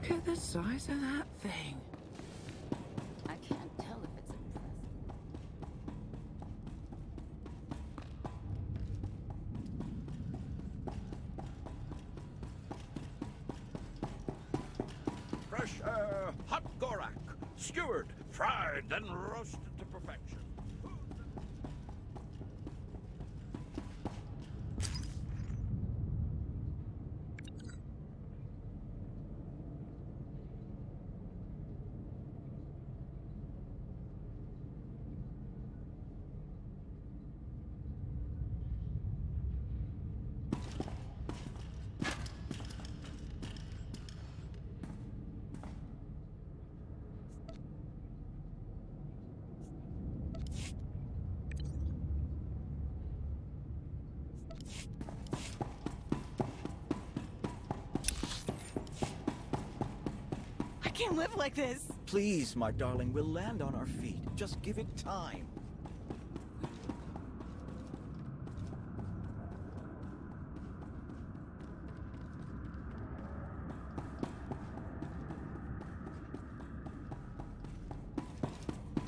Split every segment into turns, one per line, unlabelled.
Look at the size of that thing.
I can't tell if it's impressive.
Fresh, hot gorak, skewered, fried, then roasted to perfection.
I can't live like this.
Please, my darling, we'll land on our feet. Just give it time.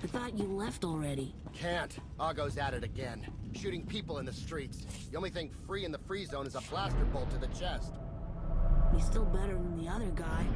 I thought you left already.
Can't. Argo's at it again. Shooting people in the streets. The only thing free in the free zone is a blaster bolt to the chest.
He's still better than the other guy.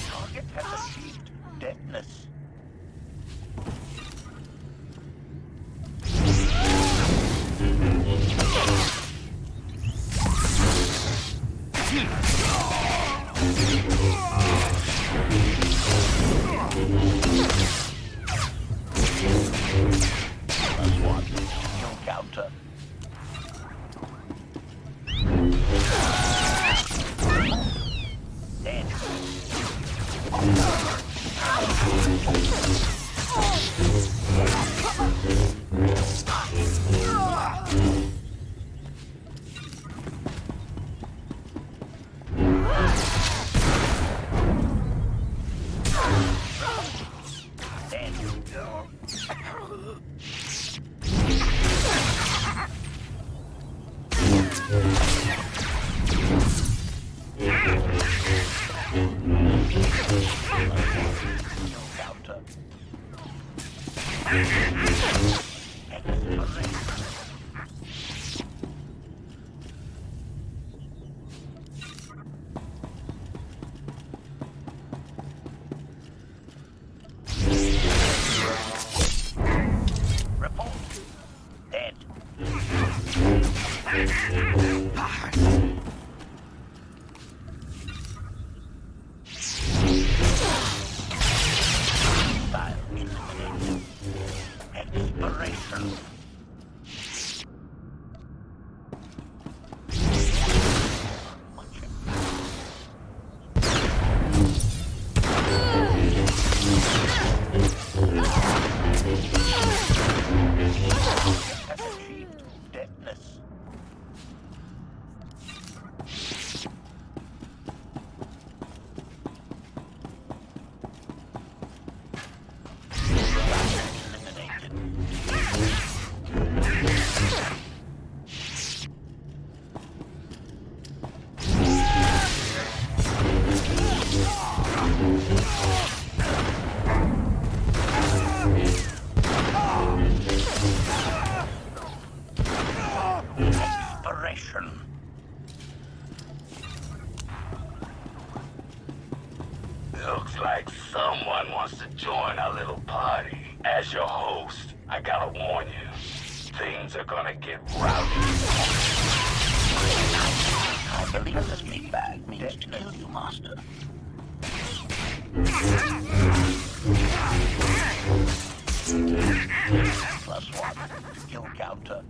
Target has achieved deadness. Counter. Dead. Report. Dead. Fire eliminated. Expiration. Has achieved deadness. Expiration.
Looks like someone wants to join our little party. As your host, I gotta warn you, things are gonna get rowdy.
I believe this meatbag means to kill you, Master. +1. Kill counter.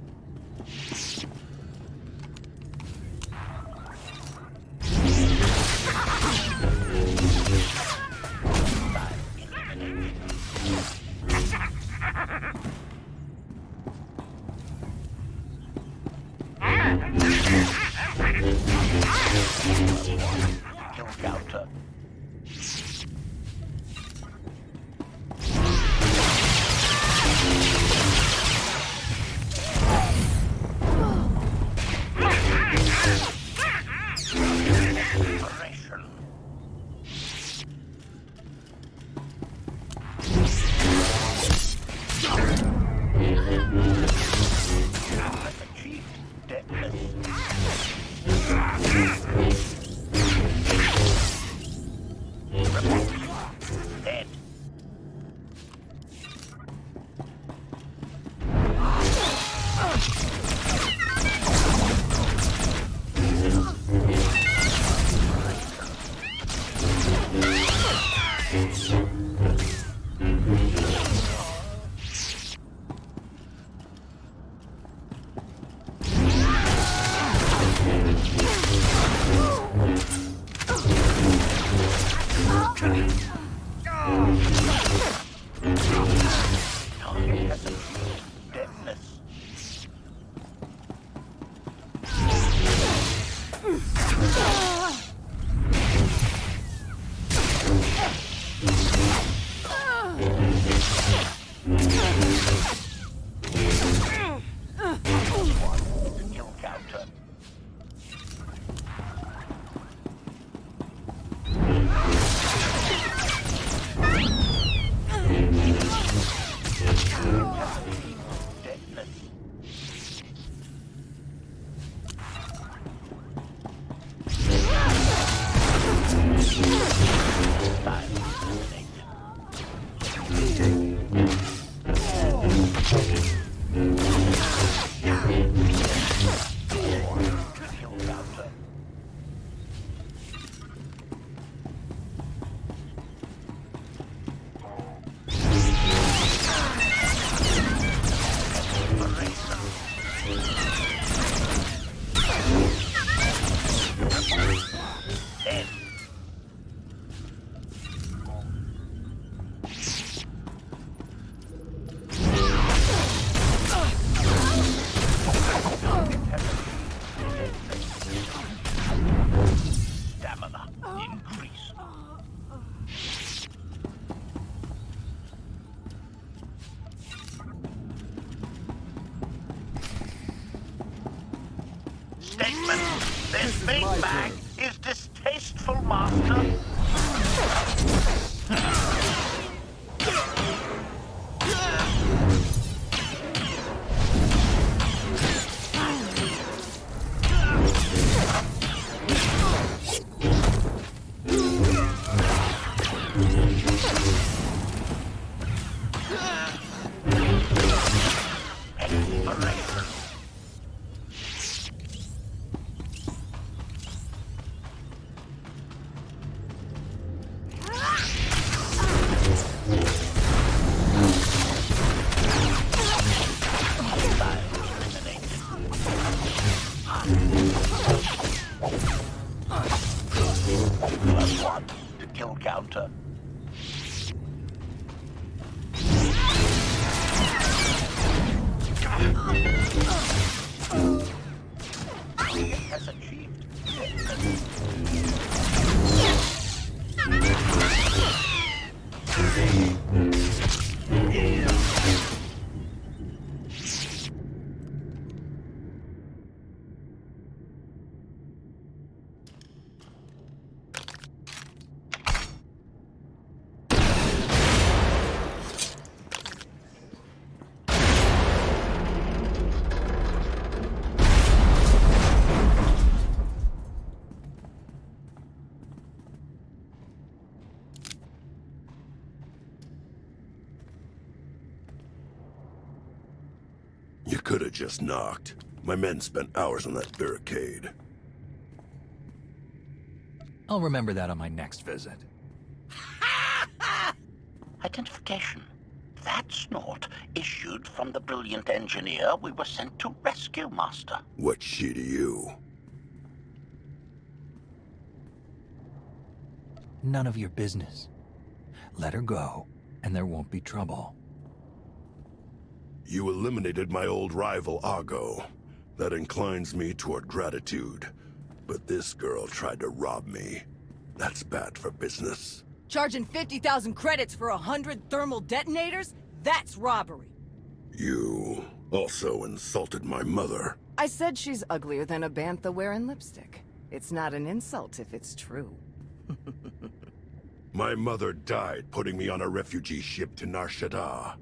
counter. Operation. Achieved deadness. Dead. Deadness. Kill counter. Deadness. Kill counter. Dead. Stamina increase. Statement. This big bag is distasteful, Master. Exploration. +1 to kill counter. Has achieved.
You could have just knocked. My men spent hours on that barricade.
I'll remember that on my next visit.
Identification. That snort issued from the brilliant engineer we were sent to rescue, Master.
What's she to you?
None of your business. Let her go, and there won't be trouble.
You eliminated my old rival, Argo. That inclines me toward gratitude. But this girl tried to rob me. That's bad for business.
Charging 50,000 credits for 100 thermal detonators? That's robbery.
You also insulted my mother.
I said she's uglier than a bantha wearing lipstick. It's not an insult if it's true.
My mother died putting me on a refugee ship to Nar Shaddaa.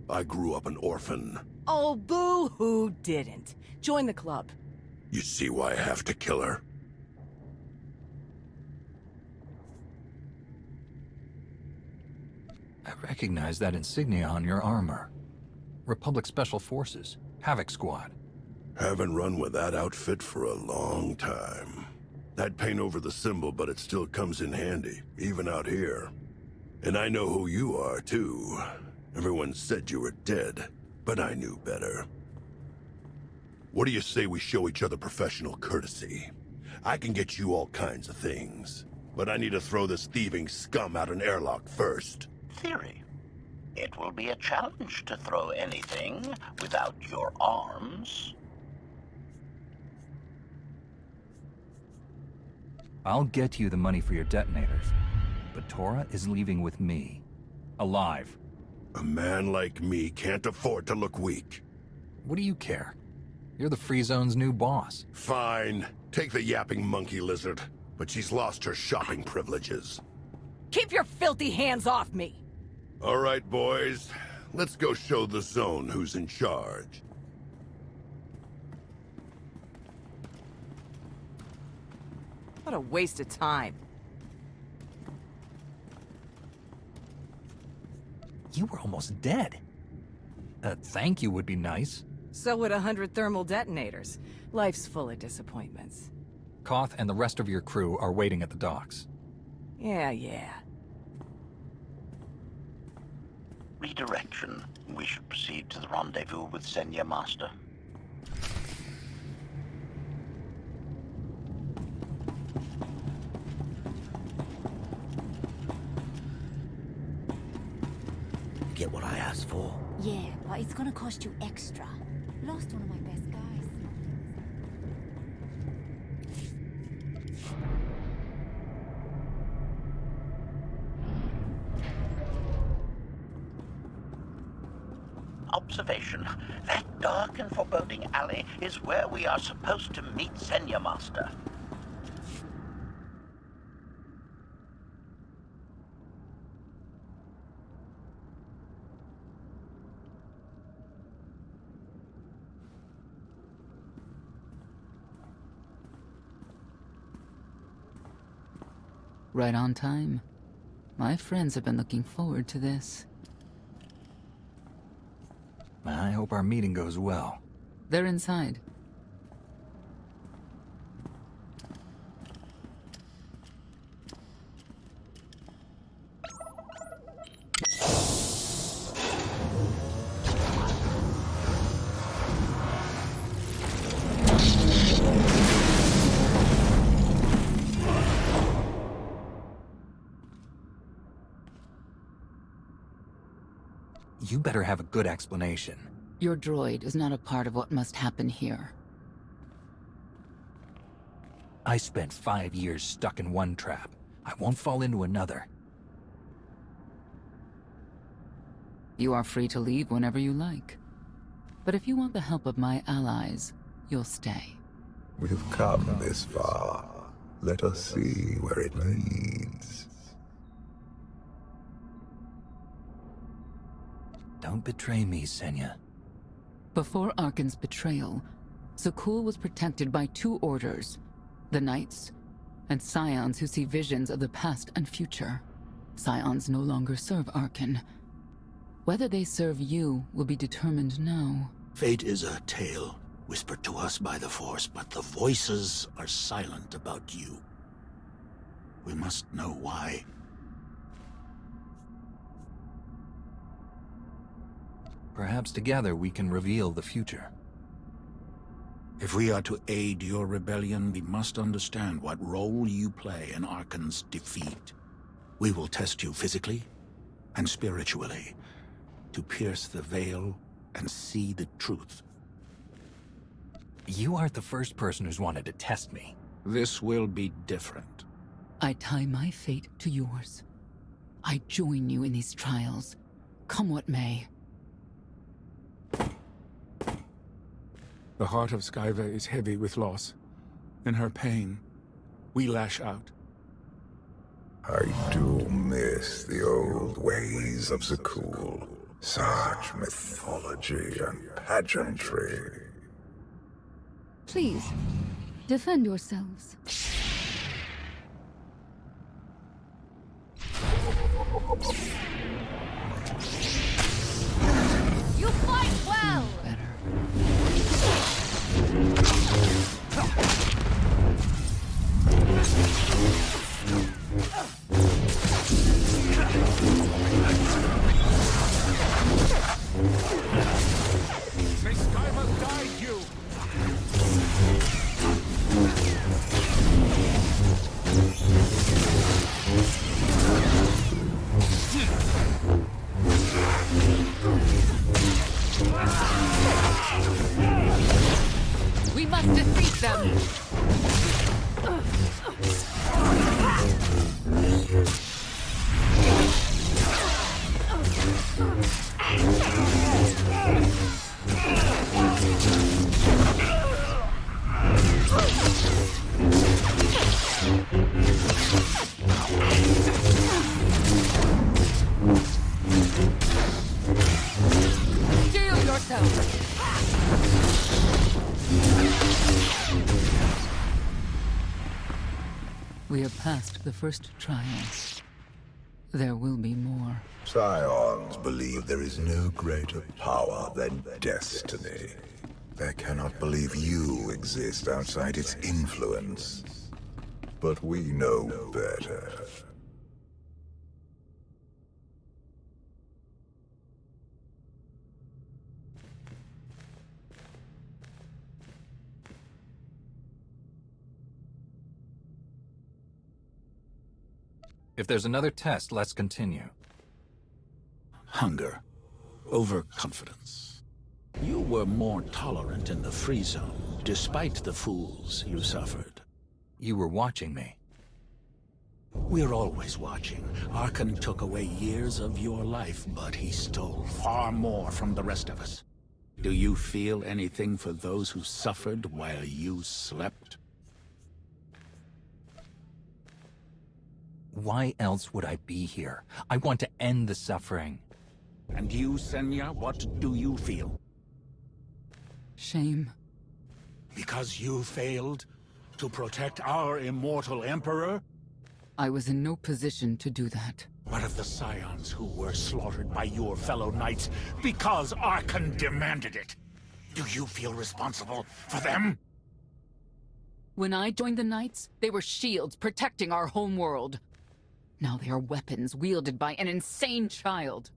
I grew up an orphan.
Oh, boo-hoo didn't. Join the club.
You see why I have to kill her?
I recognize that insignia on your armor. Republic Special Forces, Havoc Squad.
Haven't run with that outfit for a long time. I'd paint over the symbol, but it still comes in handy, even out here. And I know who you are, too. Everyone said you were dead, but I knew better. What do you say we show each other professional courtesy? I can get you all kinds of things, but I need to throw this thieving scum out an airlock first.
Theory. It will be a challenge to throw anything without your arms.
I'll get you the money for your detonators, but Tora is leaving with me. Alive.
A man like me can't afford to look weak.
What do you care? You're the Free Zone's new boss.
Fine. Take the yapping monkey lizard, but she's lost her shopping privileges.
Keep your filthy hands off me!
All right, boys. Let's go show the Zone who's in charge.
What a waste of time.
You were almost dead. A thank you would be nice.
So would 100 thermal detonators. Life's full of disappointments.
Koth and the rest of your crew are waiting at the docks.
Yeah.
Redirection. We should proceed to the rendezvous with Senya Master.
Get what I asked for.
Yeah, but it's gonna cost you extra. Lost one of my best guys.
Observation. That dark and foreboding alley is where we are supposed to meet Senya Master.
Right on time. My friends have been looking forward to this.
I hope our meeting goes well.
They're inside.
You better have a good explanation.
Your droid is not a part of what must happen here.
I spent 5 years stuck in one trap. I won't fall into another.
You are free to leave whenever you like. But if you want the help of my allies, you'll stay.
We've come this far. Let us see where it leads.
Don't betray me, Senya.
Before Arkan's betrayal, Sakul was protected by two orders, the Knights and Scions who see visions of the past and future. Scions no longer serve Arkan. Whether they serve you will be determined now.
Fate is a tale whispered to us by the Force, but the voices are silent about you. We must know why.
Perhaps together we can reveal the future.
If we are to aid your rebellion, we must understand what role you play in Arkan's defeat. We will test you physically and spiritually to pierce the veil and see the truth.
You aren't the first person who's wanted to test me.
This will be different.
I tie my fate to yours. I join you in these trials, come what may.
The heart of Skyva is heavy with loss. In her pain, we lash out.
I do miss the old ways of Zakul. Such mythology and pageantry.
Please, defend yourselves.
You fight well!
May Skyva guide you!
We must defeat them! Steel yourself! We have passed the first trial. There will be more.
Scions believe there is no greater power than destiny. They cannot believe you exist outside its influence. But we know better.
If there's another test, let's continue.
Hunger. Overconfidence. You were more tolerant in the free zone, despite the fools you suffered.
You were watching me.
We're always watching. Arkan took away years of your life, but he stole far more from the rest of us. Do you feel anything for those who suffered while you slept?
Why else would I be here? I want to end the suffering.
And you, Senya, what do you feel?
Shame.
Because you failed to protect our immortal Emperor?
I was in no position to do that.
What of the Scions who were slaughtered by your fellow knights because Arkan demanded it? Do you feel responsible for them?
When I joined the Knights, they were shields protecting our homeworld. Now they are weapons wielded by an insane child.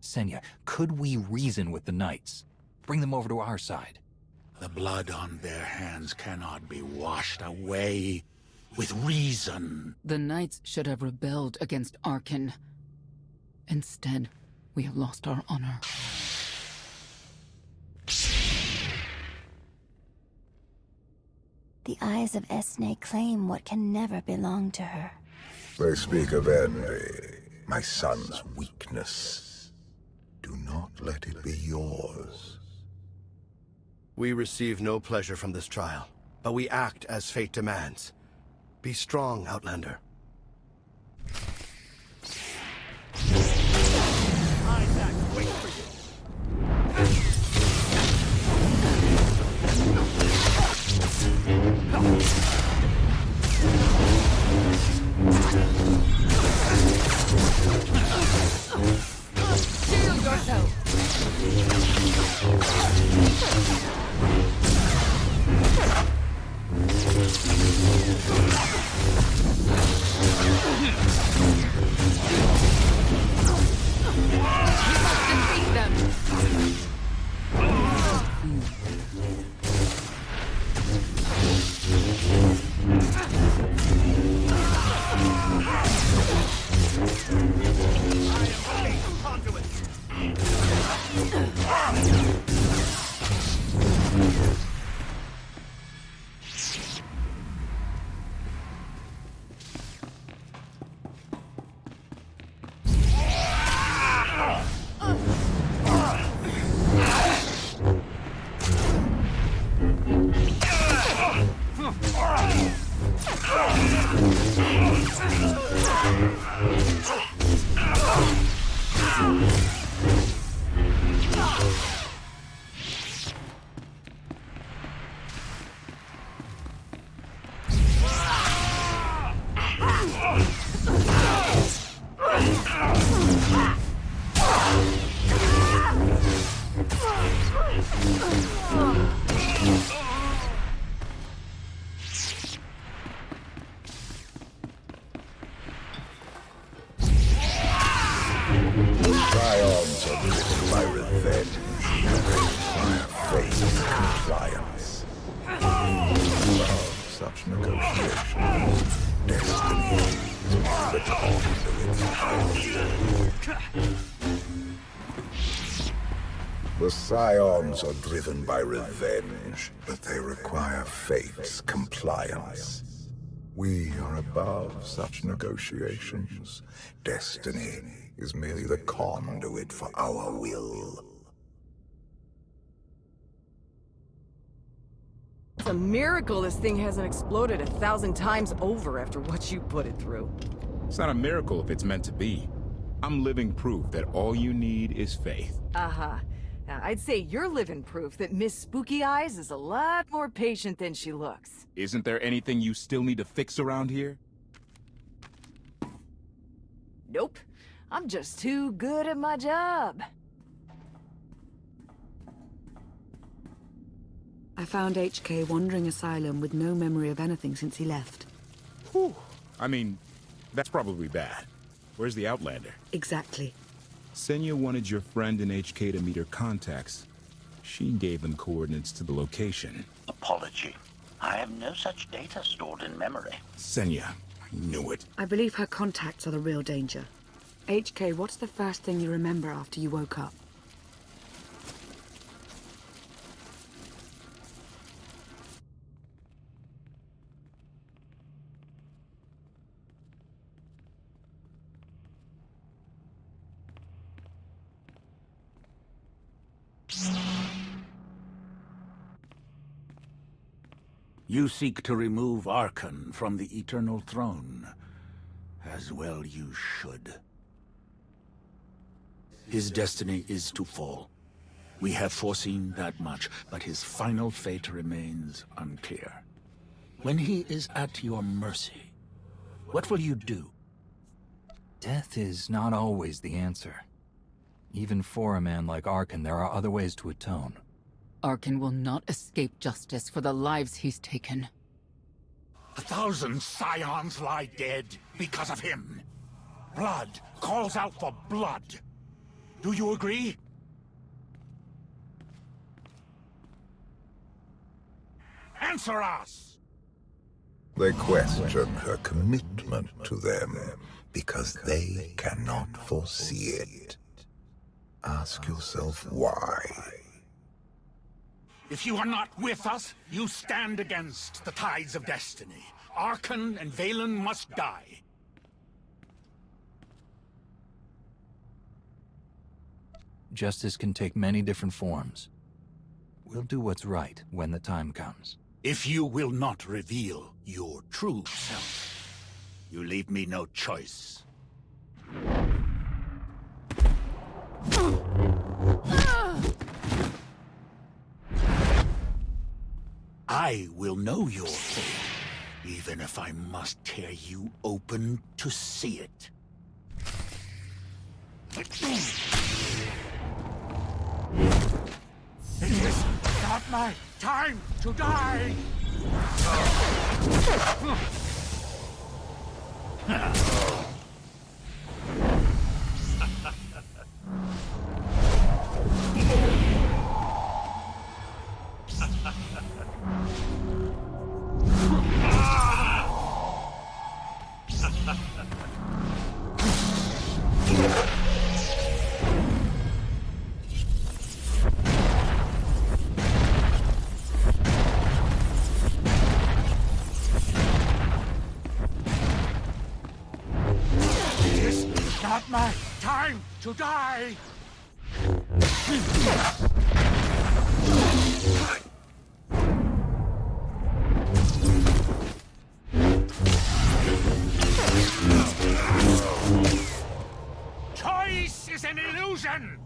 Senya, could we reason with the Knights? Bring them over to our side.
The blood on their hands cannot be washed away with reason.
The Knights should have rebelled against Arkan. Instead, we have lost our honor.
The eyes of Esne claim what can never belong to her.
They speak of envy, my son's weakness. Do not let it be yours.
We receive no pleasure from this trial, but we act as fate demands. Be strong, Outlander.
Isaac, wait for you!
Shield yourself! Defeat them!
Scions are driven by revenge. Fate and compliance. Above such negotiations, destiny is merely the conduit for our will. The Scions are driven by revenge, but they require fate's compliance. We are above such negotiations. Destiny is merely the conduit for our will.
It's a miracle this thing hasn't exploded 1,000 times over after what you put it through.
It's not a miracle if it's meant to be. I'm living proof that all you need is faith.
Uh-huh. Now, I'd say you're living proof that Miss Spooky Eyes is a lot more patient than she looks.
Isn't there anything you still need to fix around here?
Nope. I'm just too good at my job.
I found HK wandering asylum with no memory of anything since he left.
Whew. I mean, that's probably bad. Where's the Outlander?
Exactly.
Senya wanted your friend in HK to meet her contacts. She gave them coordinates to the location.
Apology. I have no such data stored in memory.
Senya, I knew it.
I believe her contacts are the real danger. HK, what's the first thing you remember after you woke up?
You seek to remove Archon from the Eternal Throne. As well you should. His destiny is to fall. We have foreseen that much, but his final fate remains unclear. When he is at your mercy, what will you do?
Death is not always the answer. Even for a man like Archon, there are other ways to atone.
Archon will not escape justice for the lives he's taken.
1,000 Scions lie dead because of him. Blood calls out for blood. Do you agree? Answer us!
They question her commitment to them because they cannot foresee it. Ask yourself why.
If you are not with us, you stand against the tides of destiny. Archon and Valen must die.
Justice can take many different forms. We'll do what's right when the time comes.
If you will not reveal your true self, you leave me no choice. I will know your fate, even if I must tear you open to see it. It is not my time to die! Not my time to die! Choice is an illusion!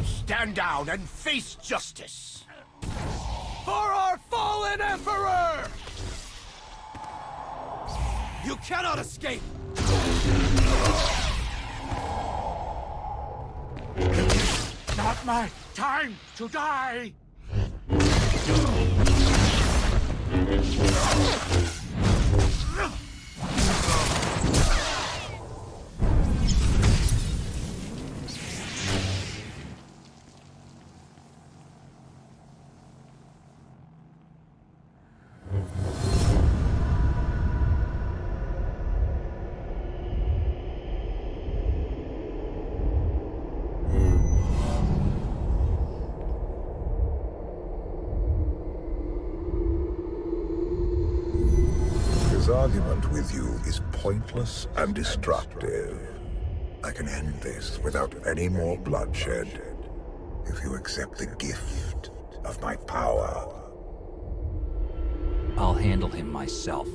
Stand down and face justice!
For our fallen Emperor! You cannot escape!
Not my time to die!
His argument with you is pointless and destructive. I can end this without any more bloodshed, if you accept the gift of my power.
I'll handle him myself.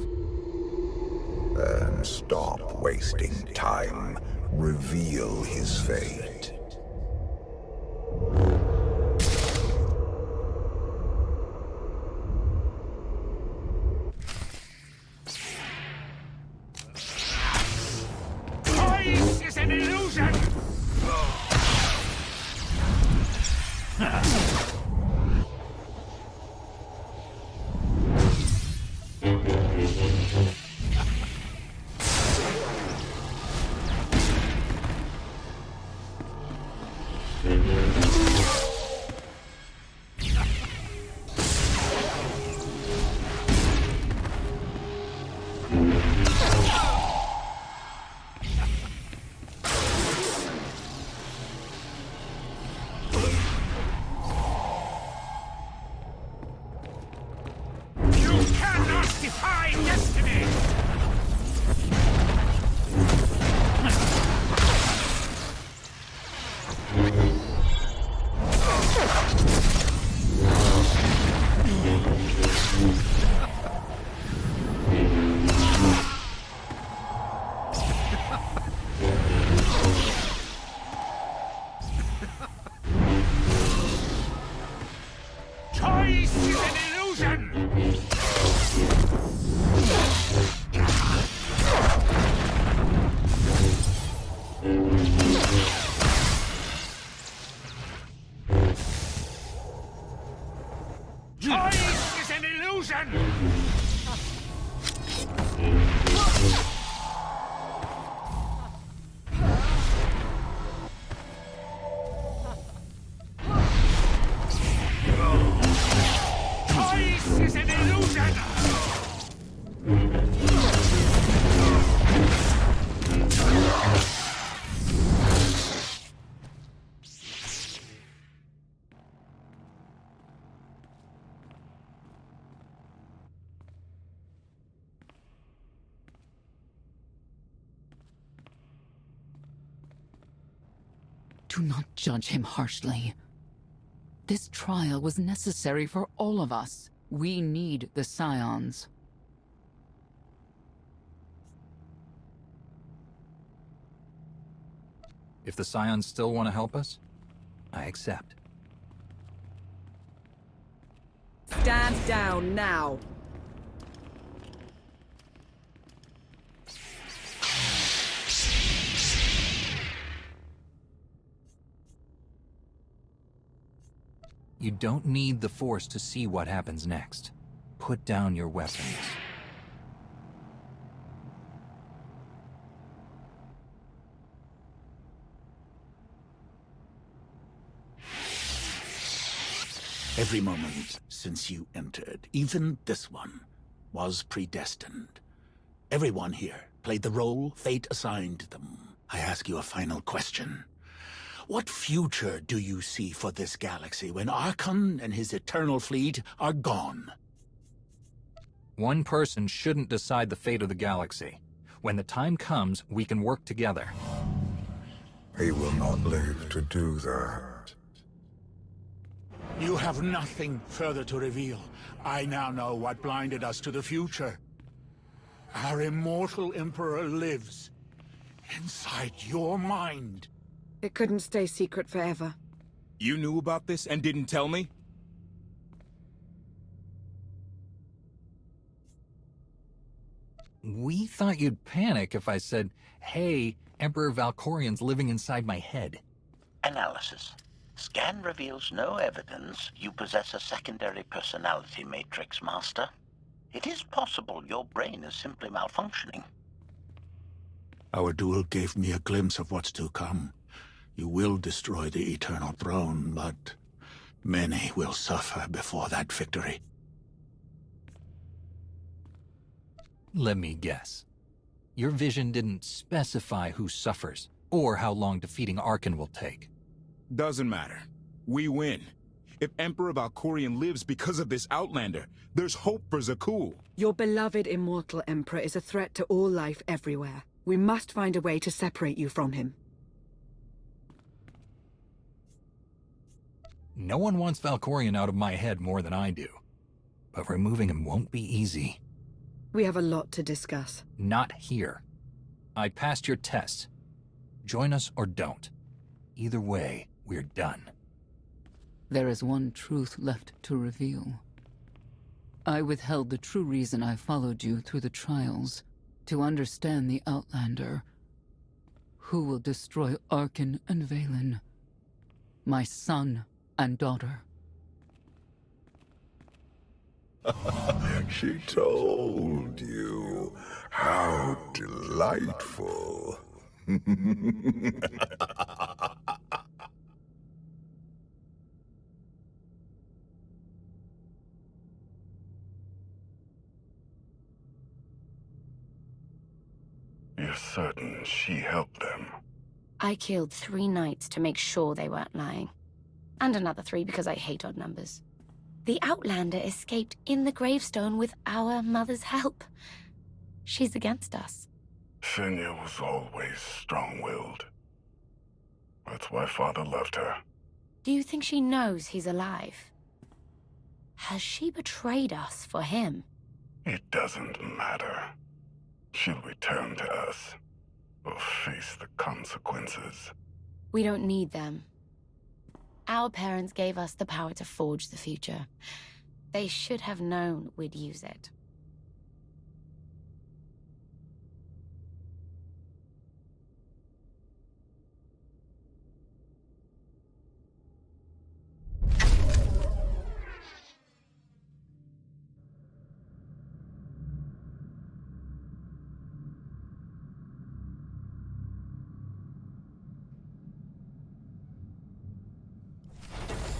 Then stop wasting time. Reveal his fate.
Choice is an illusion! You cannot defy destiny! Choice is an illusion! Choice is an illusion! Choice is an illusion!
Do not judge him harshly. This trial was necessary for all of us. We need the Scions.
If the Scions still want to help us, I accept.
Stand down now.
You don't need the Force to see what happens next. Put down your weapons.
Every moment since you entered, even this one, was predestined. Everyone here played the role fate assigned them. I ask you a final question. What future do you see for this galaxy when Archon and his eternal fleet are gone?
One person shouldn't decide the fate of the galaxy. When the time comes, we can work together.
He will not live to do that.
You have nothing further to reveal. I now know what blinded us to the future. Our immortal Emperor lives inside your mind.
It couldn't stay secret forever.
You knew about this and didn't tell me?
We thought you'd panic if I said, hey, Emperor Valkorian's living inside my head.
Analysis. Scan reveals no evidence you possess a secondary personality matrix, Master. It is possible your brain is simply malfunctioning.
Our duel gave me a glimpse of what's to come. You will destroy the Eternal Throne, but many will suffer before that victory.
Let me guess. Your vision didn't specify who suffers, or how long defeating Arkan will take.
Doesn't matter. We win. If Emperor Valkorian lives because of this Outlander, there's hope for Zakul.
Your beloved immortal Emperor is a threat to all life everywhere. We must find a way to separate you from him.
No one wants Valkorian out of my head more than I do. But removing him won't be easy.
We have a lot to discuss.
Not here. I passed your test. Join us or don't. Either way, we're done.
There is one truth left to reveal. I withheld the true reason I followed you through the trials, to understand the Outlander, who will destroy Arkan and Valen, my son and daughter.
She told you. How delightful.
You're certain she helped them?
I killed 3 knights to make sure they weren't lying. And another 3 because I hate odd numbers. The Outlander escaped in the gravestone with our mother's help. She's against us.
Senya was always strong-willed. That's why Father left her.
Do you think she knows he's alive? Has she betrayed us for him?
It doesn't matter. She'll return to us. We'll face the consequences.
We don't need them. Our parents gave us the power to forge the future. They should have known we'd use it.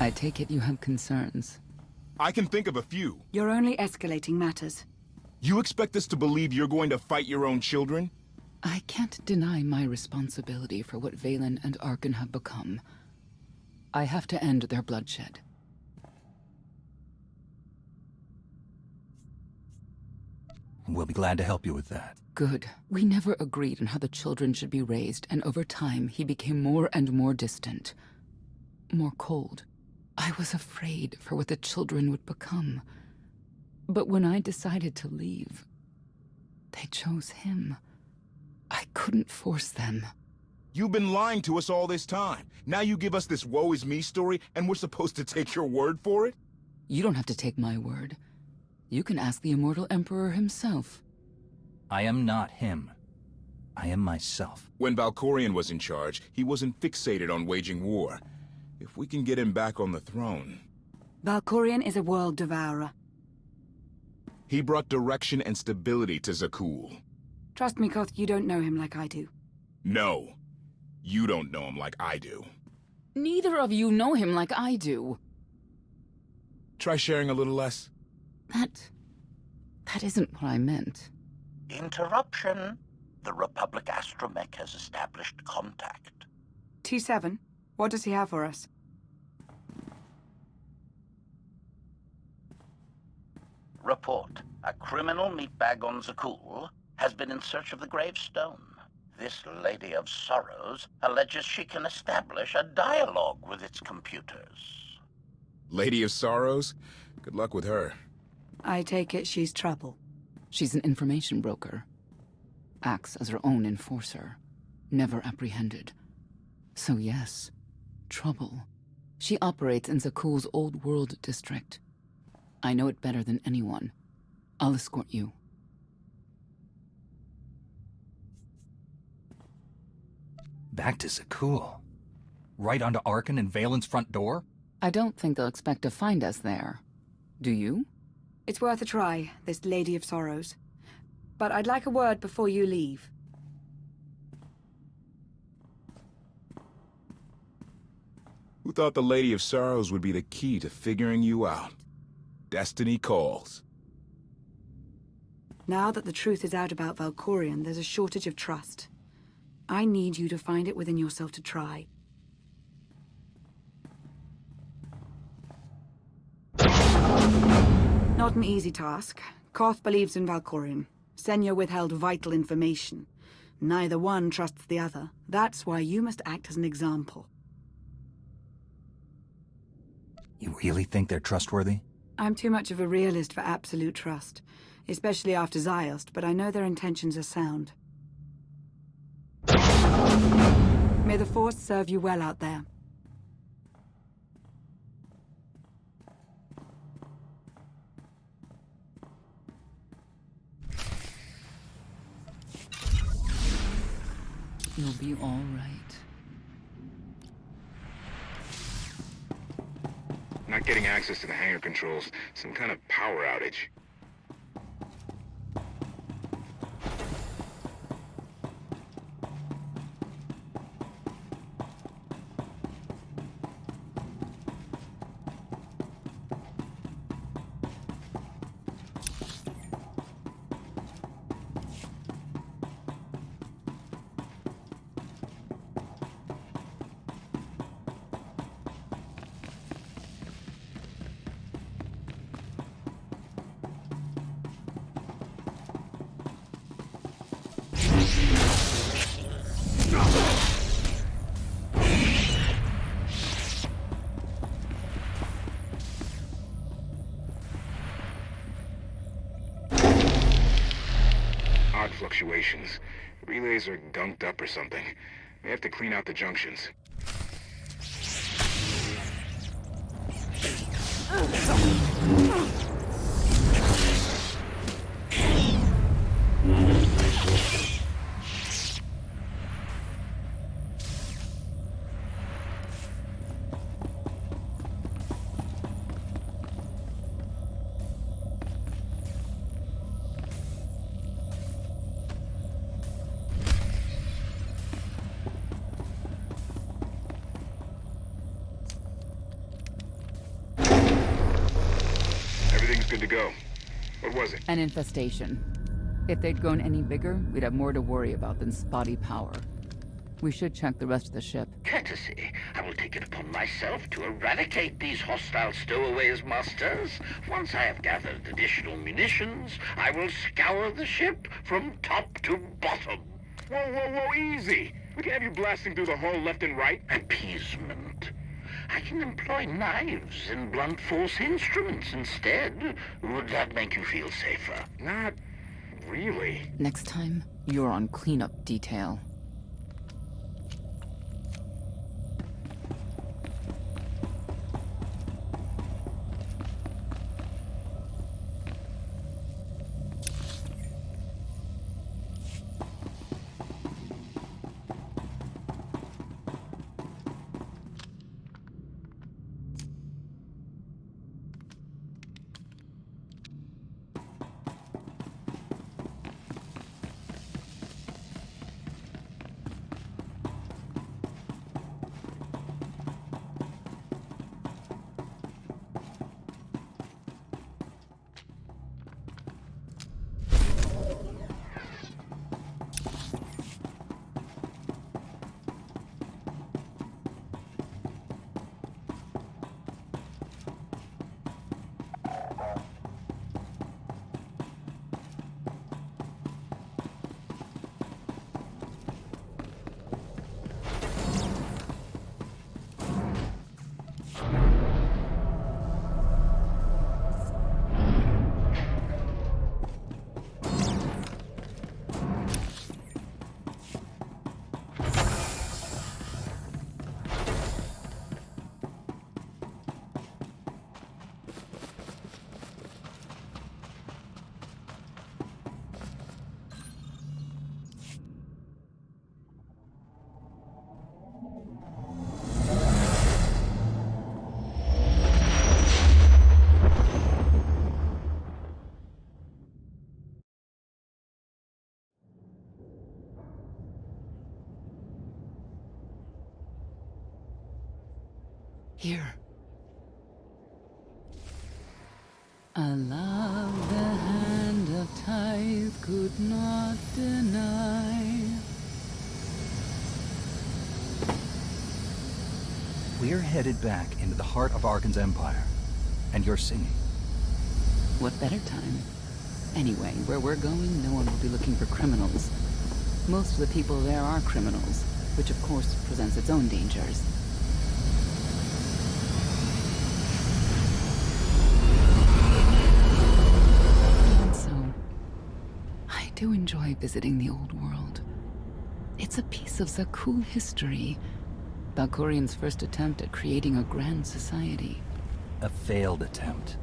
I take it you have concerns.
I can think of a few.
You're only escalating matters.
You expect us to believe you're going to fight your own children?
I can't deny my responsibility for what Valen and Arkan have become. I have to end their bloodshed.
We'll be glad to help you with that.
Good. We never agreed on how the children should be raised, and over time he became more and more distant. More cold. I was afraid for what the children would become. But when I decided to leave, they chose him. I couldn't force them.
You've been lying to us all this time. Now you give us this woe is me story, and we're supposed to take your word for it?
You don't have to take my word. You can ask the Immortal Emperor himself.
I am not him. I am myself.
When Valkorian was in charge, he wasn't fixated on waging war. If we can get him back on the throne...
Valkorian is a world devourer.
He brought direction and stability to Zakul.
Trust me, Koth, you don't know him like I do.
No. You don't know him like I do.
Neither of you know him like I do.
Try sharing a little less.
That isn't what I meant.
Interruption. The Republic astromech has established contact.
T7, what does he have for us?
Report. A criminal meatbag on Zakul has been in search of the gravestone. This Lady of Sorrows alleges she can establish a dialogue with its computers.
Lady of Sorrows? Good luck with her.
I take it she's trouble.
She's an information broker. Acts as her own enforcer. Never apprehended. So yes, trouble. She operates in Zakul's Old World district. I know it better than anyone. I'll escort you.
Back to Zakul. Right onto Arkan and Valen's front door?
I don't think they'll expect to find us there. Do you?
It's worth a try, this Lady of Sorrows. But I'd like a word before you leave.
Who thought the Lady of Sorrows would be the key to figuring you out? Destiny calls.
Now that the truth is out about Valkorion, there's a shortage of trust. I need you to find it within yourself to try. Not an easy task. Koth believes in Valkorion. Senya withheld vital information. Neither one trusts the other. That's why you must act as an example.
You really think they're trustworthy?
I'm too much of a realist for absolute trust, especially after Ziost, but I know their intentions are sound. May the Force serve you well out there.
You'll be all right.
Not getting access to the hangar controls. Some kind of power outage. Fluctuations. Relays are gunked up or something. They have to clean out the junctions. Good to go. What was it?
An infestation. If they'd grown any bigger, we'd have more to worry about than spotty power. We should check the rest of the ship.
Courtesy. I will take it upon myself to eradicate these hostile stowaways, masters. Once I have gathered additional munitions, I will scour the ship from top to bottom.
Whoa, whoa, whoa, easy! We can have you blasting through the hull left and right.
Appeasement. I can employ knives and blunt force instruments instead. Would that make you feel safer?
Not really.
Next time, you're on cleanup detail. Here. A love the hand of tithe could not deny.
We're headed back into the heart of Arkan's empire. And you're singing.
What better time? Anyway, where we're going, no one will be looking for criminals. Most of the people there are criminals, which of course presents its own dangers. And so, I do enjoy visiting the old world. It's a piece of Zakul history. Valkorian's first attempt at creating a grand society.
A failed attempt.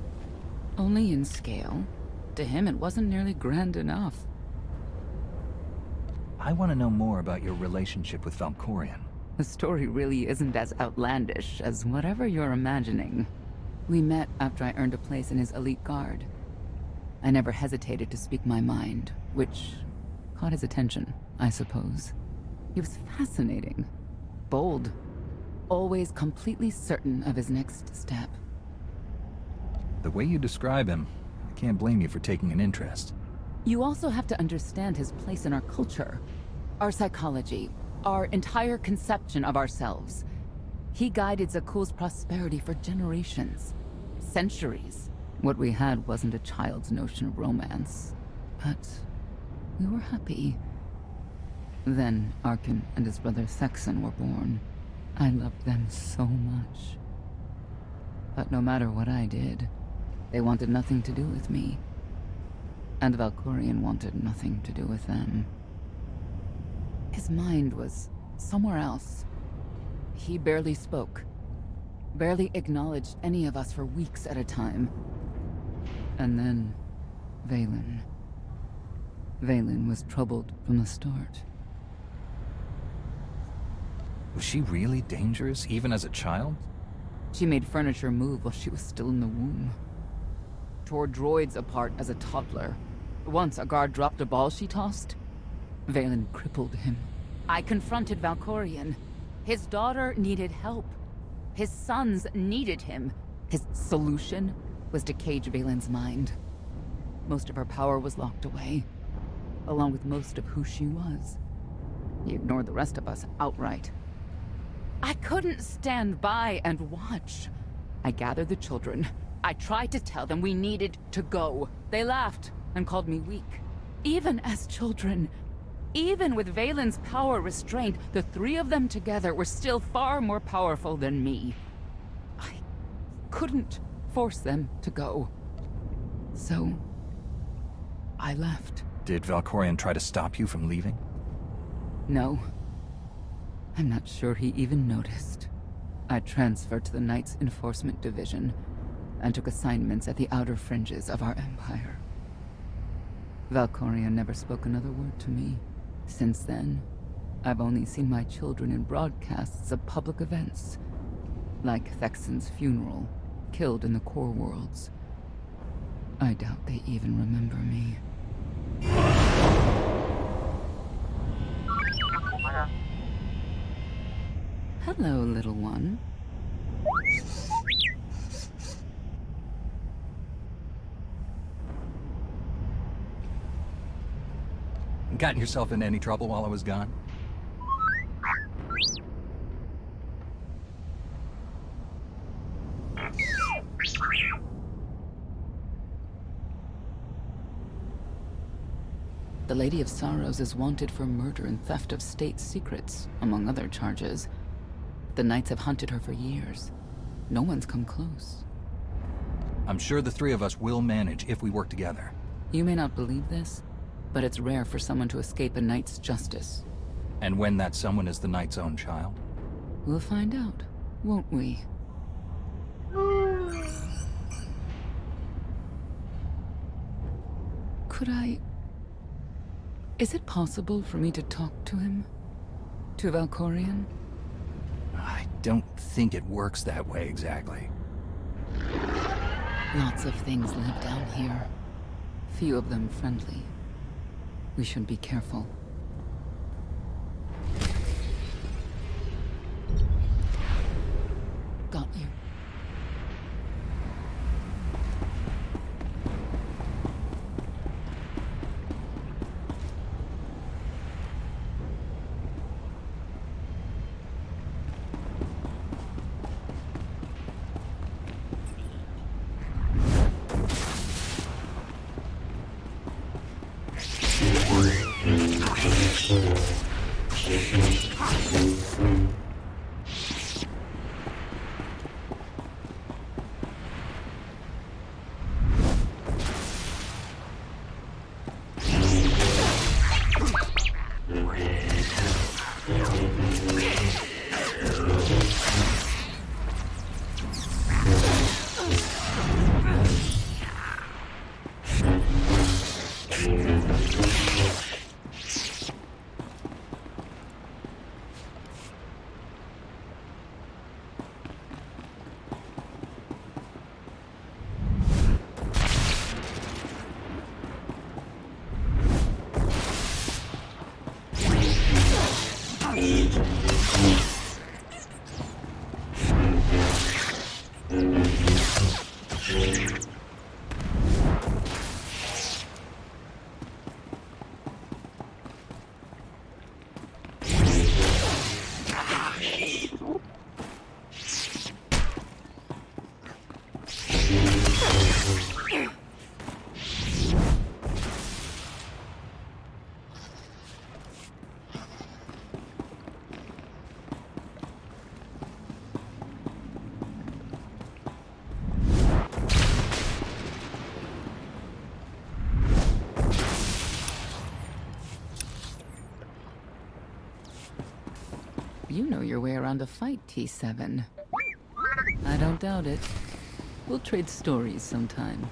Only in scale. To him, it wasn't nearly grand enough.
I want to know more about your relationship with Valkorian.
The story really isn't as outlandish as whatever you're imagining. We met after I earned a place in his elite guard. I never hesitated to speak my mind, which caught his attention, I suppose. He was fascinating. Bold. Always completely certain of his next step.
The way you describe him, I can't blame you for taking an interest.
You also have to understand his place in our culture, our psychology, our entire conception of ourselves. He guided Zakul's prosperity for generations, centuries. What we had wasn't a child's notion of romance, but we were happy. Then Arkan and his brother Thexan were born. I loved them so much. But no matter what I did, they wanted nothing to do with me. And Valkorian wanted nothing to do with them. His mind was somewhere else. He barely spoke. Barely acknowledged any of us for weeks at a time. And then, Vaylin. Vaylin was troubled from the start.
Was she really dangerous, even as a child?
She made furniture move while she was still in the womb. Tore droids apart as a toddler. Once a guard dropped a ball she tossed. Vaylin crippled him. I confronted Valkorian. His daughter needed help. His sons needed him. His solution was to cage Vaylin's mind. Most of her power was locked away, along with most of who she was. He ignored the rest of us outright. I couldn't stand by and watch. I gathered the children. I tried to tell them we needed to go. They laughed and called me weak. Even as children, even with Vaylin's power restrained, the three of them together were still far more powerful than me. I couldn't force them to go. So, I left.
Did Valkorian try to stop you from leaving?
No. I'm not sure he even noticed. I transferred to the Knights Enforcement Division and took assignments at the outer fringes of our empire. Valkorian never spoke another word to me. Since then, I've only seen my children in broadcasts of public events, like Thexan's funeral, killed in the core worlds. I doubt they even remember me. Hello, little one.
Gotten yourself in any trouble while I was gone?
The Lady of Sorrows is wanted for murder and theft of state secrets, among other charges. The Knights have hunted her for years. No one's come close.
I'm sure the three of us will manage if we work together.
You may not believe this, but it's rare for someone to escape a Knight's justice.
And when that someone is the Knight's own child?
We'll find out, won't we? Could I... Is it possible for me to talk to him? To Valkorian?
I don't think it works that way exactly.
Lots of things live down here. Few of them friendly. We should be careful. Got you. You know your way around a fight, T7. I don't doubt it. We'll trade stories sometime.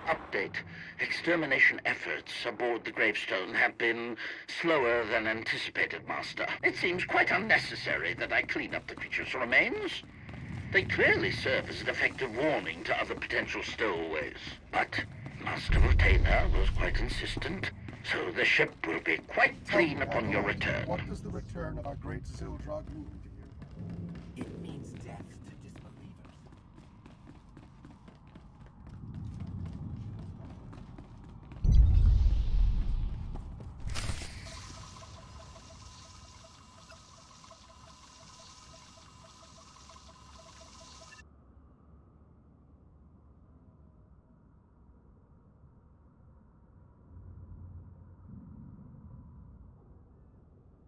Update. Extermination efforts aboard the gravestone have been slower than anticipated, Master. It seems quite unnecessary that I clean up the creature's remains. They clearly serve as an effective warning to other potential stowaways. But Master Retainer was quite insistent, so the ship will be quite clean upon your return.
What does the return of our great Zildrog mean to you?
It means death to disbelievers.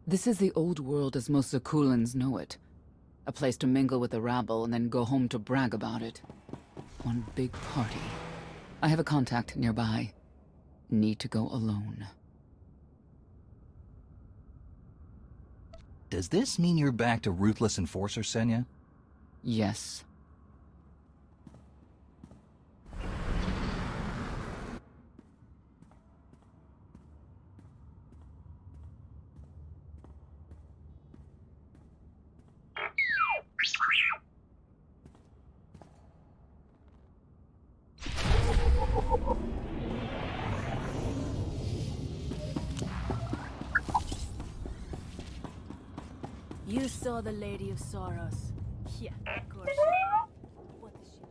This is the old world as most Zakulans know it. A place to mingle with the rabble and then go home to brag about it. One big party. I have a contact nearby. Need to go alone.
Does this mean you're back to Ruthless Enforcer, Senya?
Yes.
saw the Lady of Sorrows. Yeah, of course. What is she?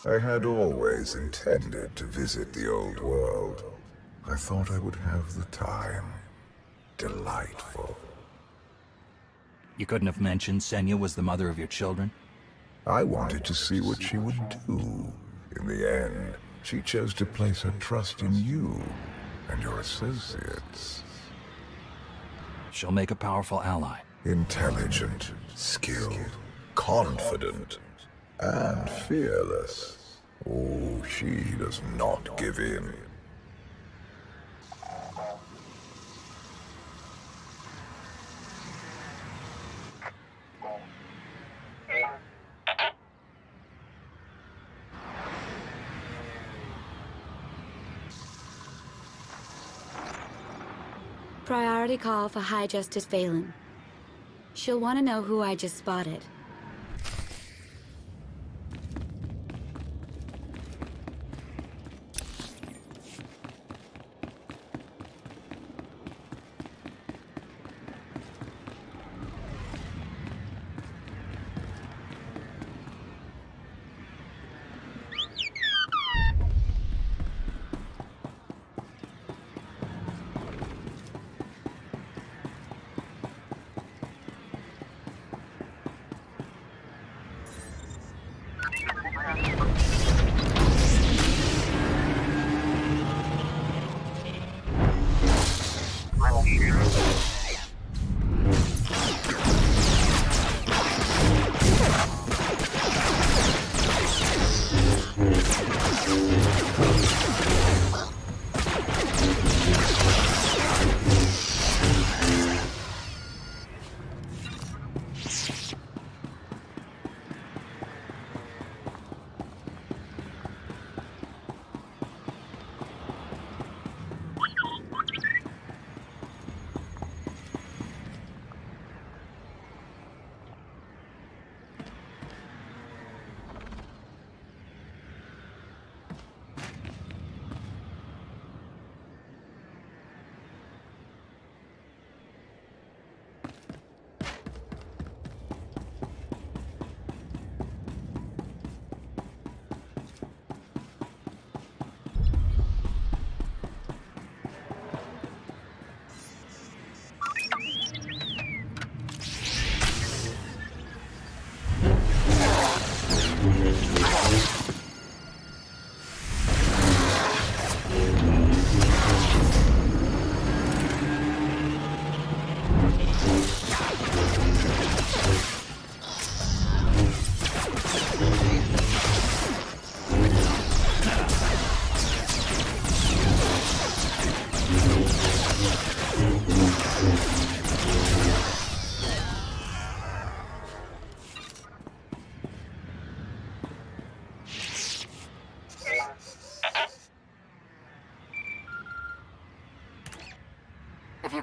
I had always intended to visit the old world. I thought I would have the time. Delightful.
You couldn't have mentioned Senya was the mother of your children?
I wanted to see what she would do. In the end, she chose to place her trust in you and your associates.
She'll make a powerful ally.
Intelligent, skilled, confident, and fearless. Oh, she does not give in.
Priority call for High Justice Phelan. She'll want to know who I just spotted.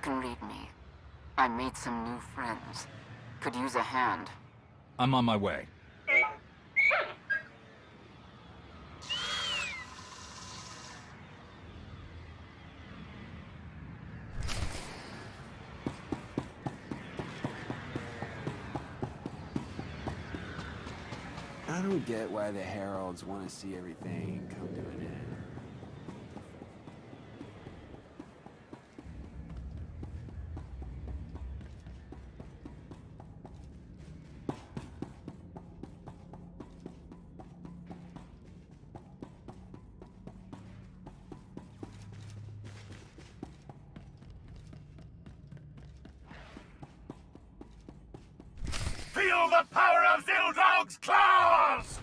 can read me. I made some new friends. Could use a hand.
I'm on my way.
I don't get why the Heralds want to see everything come to an end.
Feel the power of Zildrog's claws!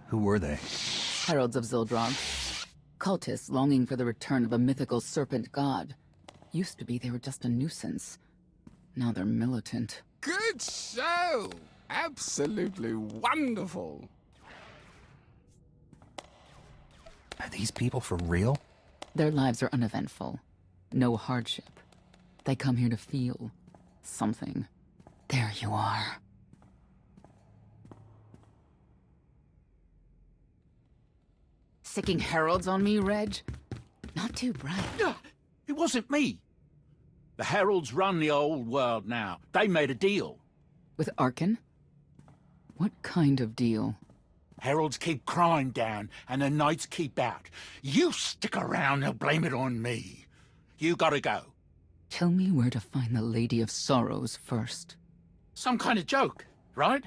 Who were they?
Heralds of Zildrog. Cultists longing for the return of a mythical serpent god. Used to be they were just a nuisance. Now they're militant.
Good show! Absolutely wonderful.
Are these people for real?
Their lives are uneventful. No hardship. They come here to feel something. There you are. Sicking heralds on me, Reg? Not too bright.
It wasn't me. The Heralds run the old world now. They made a deal.
With Arkan? What kind of deal?
Heralds keep crime down, and the Knights keep out. You stick around, they'll blame it on me. You gotta go.
Tell me where to find the Lady of Sorrows first.
Some kind of joke, right?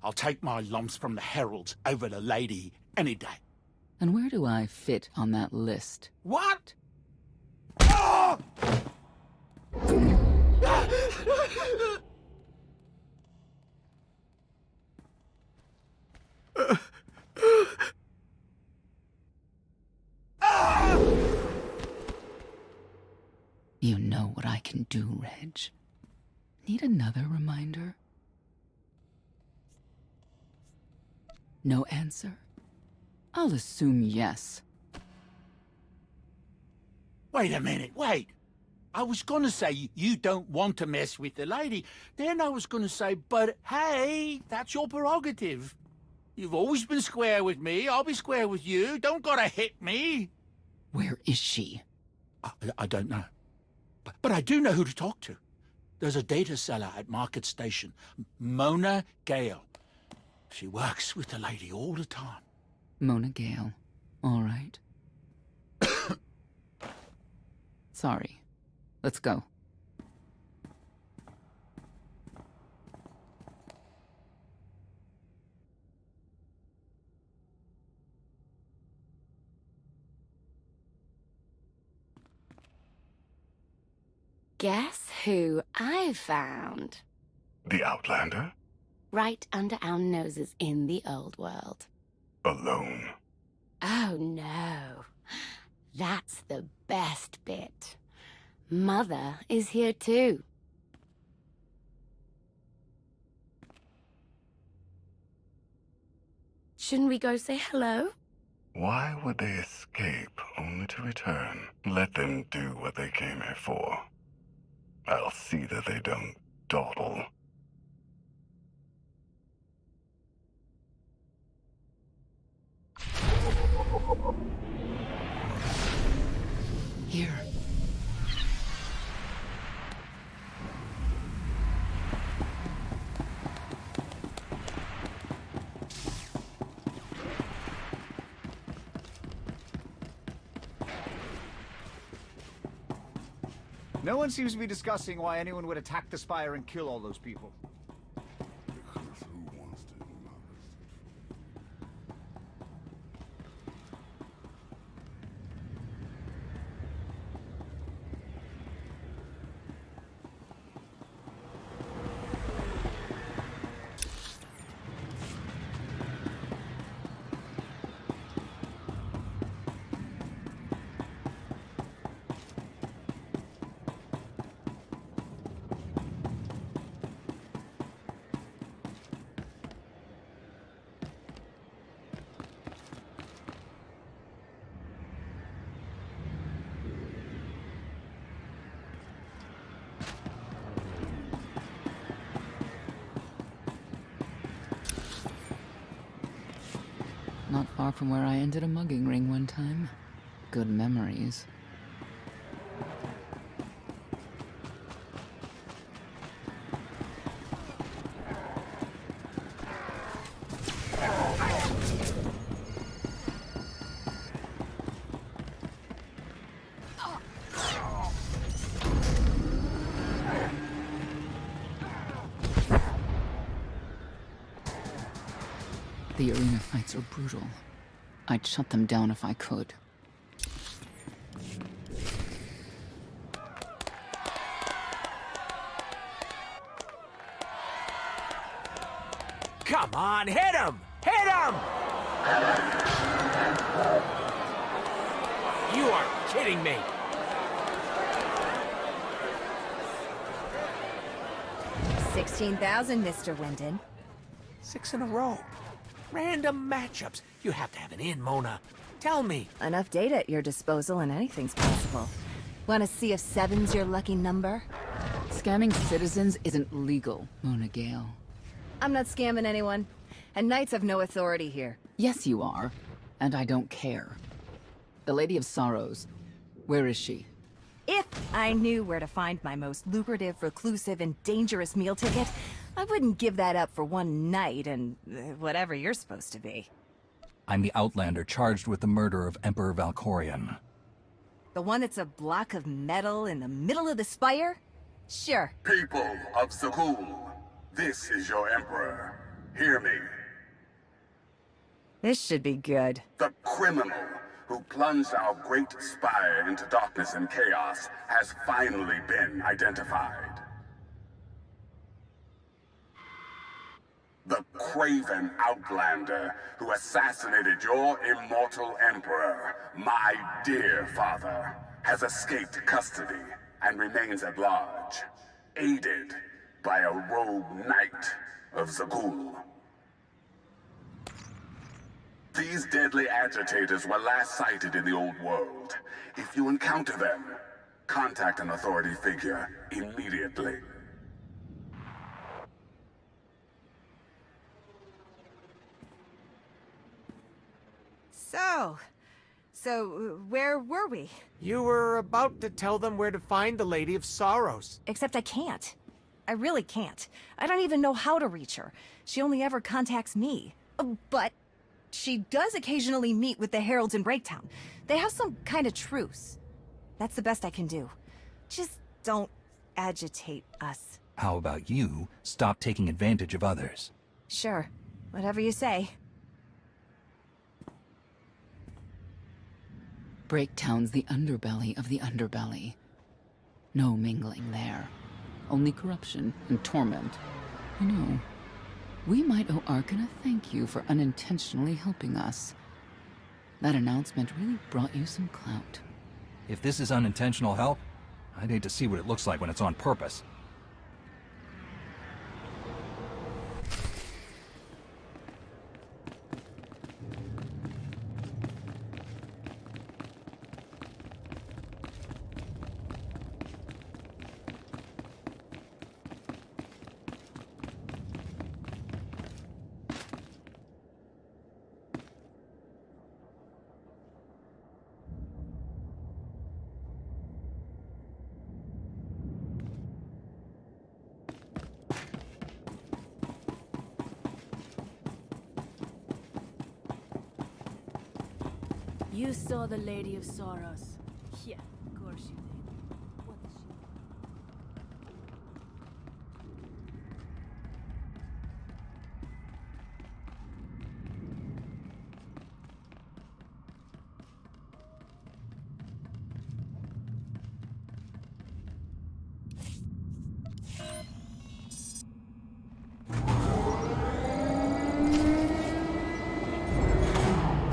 I'll take my lumps from the Heralds over the Lady any day.
And where do I fit on that list?
What? Oh!
You know what I can do, Reg. Need another reminder? No answer? I'll assume yes.
Wait a minute, wait. I was gonna say you don't want to mess with the lady. Then I was gonna say, but hey, that's your prerogative. You've always been square with me, I'll be square with you. Don't gotta hit me.
Where is she?
I don't know. But I do know who to talk to. There's a data seller at Market Station, Mona Gale. She works with the lady all the time.
Mona Gale. All right. Sorry. Let's go.
Guess who I found?
The Outlander?
Right under our noses in the old world.
Alone.
Oh no. That's the best bit. Mother is here too. Shouldn't we go say hello?
Why would they escape only to return? Let them do what they came here for. I'll see that they don't dawdle.
Here.
No one seems to be discussing why anyone would attack the Spire and kill all those people.
Not far from where I ended a mugging ring one time. Good memories. The arena fights are brutal. I'd shut them down if I could.
Come on, hit him! Hit him! You are kidding me!
$16,000, Mr. Wyndon.
6 in a row. Random matchups. You have to have an in, Mona. Tell me.
Enough data at your disposal and anything's possible. Want to see if 7's your lucky number?
Scamming citizens isn't legal, Mona Gale.
I'm not scamming anyone. And Knights have no authority here.
Yes, you are. And I don't care. The Lady of Sorrows. Where is she?
If I knew where to find my most lucrative, reclusive, and dangerous meal ticket, I wouldn't give that up for one night and whatever you're supposed to be.
I'm the Outlander charged with the murder of Emperor Valkorion.
The one that's a block of metal in the middle of the spire? Sure.
People of Zakul, this is your Emperor. Hear me.
This should be good.
The criminal who plunged our great spire into darkness and chaos has finally been identified. The craven Outlander who assassinated your immortal Emperor, my dear father, has escaped custody and remains at large, aided by a rogue knight of Zakul. These deadly agitators were last sighted in the old world. If you encounter them, contact an authority figure immediately.
So where were we?
You were about to tell them where to find the Lady of Sorrows.
Except I can't. I really can't. I don't even know how to reach her. She only ever contacts me. But she does occasionally meet with the Heralds in Breaktown. They have some kind of truce. That's the best I can do. Just don't agitate us.
How about you stop taking advantage of others?
Sure. Whatever you say.
Breaktown's the underbelly of the underbelly. No mingling there. Only corruption and torment. You know, we might owe Arkan a thank you for unintentionally helping us. That announcement really brought you some clout.
If this is unintentional help, I'd hate to see what it looks like when it's on purpose.
You saw the Lady of Sorrows. Yeah, of course you did. What is she?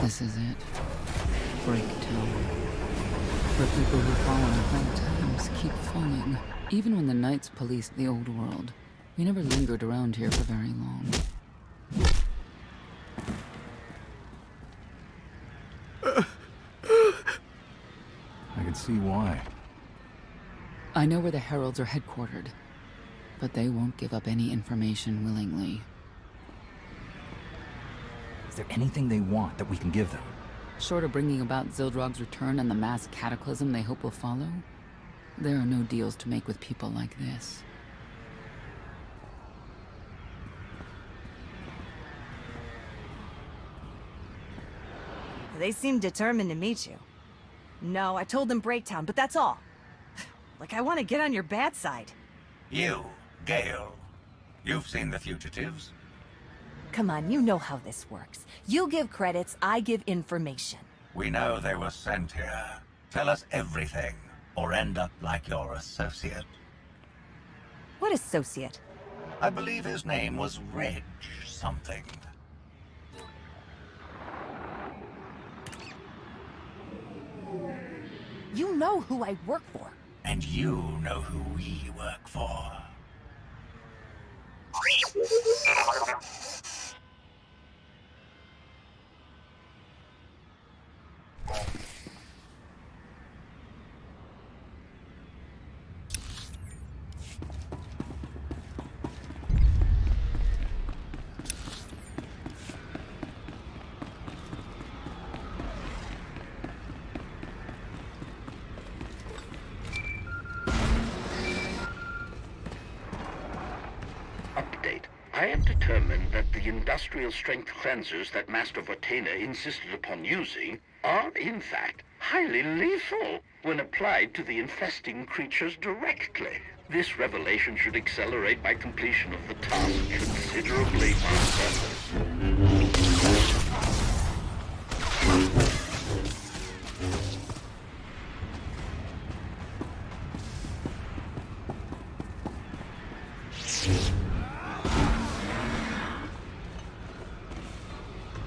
This is it. Breakdown. Where people who fall in hard times keep falling. Even when the Knights policed the old world, we never lingered around here for very long.
I can see why.
I know where the Heralds are headquartered, but they won't give up any information willingly.
Is there anything they want that we can give them?
Short of bringing about Zildrog's return and the mass cataclysm they hope will follow, there are no deals to make with people like this.
They seem determined to meet you. No, I told them Breaktown, but that's all. Like I want to get on your bad side.
You, Gale. You've seen the fugitives.
Come on, you know how this works. You give credits, I give information.
We know they were sent here. Tell us everything, or end up like your associate.
What associate?
I believe his name was Reg something.
You know who I work for.
And you know who we work for.
I am determined that the industrial strength cleansers that Master Vortena insisted upon using are, in fact, highly lethal when applied to the infesting creatures directly. This revelation should accelerate my completion of the task considerably, Master.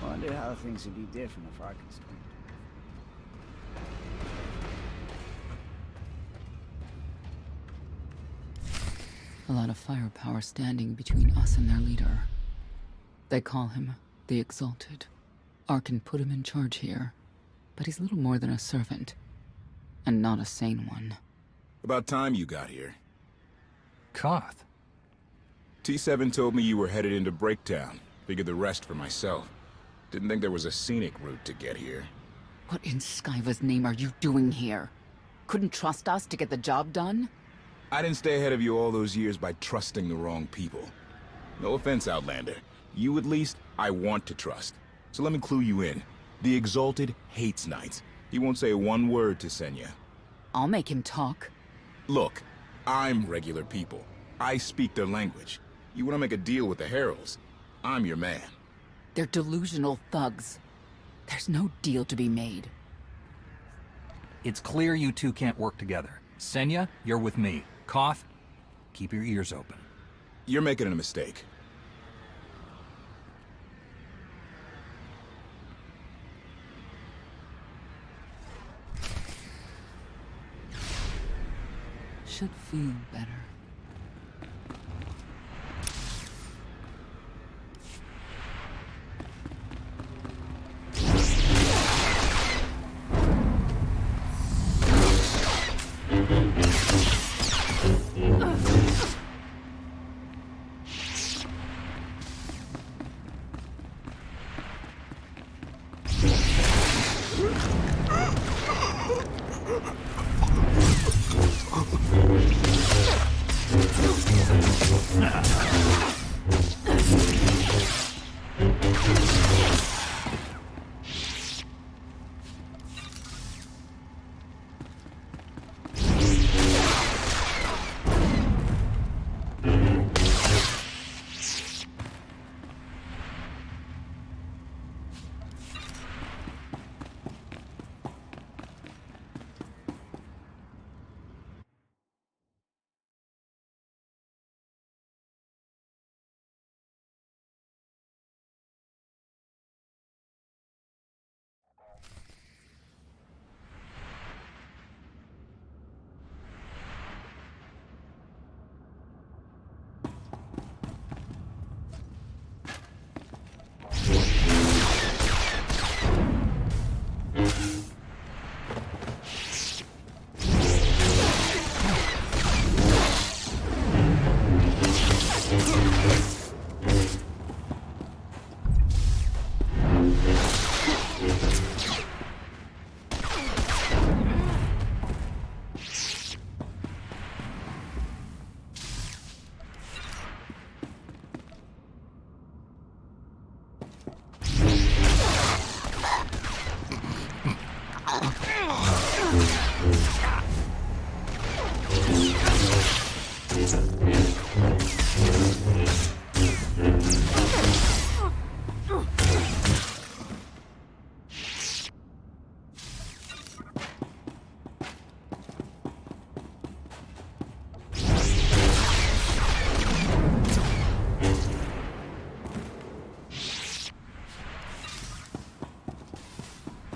Wonder how things would be different if Arkan's
A lot of firepower standing between us and their leader. They call him the Exalted. Arkan put him in charge here, but he's little more than a servant, and not a sane one.
About time you got here.
Koth.
T7 told me you were headed into Breakdown. Figured the rest for myself. Didn't think there was a scenic route to get here.
What in Skyva's name are you doing here? Couldn't trust us to get the job done?
I didn't stay ahead of you all those years by trusting the wrong people. No offense, Outlander. You at least, I want to trust. So let me clue you in. The Exalted hates Knights. He won't say one word to Senya.
I'll make him talk.
Look, I'm regular people. I speak their language. You want to make a deal with the Heralds? I'm your man.
They're delusional thugs. There's no deal to be made.
It's clear you two can't work together. Senya, you're with me. Koth, keep your ears open.
You're making a mistake.
Should feel better.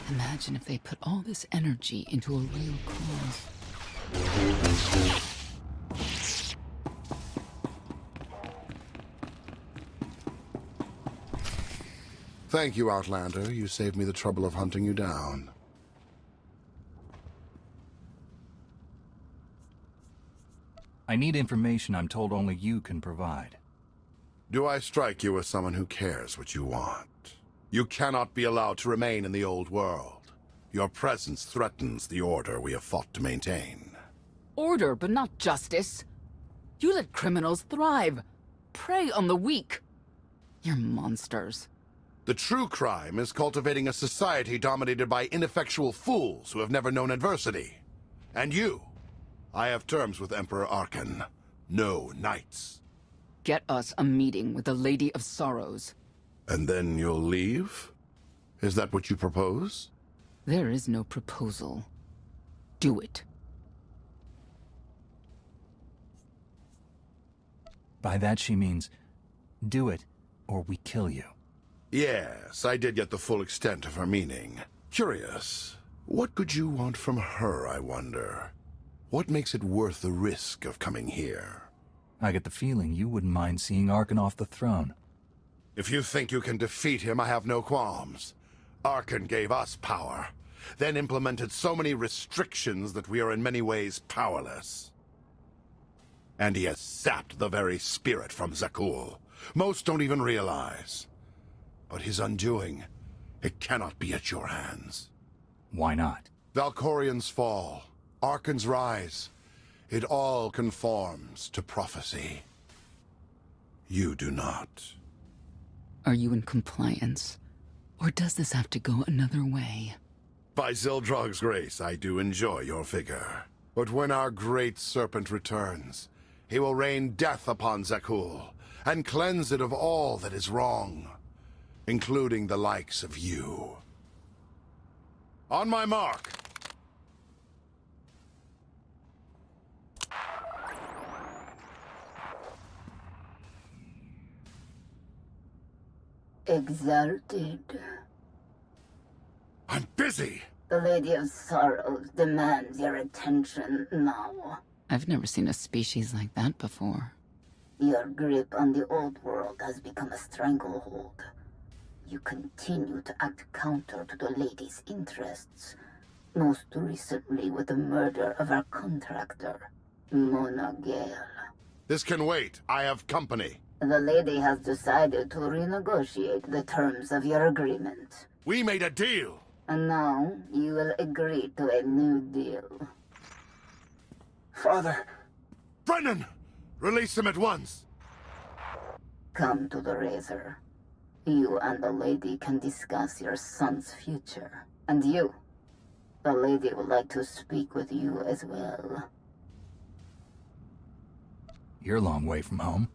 Imagine if they put all this energy into a real cause.
Thank you, Outlander. You saved me the trouble of hunting you down.
I need information I'm told only you can provide.
Do I strike you as someone who cares what you want? You cannot be allowed to remain in the old world. Your presence threatens the order we have fought to maintain.
Order, but not justice. You let criminals thrive. Prey on the weak. You're monsters.
The true crime is cultivating a society dominated by ineffectual fools who have never known adversity. And you. I have terms with Emperor Arkan. No knights.
Get us a meeting with the Lady of Sorrows.
And then you'll leave? Is that what you propose?
There is no proposal. Do it.
By that she means, do it, or we kill you.
Yes, I did get the full extent of her meaning. Curious. What could you want from her, I wonder? What makes it worth the risk of coming here?
I get the feeling you wouldn't mind seeing Arkan off the throne.
If you think you can defeat him, I have no qualms. Arkan gave us power, then implemented so many restrictions that we are in many ways powerless. And he has sapped the very spirit from Zakul. Most don't even realize. But his undoing, it cannot be at your hands.
Why not?
Valkorian's fall, Arkan's rise, it all conforms to prophecy. You do not.
Are you in compliance? Or does this have to go another way?
By Zildrog's grace, I do enjoy your figure. But when our great serpent returns, he will rain death upon Zakul, and cleanse it of all that is wrong, including the likes of you. On my mark!
Exalted.
I'm busy!
The Lady of Sorrows demands your attention now.
I've never seen a species like that before.
Your grip on the old world has become a stranglehold. You continue to act counter to the Lady's interests, most recently with the murder of our contractor, Mona Gale.
This can wait. I have company.
The Lady has decided to renegotiate the terms of your agreement.
We made a deal!
And now, you will agree to a new deal.
Father! Brennan! Release him at once!
Come to the Razor. You and the Lady can discuss your son's future. And you, the Lady would like to speak with you as well.
You're a long way from home.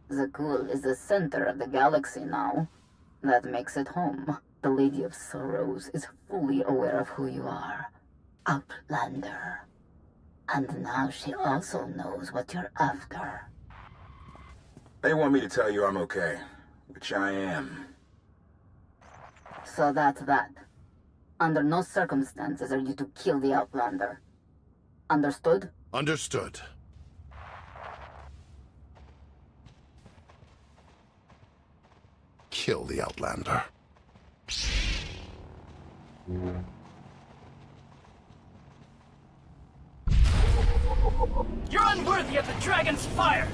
Zakul is the center of the galaxy now. That makes it home. The Lady of Sorrows is fully aware of who you are. Outlander. And now she also knows what you're after.
They want me to tell you I'm okay, which I am.
So that's that. Under no circumstances are you to kill the Outlander. Understood?
Understood. Kill the Outlander.
You're unworthy of the dragon's fire!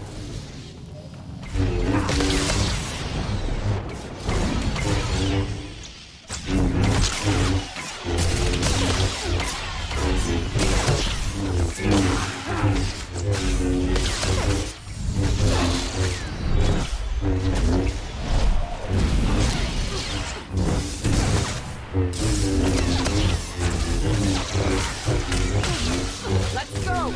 Let's go!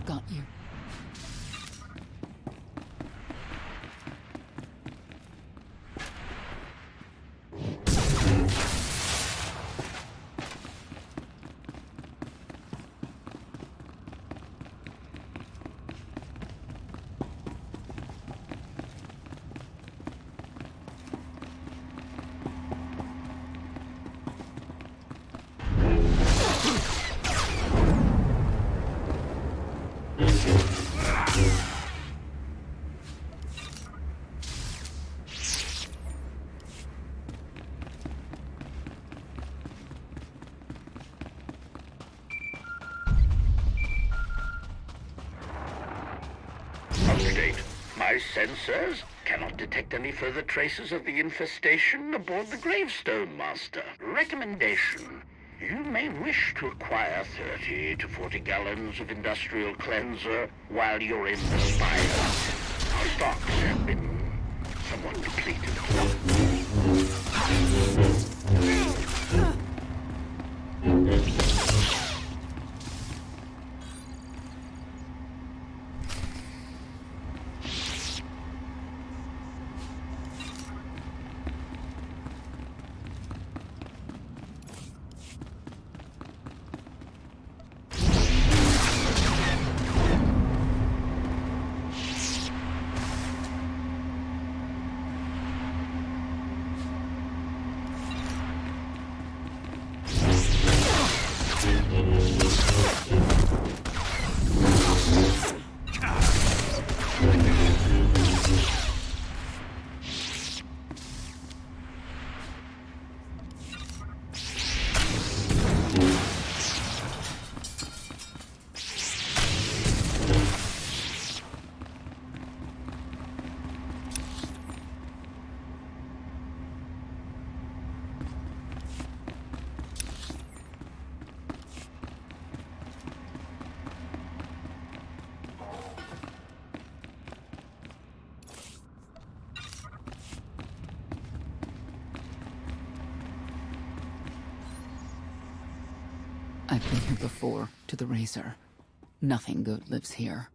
Got you.
Update. My sensors Cannot detect any further traces of the infestation aboard the Gravestone, Master. Recommendation. You may wish to acquire 30 to 40 gallons of industrial cleanser while you're in the spire. Our stocks have been somewhat depleted.
I've been here before, to the Razor. Nothing good lives here.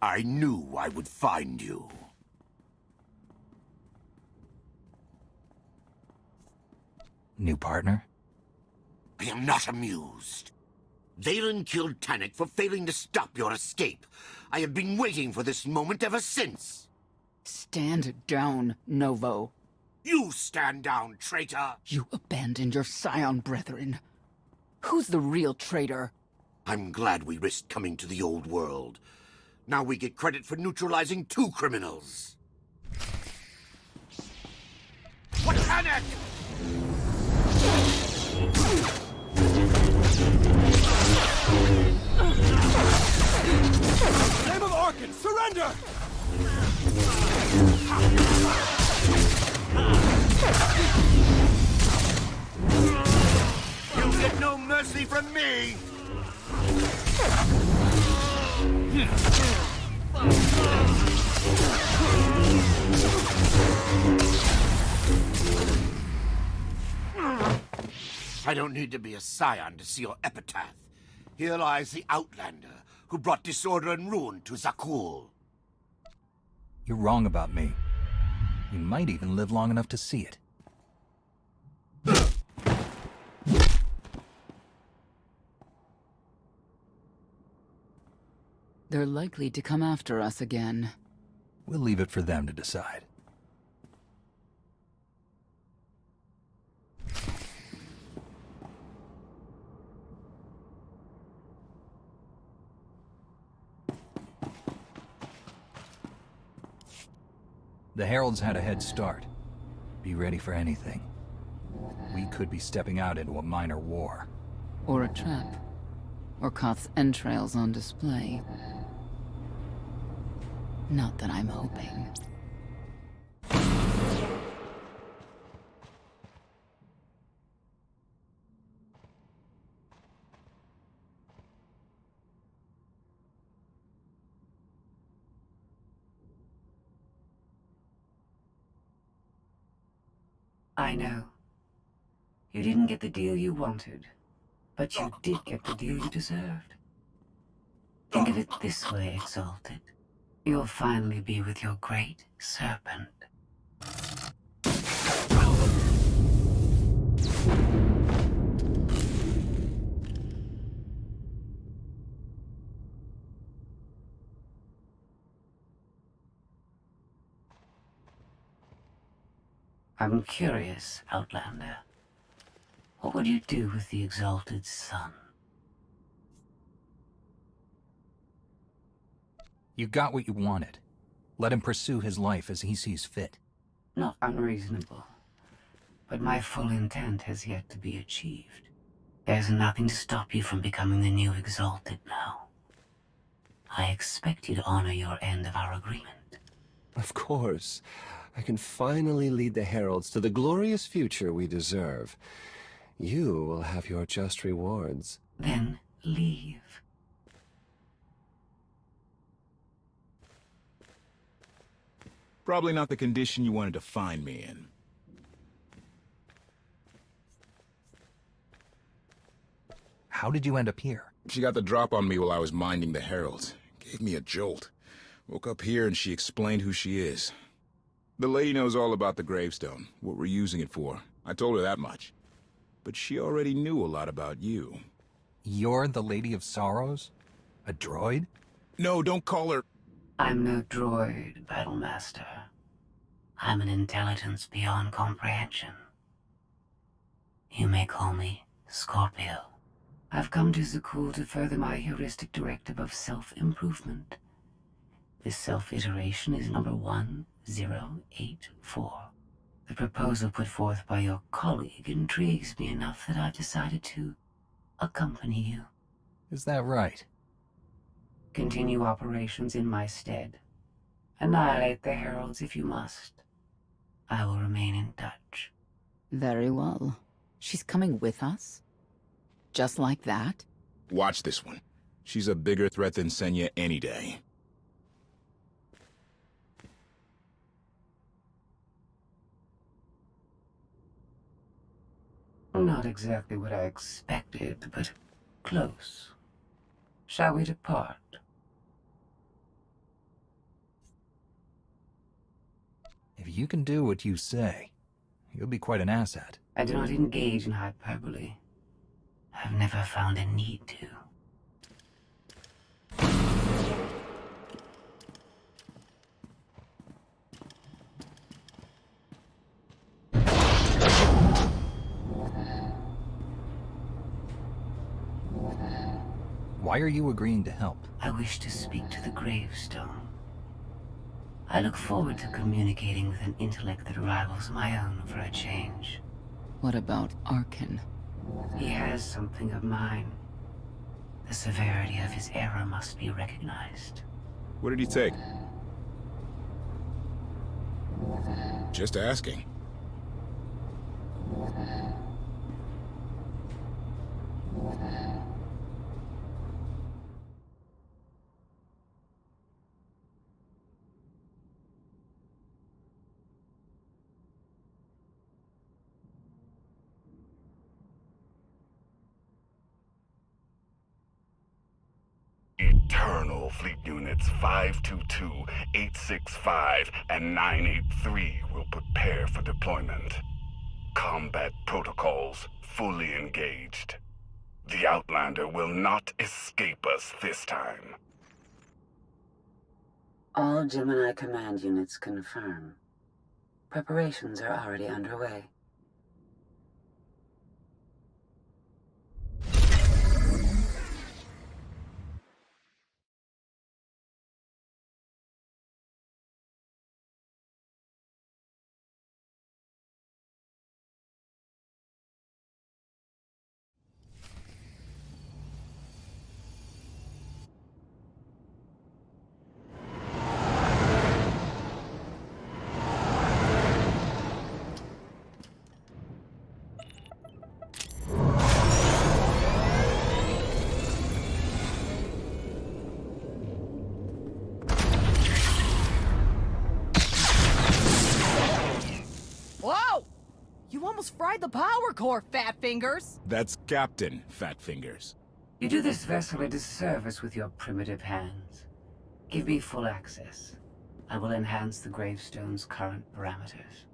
I knew I would find you.
New partner?
I am not amused. Valen killed Tannic for failing to stop your escape. I have been waiting for this moment ever since.
Stand down, Novo.
You stand down, traitor!
You abandoned your Scion brethren. Who's the real traitor?
I'm glad we risked coming to the old world. Now we get credit for neutralizing 2 criminals. What Tannic?
Outlander!
You'll get no mercy from me! I don't need to be a scion to see your epitaph. Here lies the Outlander, who brought disorder and ruin to Zakul.
You're wrong about me. You might even live long enough to see it.
They're likely to come after us again.
We'll leave it for them to decide. The Heralds had a head start. Be ready for anything. We could be stepping out into a minor war.
Or a trap. Or Koth's entrails on display. Not that I'm hoping.
I know. You didn't get the deal you wanted, but you did get the deal you deserved. Think of it this way, Exalted. You'll finally be with your great serpent. I'm curious, Outlander. What would you do with the Exalted Son?
You got what you wanted. Let him pursue his life as he sees fit.
Not unreasonable. But my full intent has yet to be achieved. There's nothing to stop you from becoming the new Exalted now. I expect you to honor your end of our agreement.
Of course. I can finally lead the Heralds to the glorious future we deserve. You will have your just rewards.
Then leave.
Probably not the condition you wanted to find me in.
How did you end up here?
She got the drop on me while I was minding the Heralds. Gave me a jolt. Woke up here and she explained who she is. The lady knows all about the gravestone, what we're using it for. I told her that much. But she already knew a lot about you.
You're the Lady of Sorrows? A droid?
No, don't call her...
I'm no droid, Battlemaster. I'm an intelligence beyond comprehension. You may call me Scorpio. I've come to Zakul to further my heuristic directive of self-improvement. This self-iteration is number 1084. The proposal put forth by your colleague intrigues me enough that I've decided to accompany you.
Is that right?
Continue operations in my stead. Annihilate the Heralds if you must. I will remain in touch.
Very well. She's coming with us? Just like that?
Watch this one. She's a bigger threat than Senya any day.
Not exactly what I expected, but close. Shall we depart?
If you can do what you say, you'll be quite an asset.
I do not engage in hyperbole. I've never found a need to.
Why are you agreeing to help?
I wish to speak to the gravestone. I look forward to communicating with an intellect that rivals my own for a change.
What about Arkin?
He has something of mine. The severity of his error must be recognized.
What did he take? Just asking.
Eternal Fleet Units 522, 865, and 983 will prepare for deployment. Combat protocols fully engaged. The Outlander will not escape us this time.
All Gemini command units confirm. Preparations are already underway.
Whoa! You almost fried the power core, Fat Fingers!
That's Captain Fat Fingers.
You do this vessel a disservice with your primitive hands. Give me full access. I will enhance the gravestone's current parameters.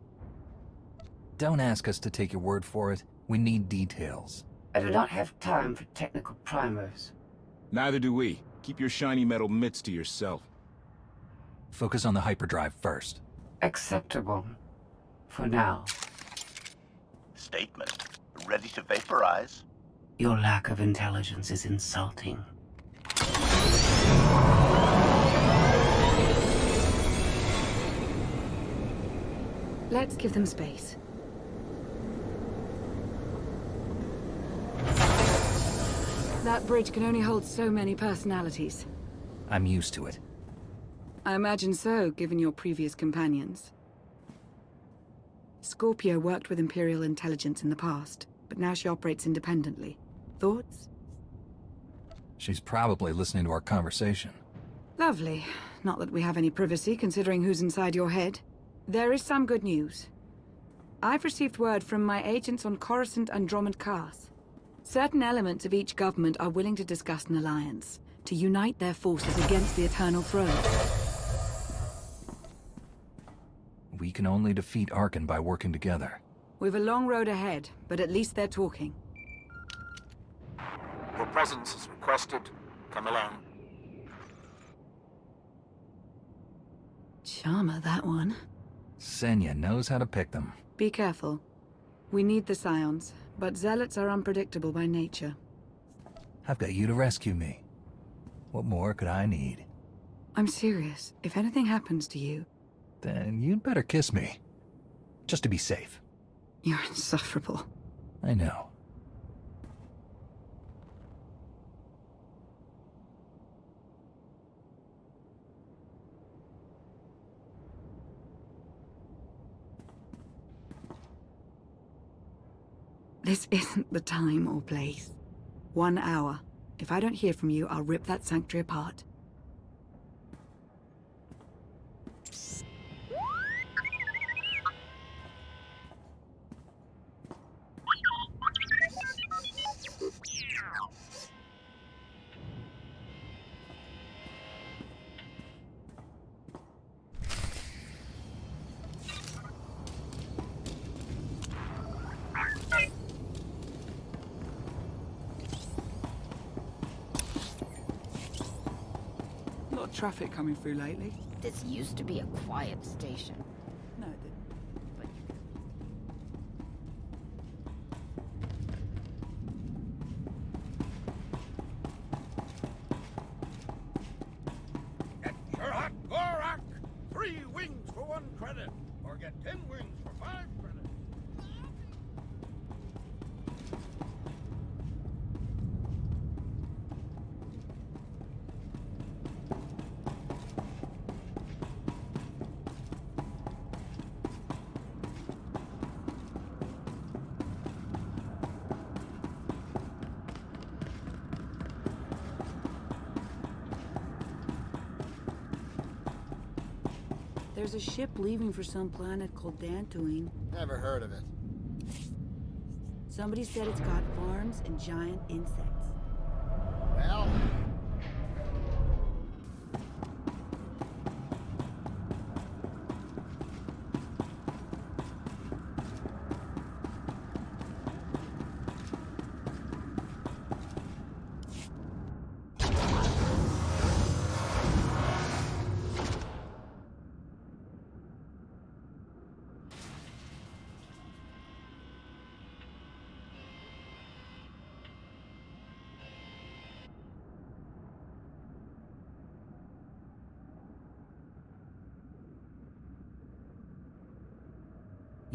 Don't ask us to take your word for it. We need details.
I do not have time for technical primers.
Neither do we. Keep your shiny metal mitts to yourself.
Focus on the hyperdrive first.
Acceptable. For now.
Statement. Ready to vaporize?
Your lack of intelligence is insulting.
Let's give them space. That bridge can only hold so many personalities.
I'm used to it.
I imagine so, given your previous companions. Scorpio worked with Imperial intelligence in the past, but now she operates independently. Thoughts?
She's probably listening to our conversation.
Lovely. Not that we have any privacy, considering who's inside your head. There is some good news. I've received word from my agents on Coruscant and Dromund-Kaas. Certain elements of each government are willing to discuss an alliance, to unite their forces against the Eternal Throne.
We can only defeat Arkan by working together.
We've a long road ahead, but at least they're talking.
Your presence is requested. Come along.
Charmer, that one.
Senya knows how to pick them.
Be careful. We need the Scions, but Zealots are unpredictable by nature.
I've got you to rescue me. What more could I need?
I'm serious. If anything happens to you...
Then you'd better kiss me. Just to be safe.
You're insufferable.
I know.
This isn't the time or place. 1 hour. If I don't hear from you, I'll rip that sanctuary apart. A lot of traffic coming through lately.
This used to be a quiet station.
No, it didn't.
But you can...
Get your hot Gorak! 3 wings for 1 credit, or get 10 wings for 5 credits.
There's a ship leaving for some planet called Dantooine.
Never heard of it.
Somebody said it's got farms and giant insects.
Well...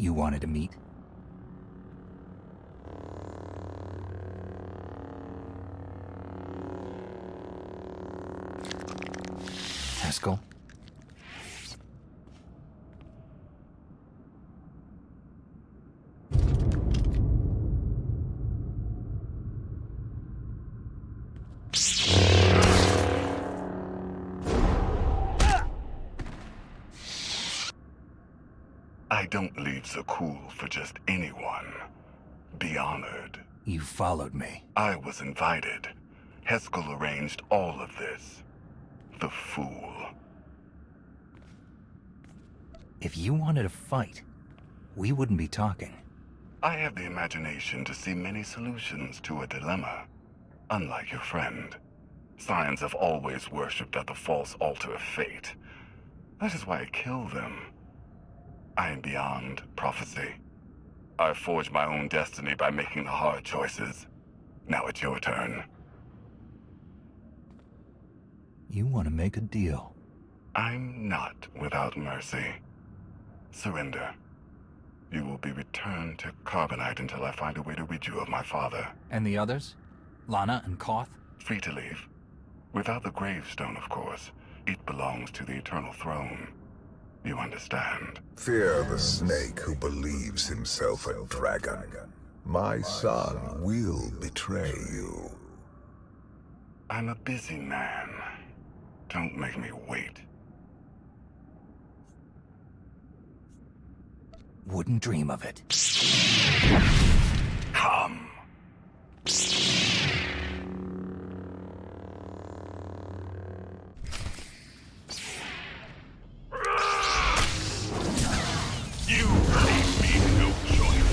You wanted to meet? Haskell?
I don't leave Zakul for just anyone. Be honored.
You followed me.
I was invited. Haskell arranged all of this. The fool.
If you wanted to fight, we wouldn't be talking.
I have the imagination to see many solutions to a dilemma. Unlike your friend, Scions have always worshipped at the false altar of fate. That is why I kill them. I am beyond prophecy. I forged my own destiny by making the hard choices. Now it's your turn.
You want to make a deal.
I'm not without mercy. Surrender. You will be returned to Carbonite until I find a way to rid you of my father.
And the others? Lana and Koth?
Free to leave. Without the gravestone, of course. It belongs to the Eternal Throne. You understand?
Fear the snake who believes himself a dragon. My son will betray you.
I'm a busy man. Don't make me wait.
Wouldn't dream of it.
Come. You leave me no choice.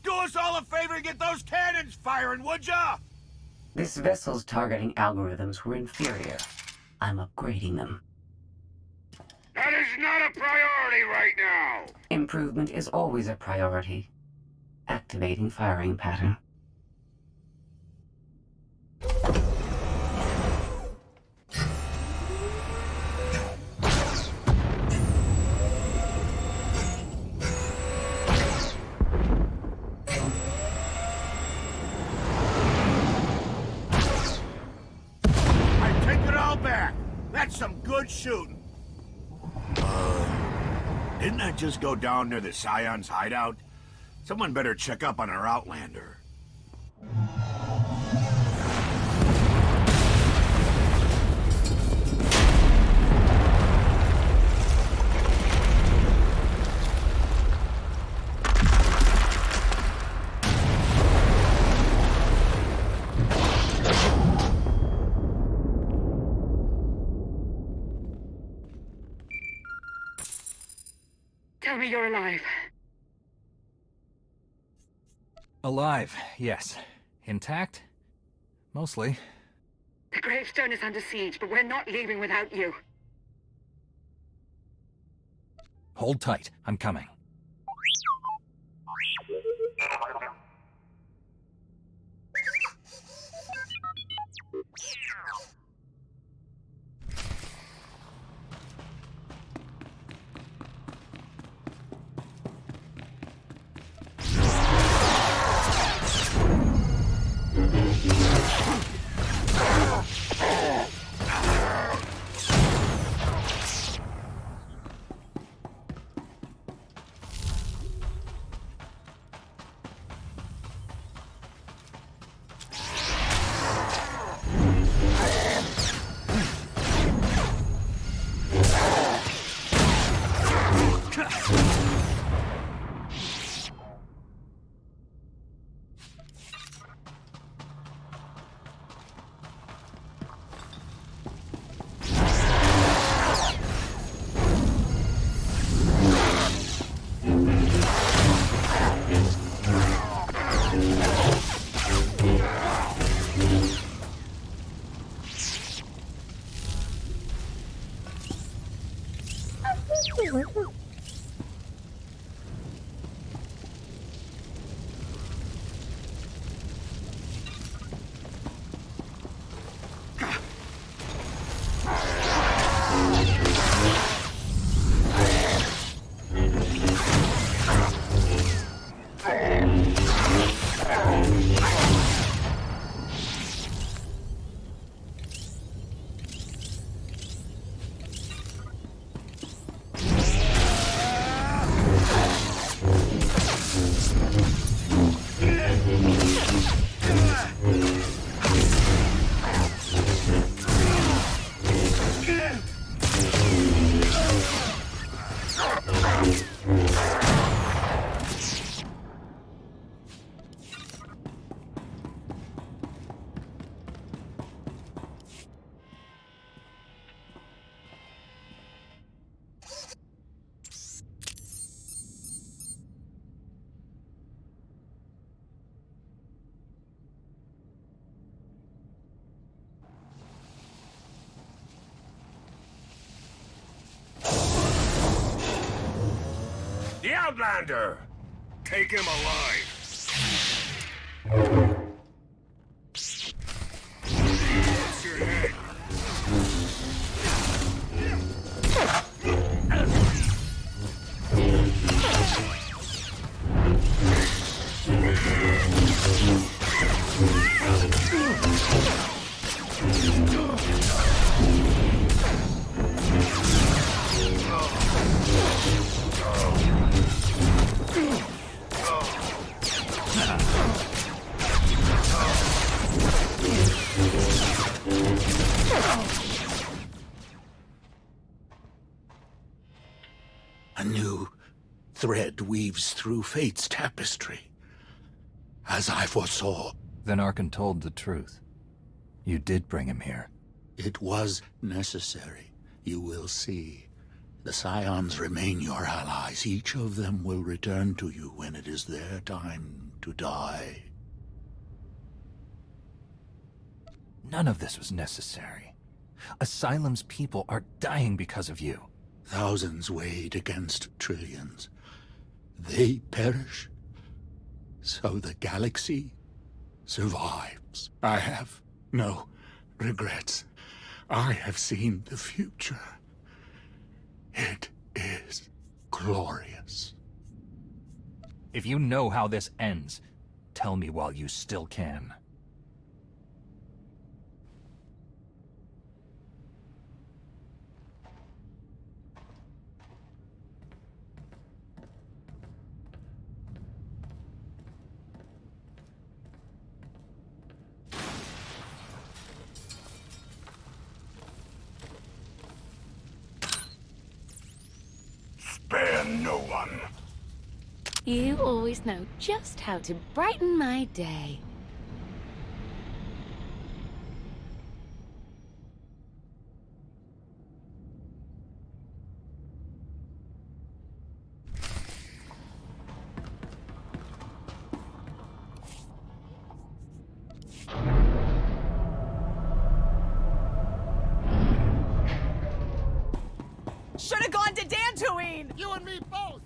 Do us all a favor and get those cannons firing, would ya?
This vessel's targeting algorithms were inferior. I'm upgrading them.
That is not a priority right now!
Improvement is always a priority. Activating firing pattern.
That's some good shooting. Didn't that just go down near the Scion's hideout? Someone better check up on our Outlander.
Tell me you're alive.
Alive, yes. Intact? Mostly.
The gravestone is under siege, but we're not leaving without you.
Hold tight. I'm coming.
The Outlander! Take him alive! What's your head?
A new thread weaves through fate's tapestry, as I foresaw.
Then Arkan told the truth. You did bring him here.
It was necessary. You will see. The Scions remain your allies. Each of them will return to you when it is their time to die.
None of this was necessary. Asylum's people are dying because of you.
Thousands weighed against trillions. They perish, so the galaxy survives. I have no regrets. I have seen the future. It is glorious.
If you know how this ends, tell me while you still can.
Spare no one.
You always know just how to brighten my day.
Should have gone to Dantooine!
You and me both!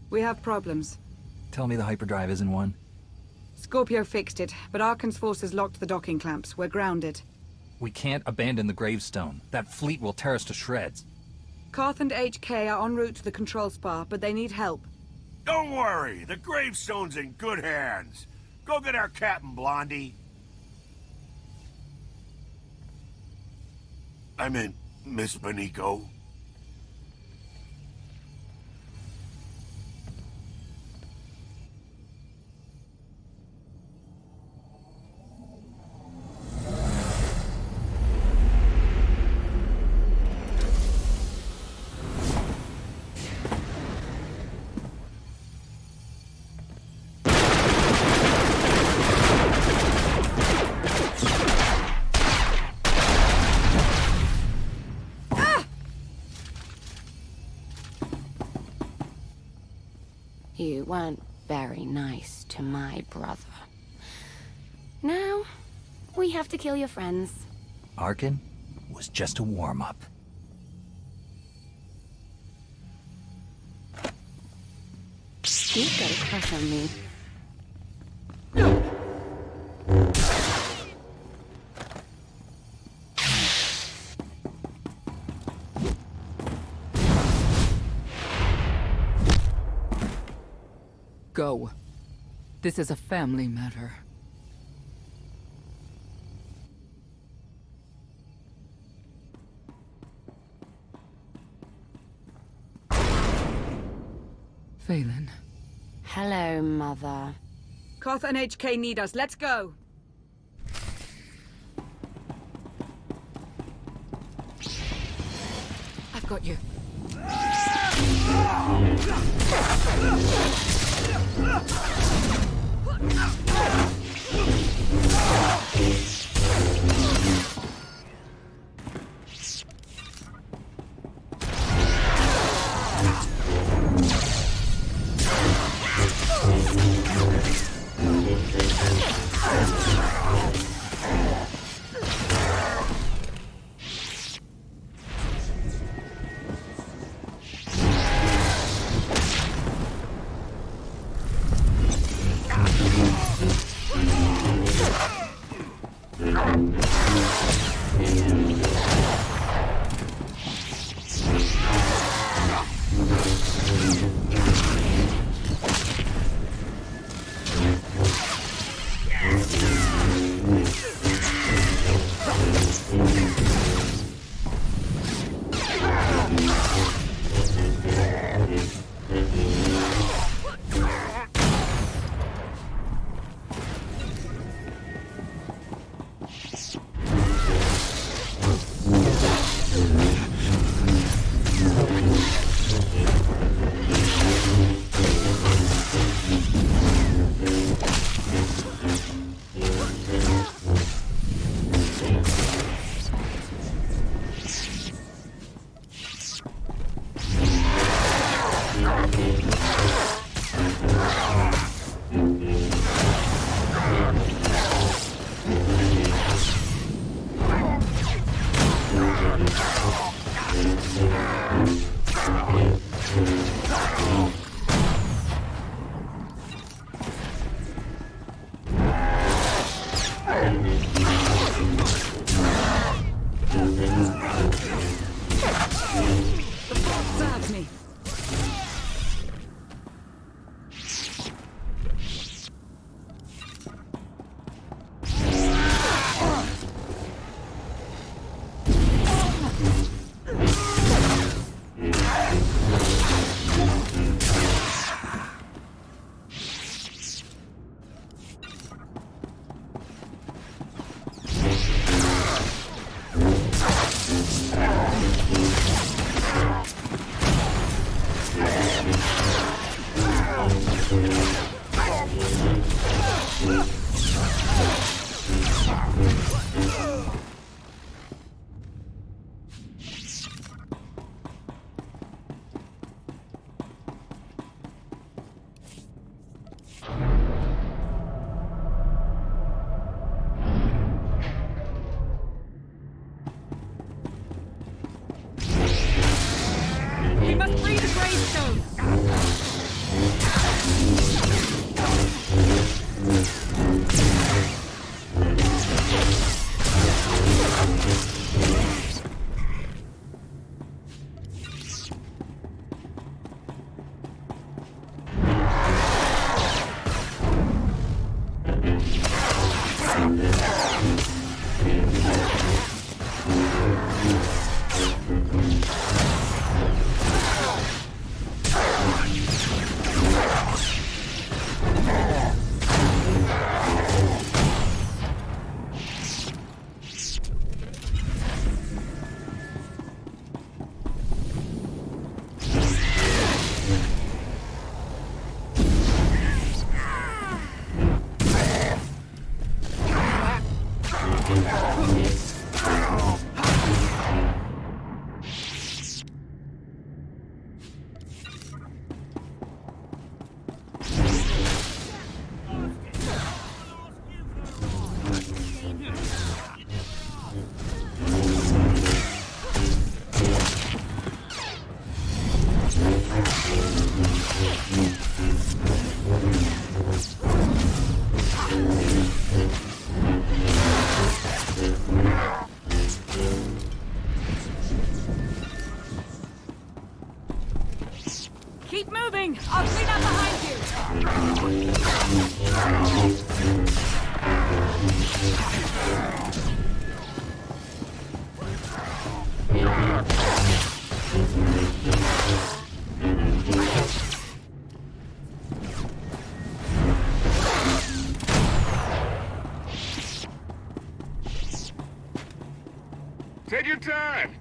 We have problems.
Tell me the hyperdrive isn't one.
Scorpio fixed it, but Arkan's forces locked the docking clamps. We're grounded.
We can't abandon the gravestone. That fleet will tear us to shreds.
Karth and HK are en route to the control spar, but they need help.
Don't worry, the gravestone's in good hands. Go get our captain, Blondie. I meant Miss Beniko.
You weren't very nice to my brother. Now, we have to kill your friends.
Arkan was just a warm-up.
You've got a crush on me.
Go. This is a family matter. Phelan.
Hello, Mother.
Karth and HK need us. Let's go!
I've got you.
We must free the gravestone! Keep moving! I'll clean up behind
Take your time!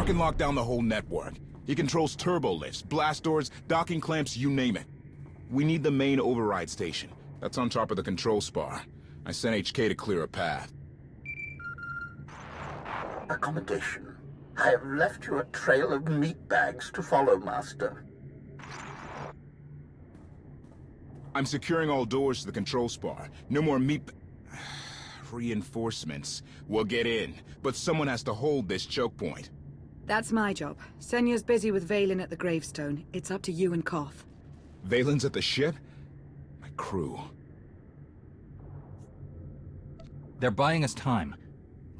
Arkin locked down the whole network. He controls turbo lifts, blast doors, docking clamps, you name it. We need the main override station. That's on top of the control spar. I sent HK to clear a path.
Accommodation. I have left you a trail of meat bags to follow, Master.
I'm securing all doors to the control spar. No more reinforcements. We'll get in, but someone has to hold this choke point.
That's my job. Senya's busy with Valen at the gravestone. It's up to you and Koth.
Valen's at the ship? My crew.
They're buying us time.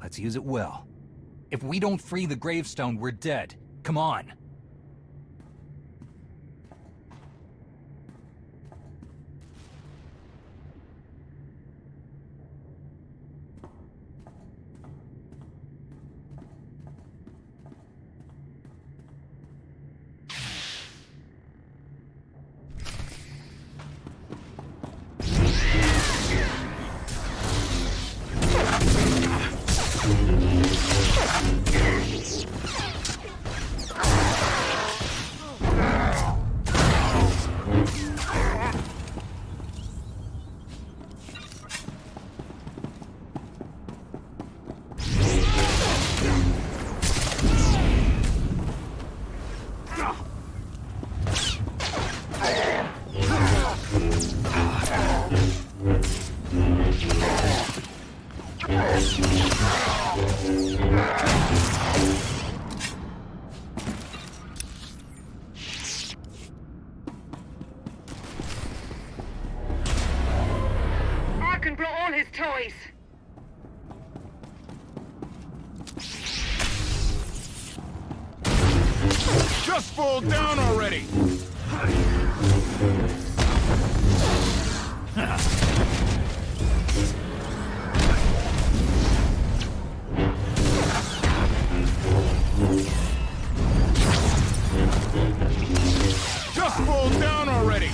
Let's use it well. If we don't free the gravestone, we're dead. Come on.
all his toys.
Just fall down already! Just fall down already!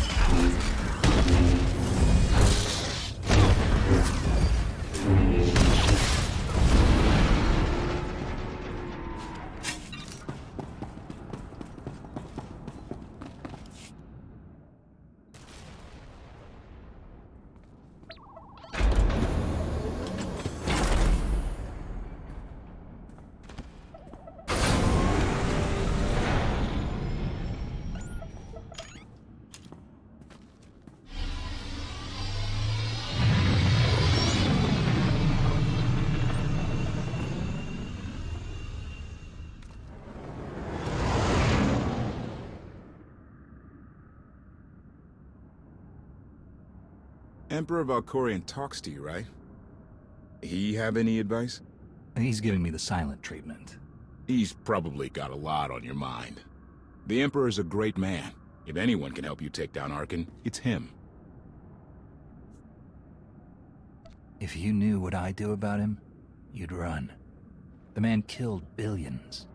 Emperor Valkorion talks to you, right? He have any advice?
He's giving me the silent treatment.
He's probably got a lot on your mind. The Emperor's a great man. If anyone can help you take down Arcann, it's him.
If you knew what I do about him, you'd run. The man killed billions.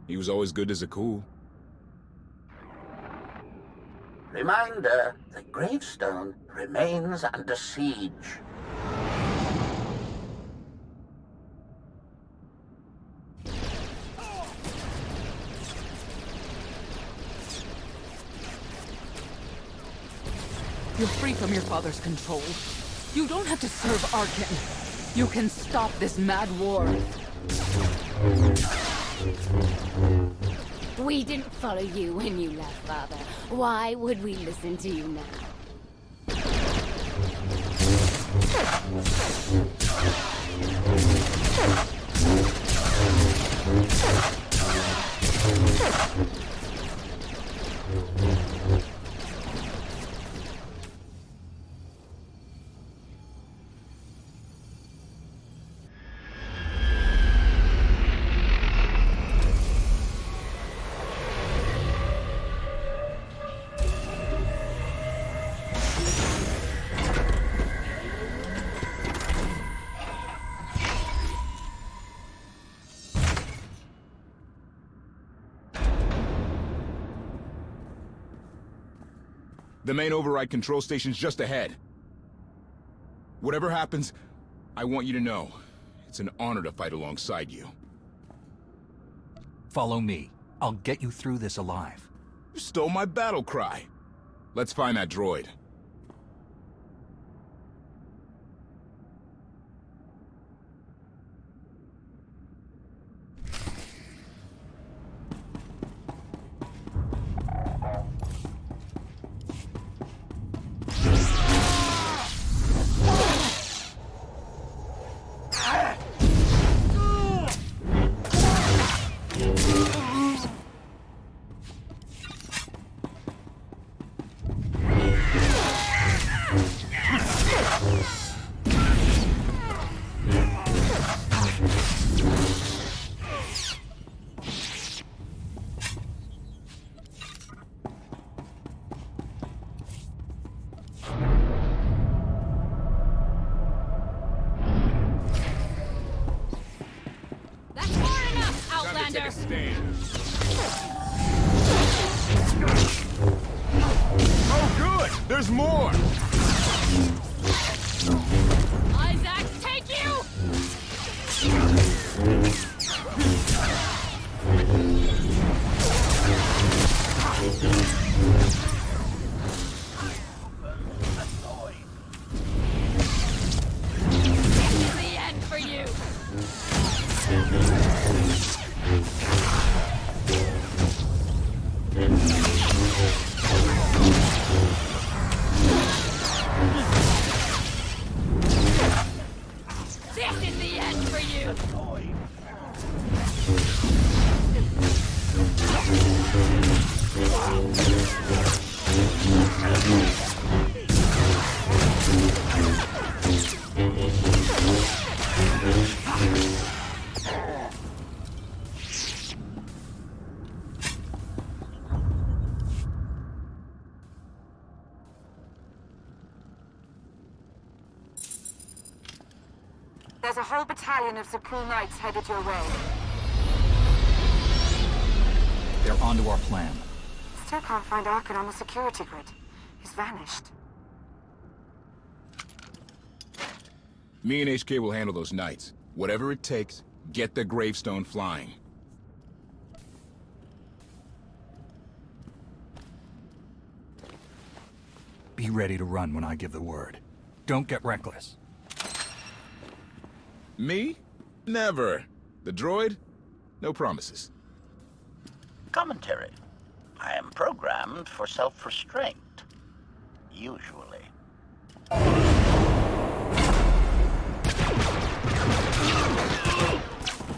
He was always good as a cool.
Reminder, the gravestone remains under siege.
You're free from your father's control. You don't have to serve Arcann. You can stop this mad war.
We didn't follow you when you left, Father. Why would we listen to you now?
The main override control station's just ahead. Whatever happens, I want you to know, it's an honor to fight alongside you.
Follow me. I'll get you through this alive.
You stole my battle cry. Let's find that droid. Oh, good! There's more!
Isaac, take you! This is the end for you! This is the end for you!
There's a whole battalion of Zakul Knights headed your way.
They're onto our plan.
Still can't find Arkan on the security grid. He's vanished.
Me and HK will handle those knights. Whatever it takes, get the gravestone flying.
Be ready to run when I give the word. Don't get reckless.
Me? Never. The droid? No promises.
Commentary. I am programmed for self-restraint. Usually.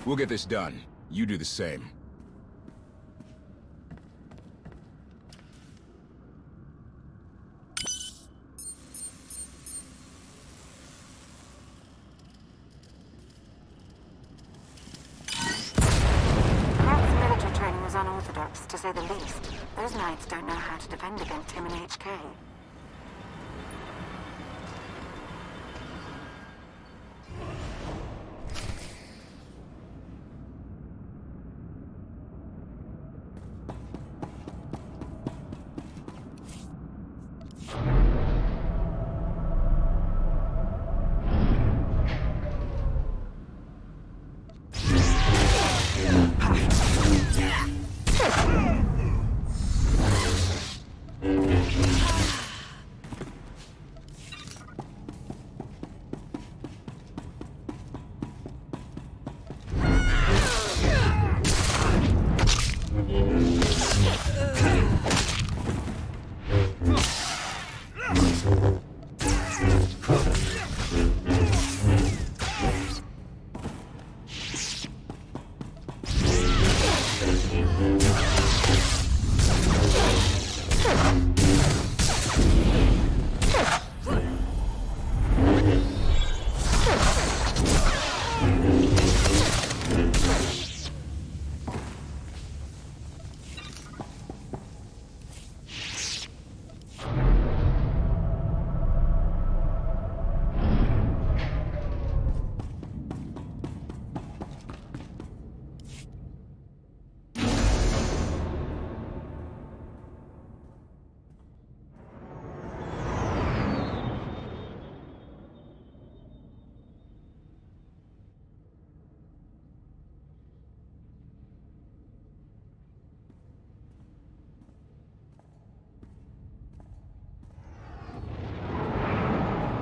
We'll get this done. You do the same.
Military training was unorthodox, to say the least. Those knights don't know how to defend against him and HK.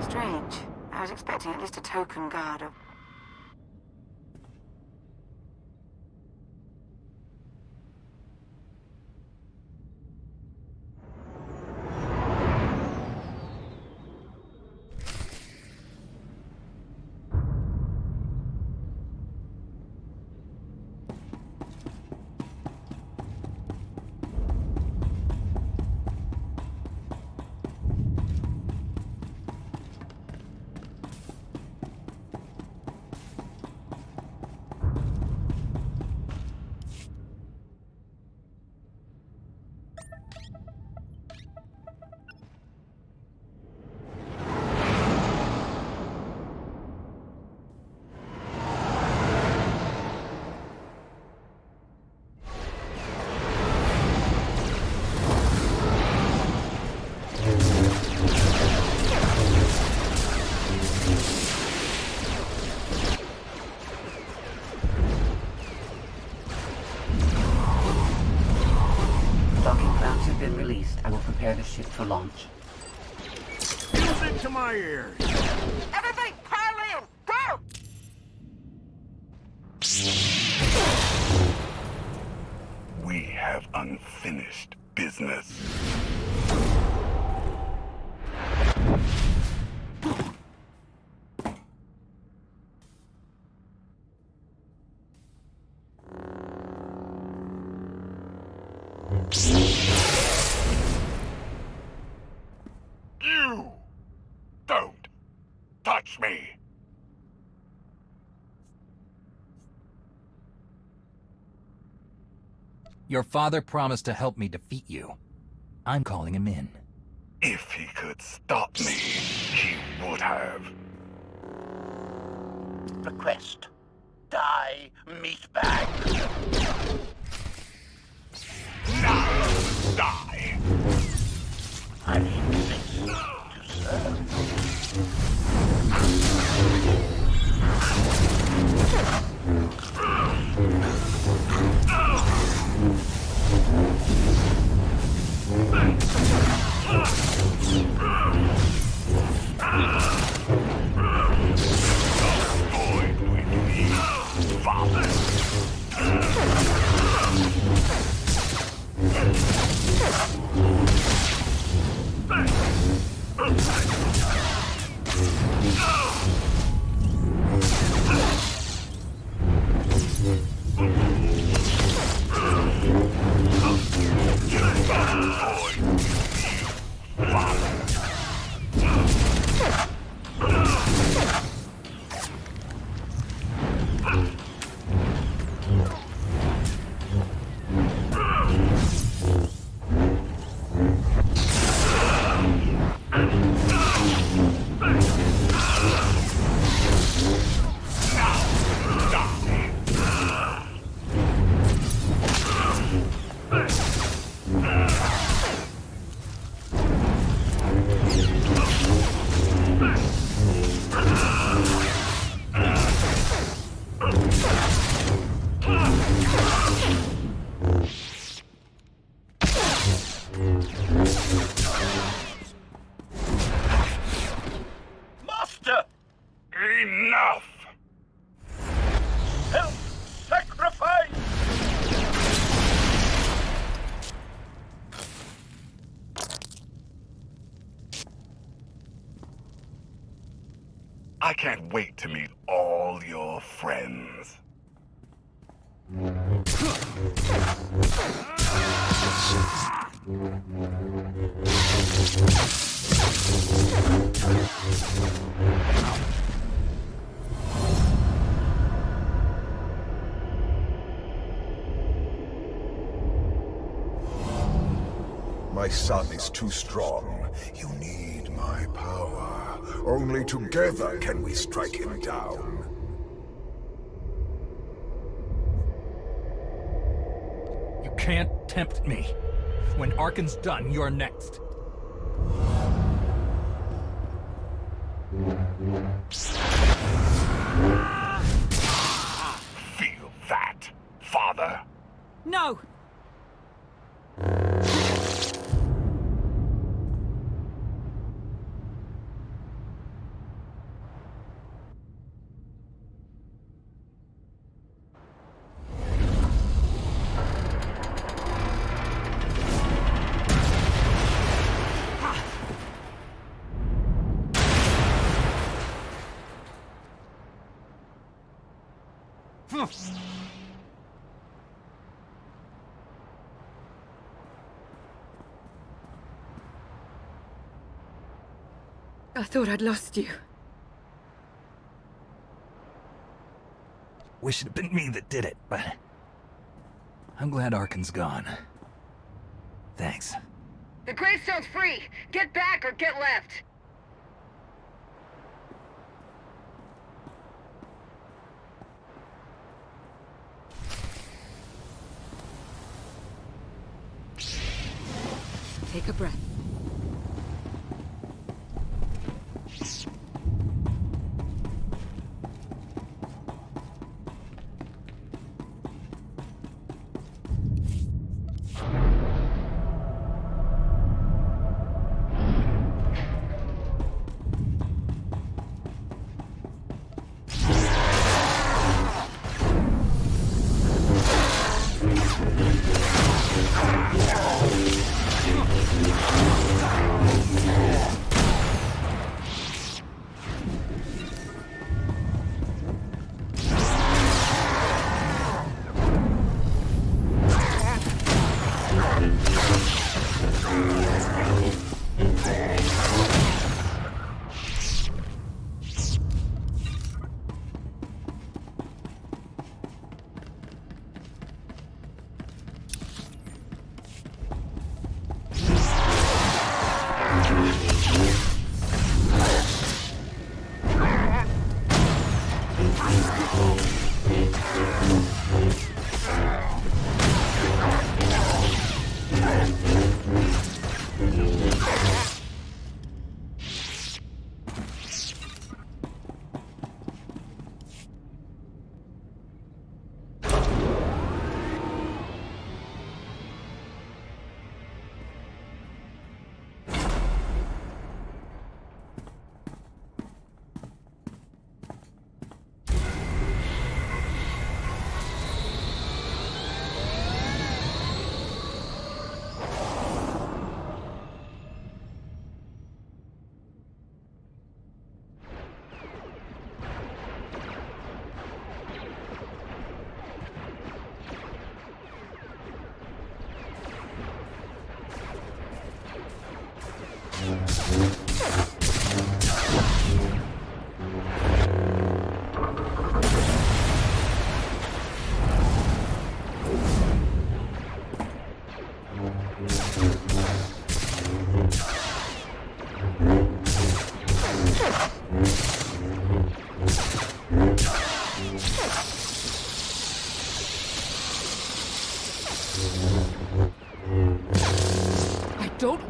Strange. I was expecting at least a token guard of...
Prepare the ship for launch.
Music to my ears!
Everybody pile in! Go!
We have unfinished business. You don't touch me.
Your father promised to help me defeat you. I'm calling him in.
If he could stop me, he would have.
request. Die, meatbag.
Now, die.
I exist to serve. Master!
Enough!
Self-sacrifice!
I can't wait to meet all your friends.
My son is too strong. You need my power. Only together can we strike him down.
You can't tempt me. When Arkan's done, you're next.
Feel that, father?
No! I thought I'd lost you.
Wish it had been me that did it, but I'm glad Arkan's gone. Thanks.
The gravestone's free! Get back or get left!
Take a breath.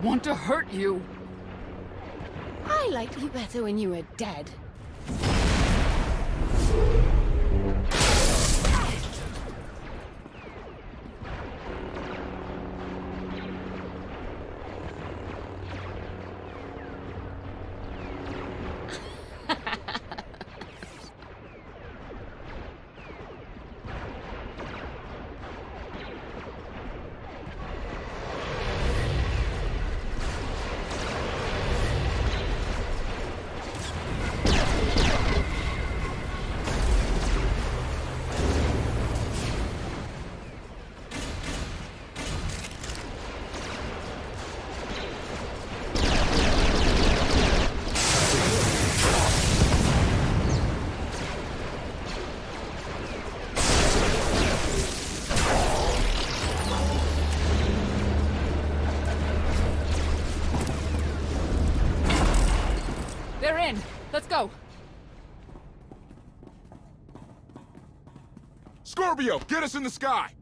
want to hurt you.
I liked you better when you were dead.
They're in. Let's go.
Scorpio, get us in the sky!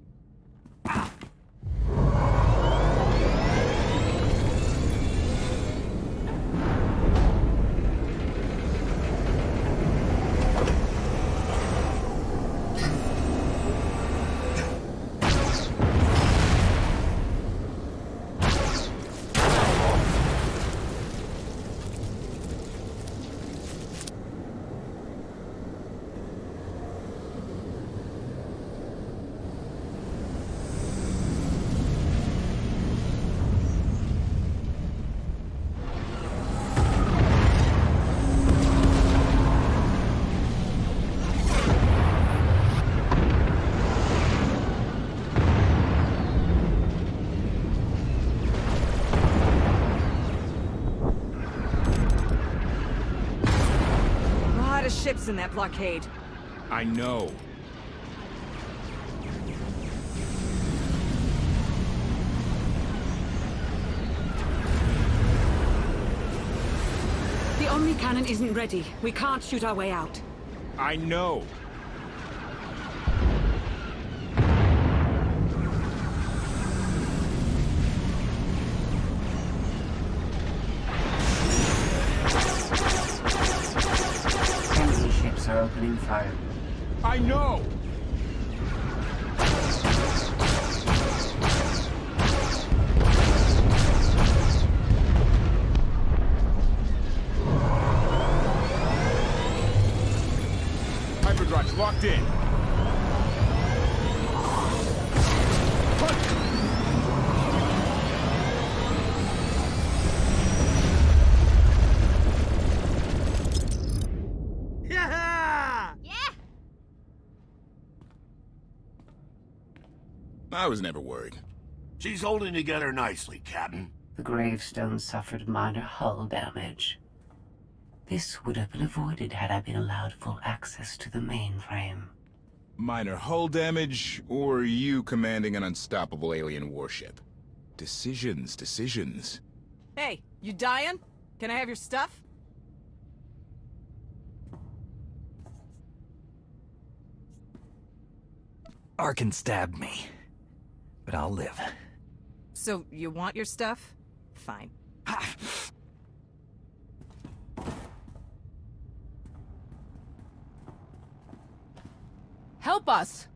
Ships in that blockade.
I know.
The Omni cannon isn't ready. We can't shoot our way out.
I know.
Are opening fire.
I know! Hyperdrive's locked in. I was never worried.
She's holding together nicely, Captain.
The gravestone suffered minor hull damage. This would have been avoided had I been allowed full access to the mainframe.
Minor hull damage, or you commanding an unstoppable alien warship? Decisions, decisions.
Hey, you dying? Can I have your stuff?
Arkin stabbed me. But I'll live.
So, you want your stuff? Fine.
Help us!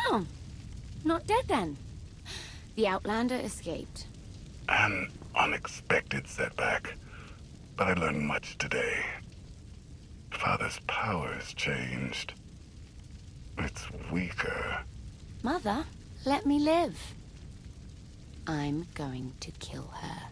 Oh, not dead then. The Outlander escaped.
An unexpected setback, but I learned much today. Father's powers changed. It's weaker.
Mother, let me live. I'm going to kill her.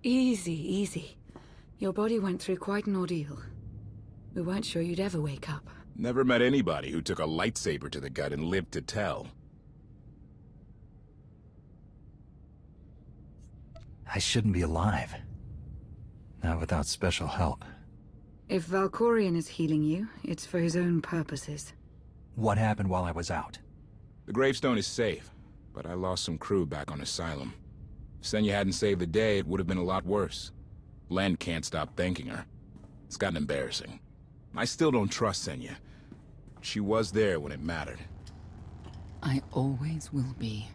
Easy, easy. Your body went through quite an ordeal. We weren't sure you'd ever wake up.
Never met anybody who took a lightsaber to the gut and lived to tell.
I shouldn't be alive. Not without special help.
If Valkorion is healing you, it's for his own purposes.
What happened while I was out?
The gravestone is safe, but I lost some crew back on Asylum. If Senya hadn't saved the day, it would have been a lot worse. Len can't stop thanking her. It's gotten embarrassing. I still don't trust Senya. She was there when it mattered.
I always will be.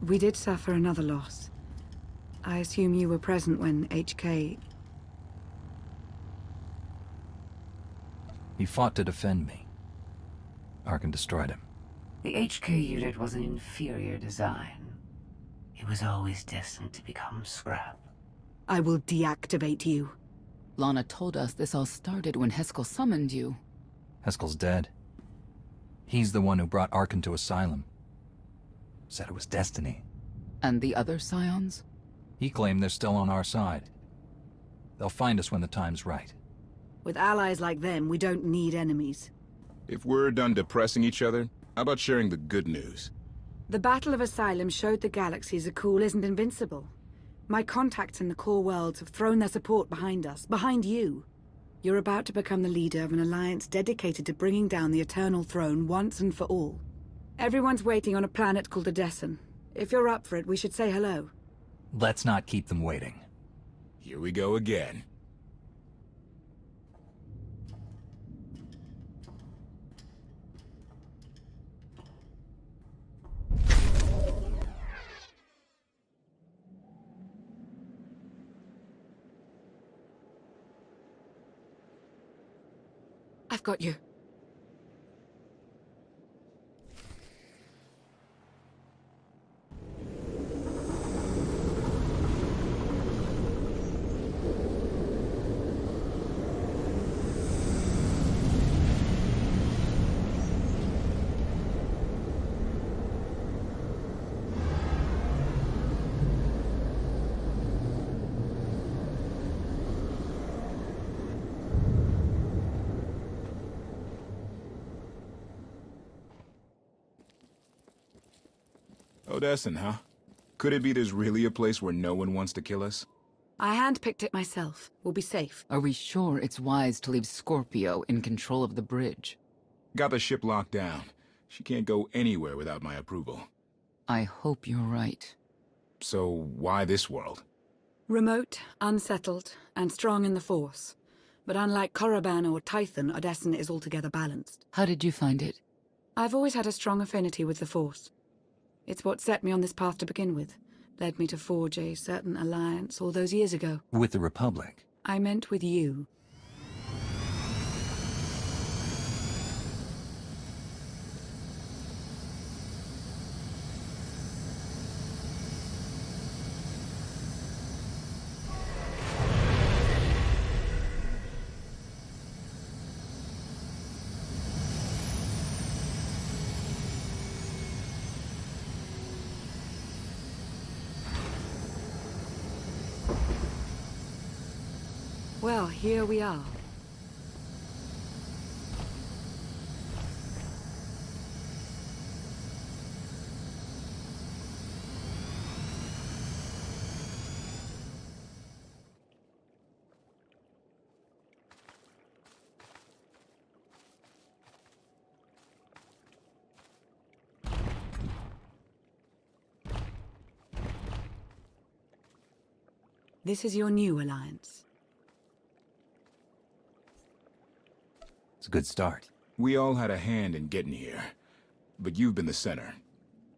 We did suffer another loss. I assume you were present when HK...
He fought to defend me. Arkan destroyed him.
The HK unit was an inferior design. It was always destined to become scrap.
I will deactivate you.
Lana told us this all started when Heskel summoned you.
Heskel's dead. He's the one who brought Arkan to Asylum. Said it was destiny.
And the other Scions?
He claimed they're still on our side. They'll find us when the time's right.
With allies like them, we don't need enemies.
If we're done depressing each other, how about sharing the good news?
The Battle of Asylum showed the galaxy Zakul isn't invincible. My contacts in the core worlds have thrown their support behind us, behind you. You're about to become the leader of an alliance dedicated to bringing down the Eternal Throne once and for all. Everyone's waiting on a planet called Odessen. If you're up for it, we should say hello.
Let's not keep them waiting.
Here we go again.
I've got you.
Odessen, huh? Could it be there's really a place where no one wants to kill us?
I handpicked it myself. We'll be safe.
Are we sure it's wise to leave Scorpio in control of the bridge?
Got the ship locked down. She can't go anywhere without my approval.
I hope you're right.
So why this world?
Remote, unsettled, and strong in the Force. But unlike Korriban or Tython, Odessen is altogether balanced.
How did you find it?
I've always had a strong affinity with the Force. It's what set me on this path to begin with. Led me to forge a certain alliance all those years ago.
With the Republic?
I meant with you. Well, here we are. This is your new alliance.
It's a good start.
We all had a hand in getting here, but you've been the center.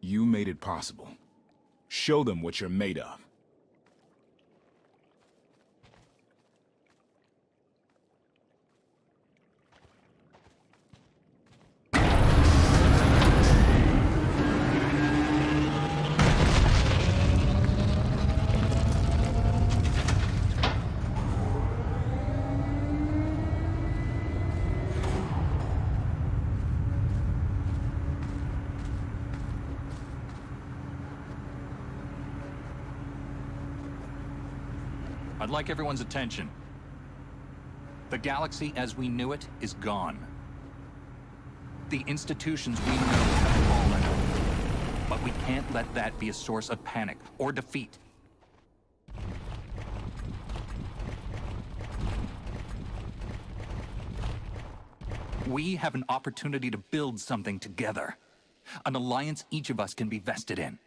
You made it possible. Show them what you're made of.
I'd like everyone's attention. The galaxy as we knew it is gone. The institutions we know have fallen. But we can't let that be a source of panic or defeat. We have an opportunity to build something together. An alliance each of us can be vested in.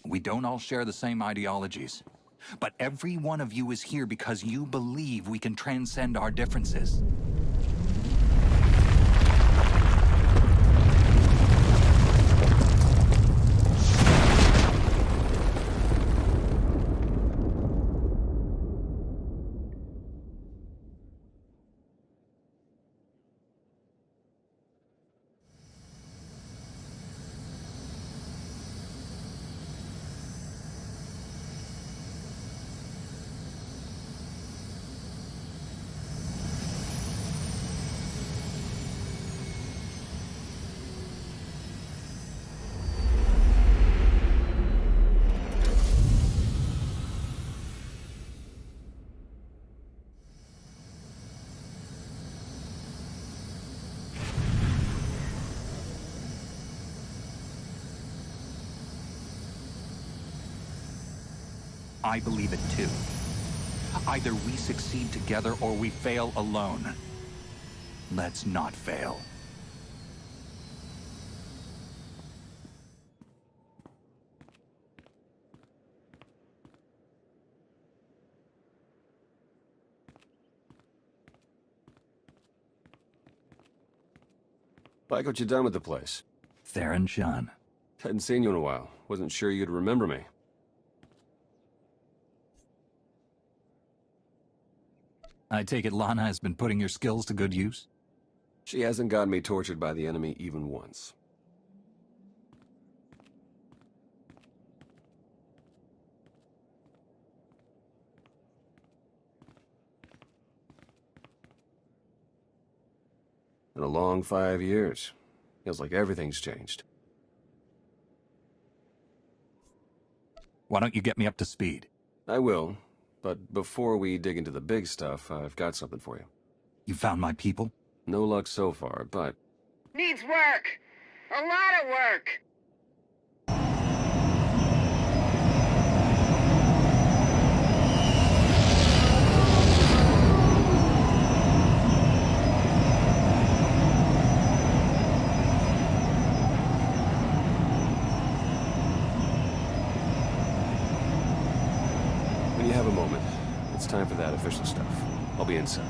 We don't all share the same ideologies, but every one of you is here because you believe we can transcend our differences. I believe it too. Either we succeed together or we fail alone. Let's not fail.
Like what you done with the place.
Theron Shan.
Hadn't seen you in a while. Wasn't sure you'd remember me.
I take it Lana has been putting your skills to good use?
She hasn't gotten me tortured by the enemy even once. In a long 5 years. Feels like everything's changed.
Why don't you get me up to speed?
I will, but before we dig into the big stuff, I've got something for you.
You found my people?
No luck so far, but...
Needs work. A lot of work.
When you have a moment, it's time for that official stuff. I'll be inside.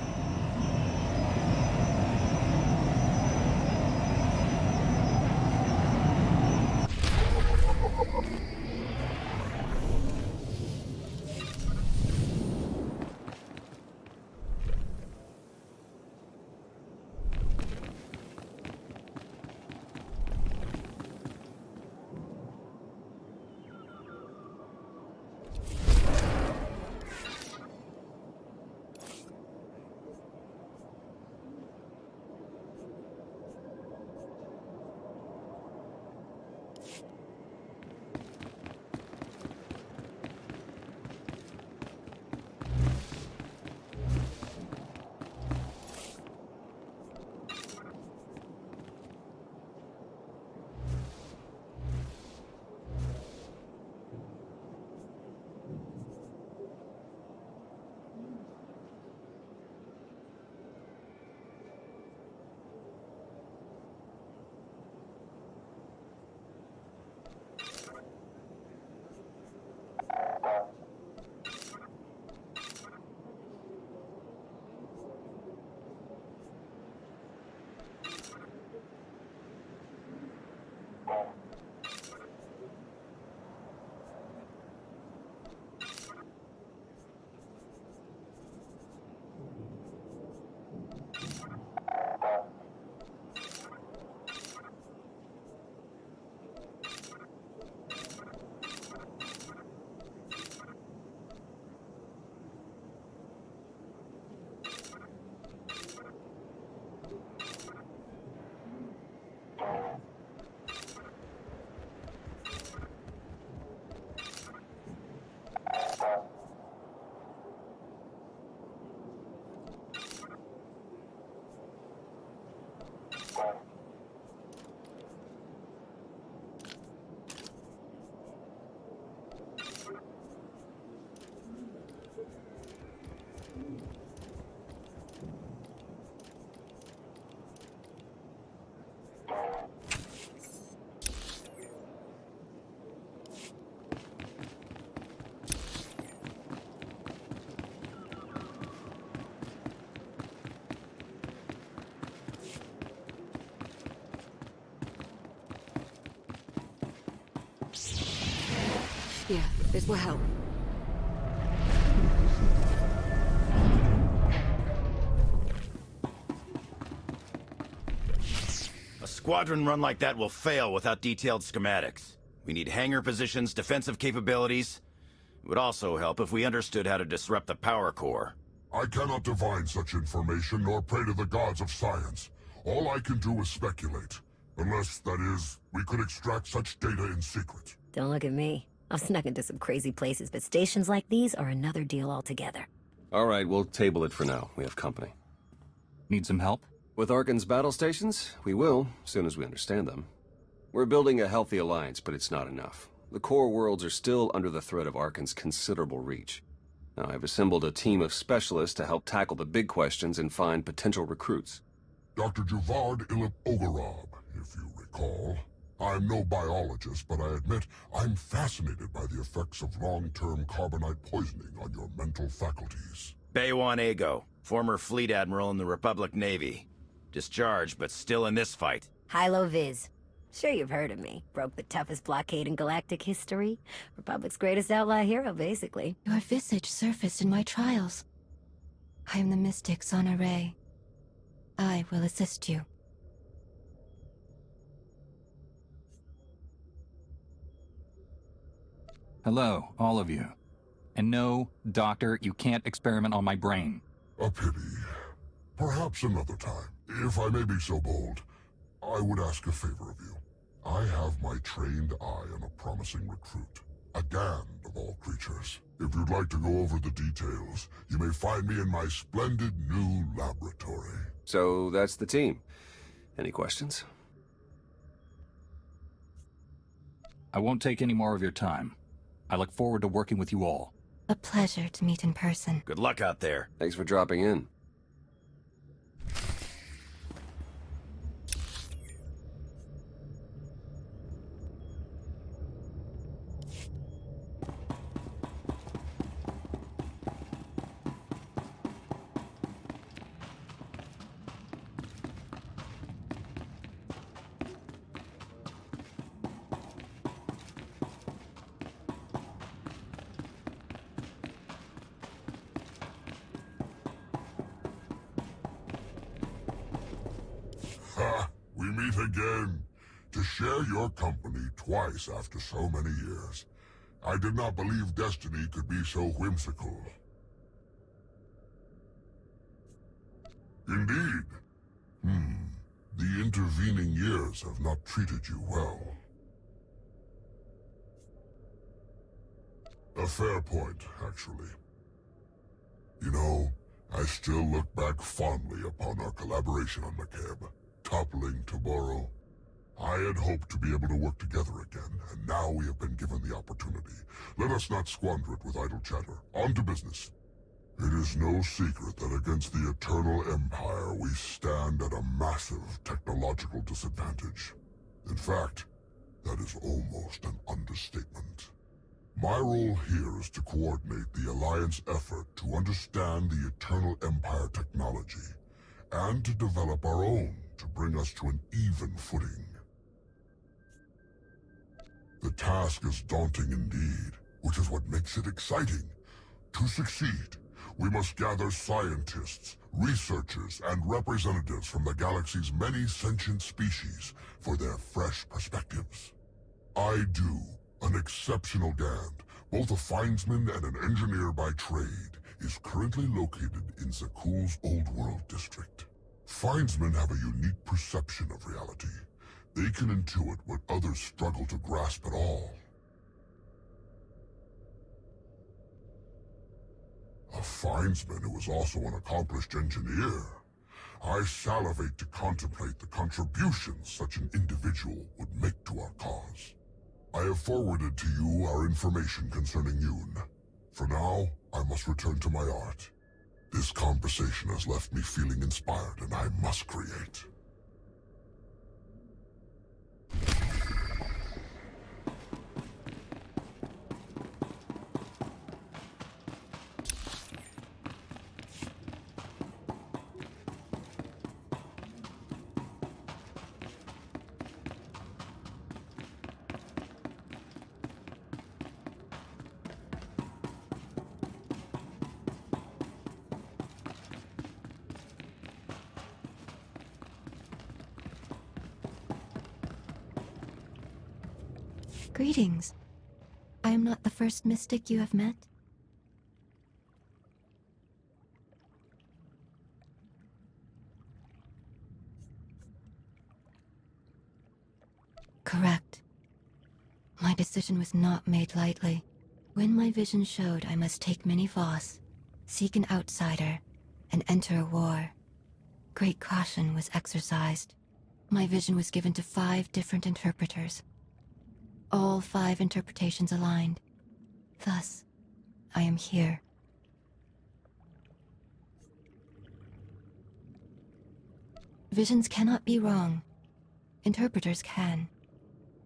Here, this will help.
A squadron run like that will fail without detailed schematics. We need hangar positions, defensive capabilities. It would also help if we understood how to disrupt the power core.
I cannot divine such information nor pray to the gods of science. All I can do is speculate. Unless, that is, we could extract such data in secret.
Don't look at me. I've snuck into some crazy places, but stations like these are another deal altogether.
All right, we'll table it for now. We have company.
Need some help?
With Arkan's battle stations? We will, as soon as we understand them. We're building a healthy alliance, but it's not enough. The core worlds are still under the threat of Arkan's considerable reach. Now, I've assembled a team of specialists to help tackle the big questions and find potential recruits.
Dr. Javad Ilip Ogorab, if you recall. I'm no biologist, but I admit I'm fascinated by the effects of long-term carbonite poisoning on your mental faculties.
Baywan Ego, former fleet admiral in the Republic Navy. Discharged, but still in this fight.
Hilo Viz. Sure you've heard of me. Broke the toughest blockade in galactic history. Republic's greatest outlaw hero, basically.
Your visage surfaced in my trials. I am the mystic Sonare. I will assist you.
Hello, all of you. And no, Doctor, you can't experiment on my brain.
A pity. Perhaps another time. If I may be so bold, I would ask a favor of you. I have my trained eye on a promising recruit. A Gand of all creatures. If you'd like to go over the details, you may find me in my splendid new laboratory.
So that's the team. Any questions?
I won't take any more of your time. I look forward to working with you all.
A pleasure to meet in person.
Good luck out there.
Thanks for dropping in.
Ha! We meet again. To share your company twice after so many years. I did not believe destiny could be so whimsical. Indeed. The intervening years have not treated you well. A fair point, actually. You know, I still look back fondly upon our collaboration on McCabe, toppling Taboro. I had hoped to be able to work together again, and now we have been given the opportunity. Let us not squander it with idle chatter. On to business. It is no secret that against the Eternal Empire we stand at a massive technological disadvantage. In fact, that is almost an understatement. My role here is to coordinate the Alliance effort to understand the Eternal Empire technology, and to develop our own to bring us to an even footing. The task is daunting indeed, which is what makes it exciting. To succeed, we must gather scientists, researchers, and representatives from the galaxy's many sentient species for their fresh perspectives. I do, an exceptional Gand, both a findsman and an engineer by trade, is currently located in Zakuul's Old World district. Findsmen have a unique perception of reality. They can intuit what others struggle to grasp at all. A findsman who is also an accomplished engineer. I salivate to contemplate the contributions such an individual would make to our cause. I have forwarded to you our information concerning Yoon. For now, I must return to my art. This conversation has left me feeling inspired, and I must create.
Greetings. I am not the first mystic you have met. Correct. My decision was not made lightly. When my vision showed I must take many Voss, seek an outsider, and enter a war, great caution was exercised. My vision was given to 5 different interpreters. All 5 interpretations aligned. Thus, I am here. Visions cannot be wrong. Interpreters can.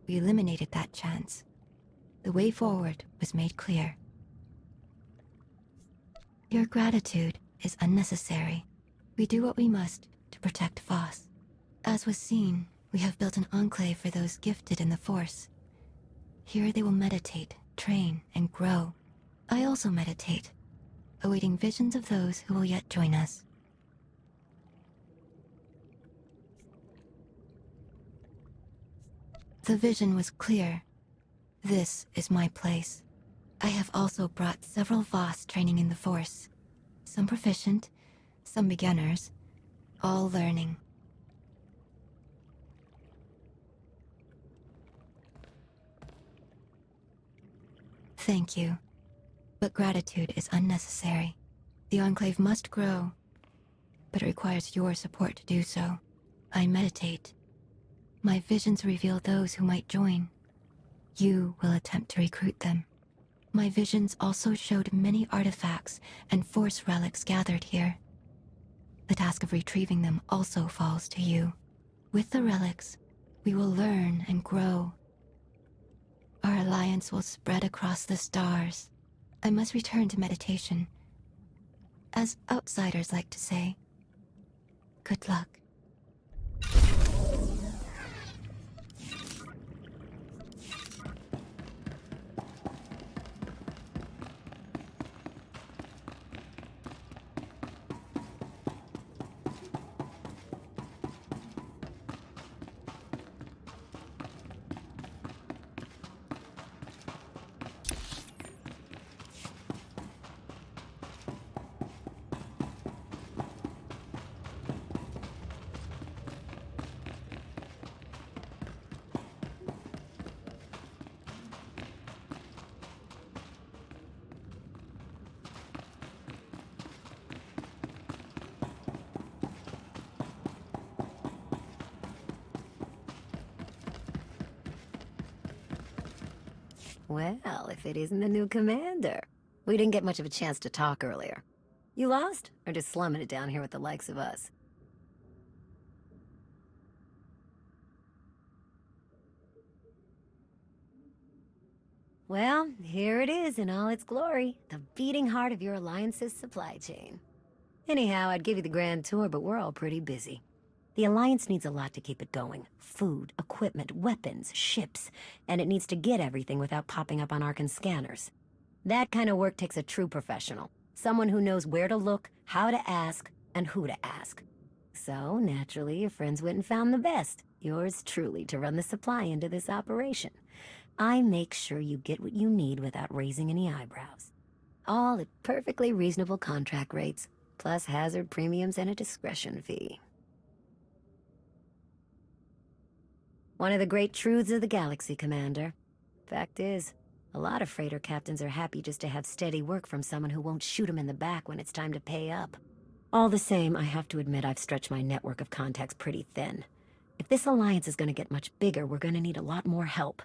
We eliminated that chance. The way forward was made clear. Your gratitude is unnecessary. We do what we must to protect Voss. As was seen, we have built an enclave for those gifted in the Force. Here they will meditate, train, and grow. I also meditate, awaiting visions of those who will yet join us. The vision was clear. This is my place. I have also brought several Voss training in the Force. Some proficient, some beginners, all learning. Thank you. But gratitude is unnecessary. The Enclave must grow, but it requires your support to do so. I meditate. My visions reveal those who might join. You will attempt to recruit them. My visions also showed many artifacts and Force relics gathered here. The task of retrieving them also falls to you. With the relics, we will learn and grow. Our alliance will spread across the stars. I must return to meditation. As outsiders like to say, good luck.
Well, if it isn't the new commander. We didn't get much of a chance to talk earlier. You lost? Or just slumming it down here with the likes of us? Well, here it is in all its glory. The beating heart of your Alliance's supply chain. Anyhow, I'd give you the grand tour, but we're all pretty busy. The Alliance needs a lot to keep it going. Food, equipment, weapons, ships, and it needs to get everything without popping up on Arcan's scanners. That kind of work takes a true professional. Someone who knows where to look, how to ask, and who to ask. So, naturally, your friends went and found the best. Yours truly to run the supply into this operation. I make sure you get what you need without raising any eyebrows. All at perfectly reasonable contract rates, plus hazard premiums and a discretion fee. One of the great truths of the galaxy, Commander. Fact is, a lot of freighter captains are happy just to have steady work from someone who won't shoot them in the back when it's time to pay up. All the same, I have to admit I've stretched my network of contacts pretty thin. If this alliance is going to get much bigger, we're going to need a lot more help.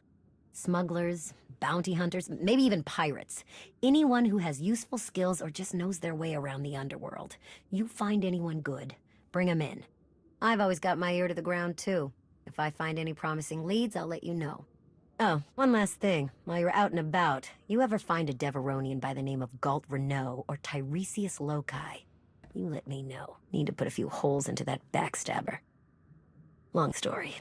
Smugglers, bounty hunters, maybe even pirates. Anyone who has useful skills or just knows their way around the underworld. You find anyone good, bring them in. I've always got my ear to the ground, too. If I find any promising leads, I'll let you know. Oh, one last thing. While you're out and about, you ever find a Deveronian by the name of Galt Renault or Tiresias Loci? You let me know. Need to put a few holes into that backstabber. Long story.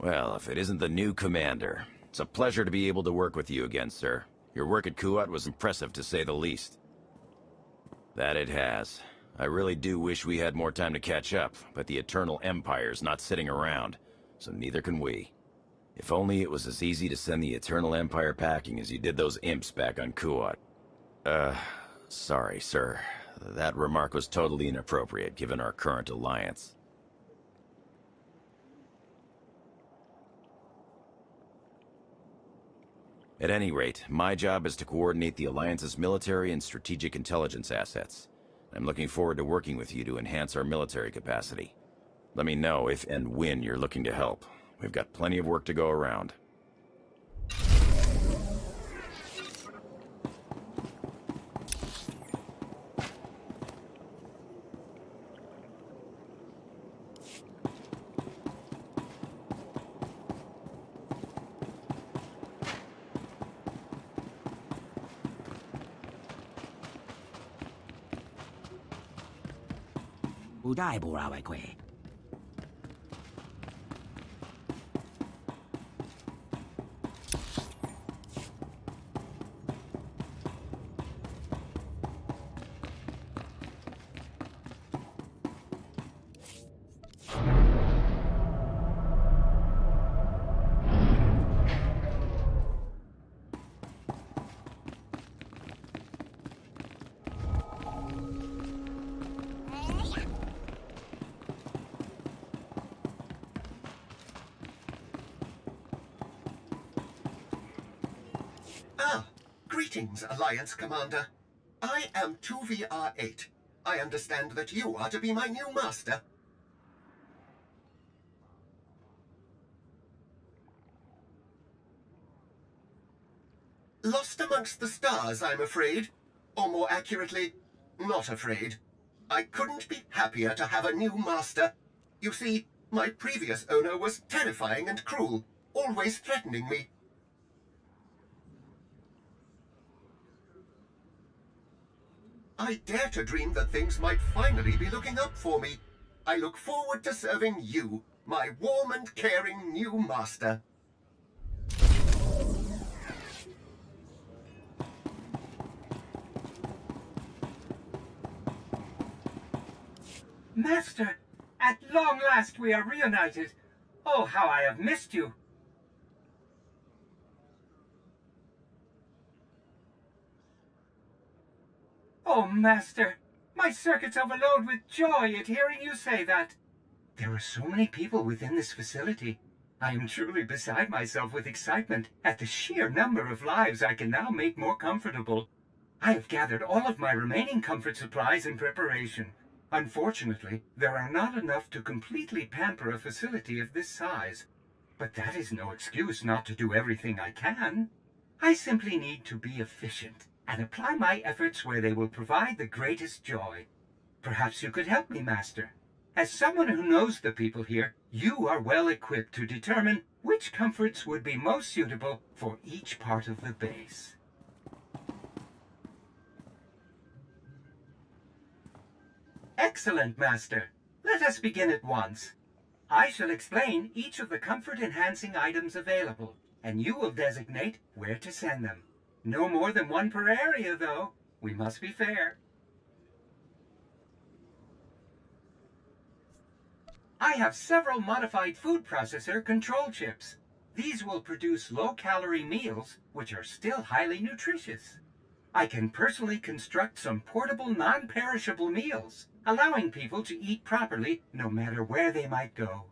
Well, if it isn't the new commander, it's a pleasure to be able to work with you again, sir. Your work at Kuat was impressive, to say the least. That it has. I really do wish we had more time to catch up, but the Eternal Empire's not sitting around, so neither can we. If only it was as easy to send the Eternal Empire packing as you did those imps back on Kuat. Sorry, sir. That remark was totally inappropriate, given our current alliance. At any rate, my job is to coordinate the Alliance's military and strategic intelligence assets. I'm looking forward to working with you to enhance our military capacity. Let me know if and when you're looking to help. We've got plenty of work to go around.
Greetings, Alliance Commander. I am 2VR8. I understand that you are to be my new master. Lost amongst the stars, I'm afraid. Or more accurately, not afraid. I couldn't be happier to have a new master. You see, my previous owner was terrifying and cruel, always threatening me. I dare to dream that things might finally be looking up for me. I look forward to serving you, my warm and caring new master.
Master, at long last we are reunited. Oh, how I have missed you. Oh, Master, my circuits overload with joy at hearing you say that. There are so many people within this facility. I am truly beside myself with excitement at the sheer number of lives I can now make more comfortable. I have gathered all of my remaining comfort supplies in preparation. Unfortunately, there are not enough to completely pamper a facility of this size. But that is no excuse not to do everything I can. I simply need to be efficient and apply my efforts where they will provide the greatest joy. Perhaps you could help me, Master. As someone who knows the people here, you are well equipped to determine which comforts would be most suitable for each part of the base. Excellent, Master. Let us begin at once. I shall explain each of the comfort-enhancing items available, and you will designate where to send them. No more than one per area, though. We must be fair. I have several modified food processor control chips. These will produce low-calorie meals, which are still highly nutritious. I can personally construct some portable, non-perishable meals, allowing people to eat properly no matter where they might go.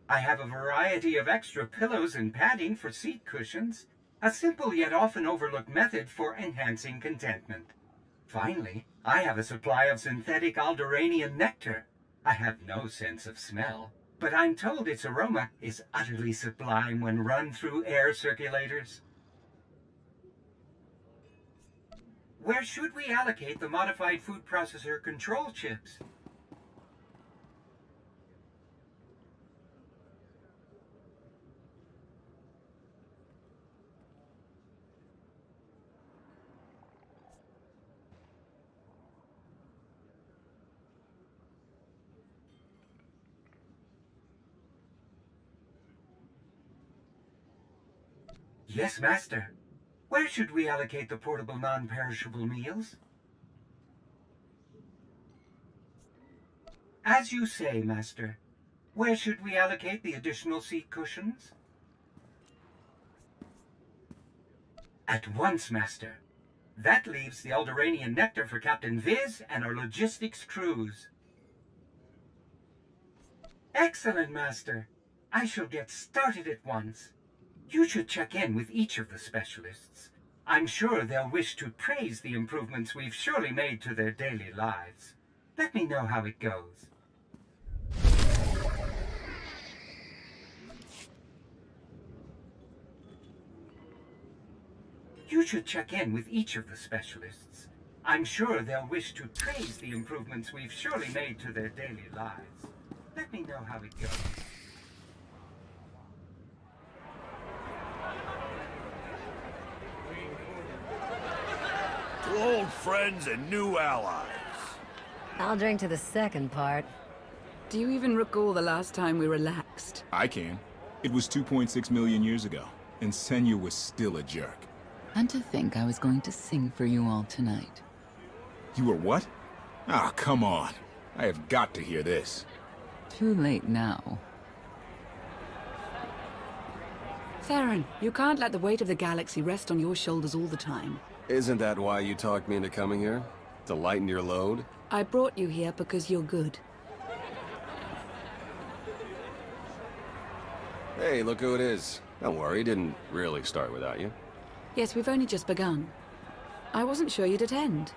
I have a variety of extra pillows and padding for seat cushions, a simple yet often overlooked method for enhancing contentment. Finally, I have a supply of synthetic Alderanian nectar. I have no sense of smell, but I'm told its aroma is utterly sublime when run through air circulators. Where should we allocate the modified food processor control chips? Yes, Master. Where should we allocate the portable non-perishable meals? As you say, Master. Where should we allocate the additional seat cushions? At once, Master. That leaves the Alderaanian nectar for Captain Viz and our logistics crews. Excellent, Master. I shall get started at once. You should check in with each of the specialists. I'm sure they'll wish to praise the improvements we've surely made to their daily lives. Let me know how it goes. You should check in with each of the specialists. I'm sure they'll wish to praise the improvements we've surely made to their daily lives. Let me know how it goes.
To old friends and new allies.
I'll drink to the second part.
Do you even recall the last time we relaxed?
I can. It was 2.6 million years ago, and Senya was still a jerk.
And to think I was going to sing for you all tonight.
You were what? Ah, come on. I have got to hear this.
Too late now.
Theron, you can't let the weight of the galaxy rest on your shoulders all the time.
Isn't that why you talked me into coming here? To lighten your load?
I brought you here because you're good.
Hey, look who it is. Don't worry, it didn't really start without you.
Yes, we've only just begun. I wasn't sure you'd attend.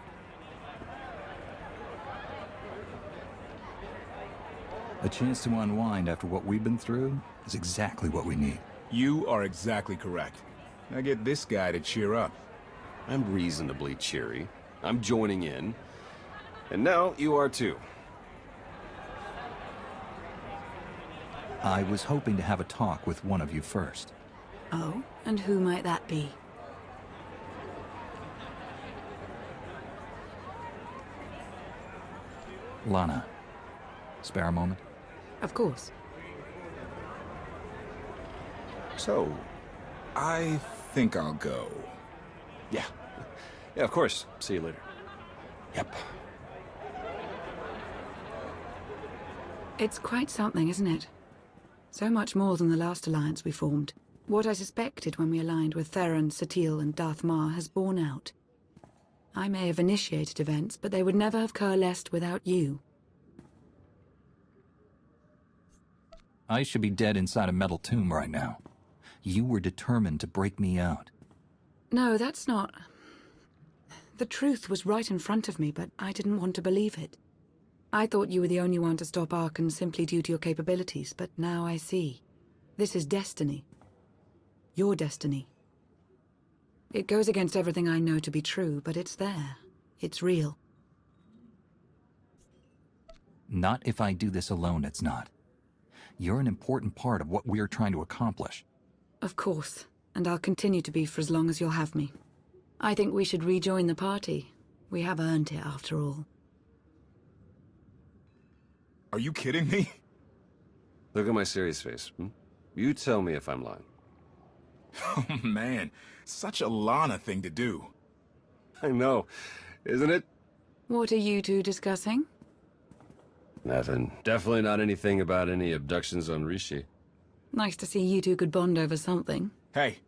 A chance to unwind after what we've been through is exactly what we need.
You are exactly correct. Now get this guy to cheer up.
I'm reasonably cheery. I'm joining in. And now you are too.
I was hoping to have a talk with one of you first.
Oh? And who might that be?
Lana, spare a moment?
Of course.
So, I think I'll go.
Yeah. Yeah, of course. See you later.
Yep.
It's quite something, isn't it? So much more than the last alliance we formed. What I suspected when we aligned with Theron, Satil, and Darth Mar has borne out. I may have initiated events, but they would never have coalesced without you.
I should be dead inside a metal tomb right now. You were determined to break me out.
No, that's not... The truth was right in front of me, but I didn't want to believe it. I thought you were the only one to stop Archon simply due to your capabilities, but now I see. This is destiny. Your destiny. It goes against everything I know to be true, but it's there. It's real.
Not if I do this alone, it's not. You're an important part of what we're trying to accomplish.
Of course, and I'll continue to be for as long as you'll have me. I think we should rejoin the party. We have earned it, after all.
Are you kidding me?
Look at my serious face. You tell me if I'm lying.
Oh, man. Such a Lana thing to do.
I know, isn't it?
What are you two discussing?
Nothing. Definitely not anything about any abductions on Rishi.
Nice to see you two could bond over something.
Hey,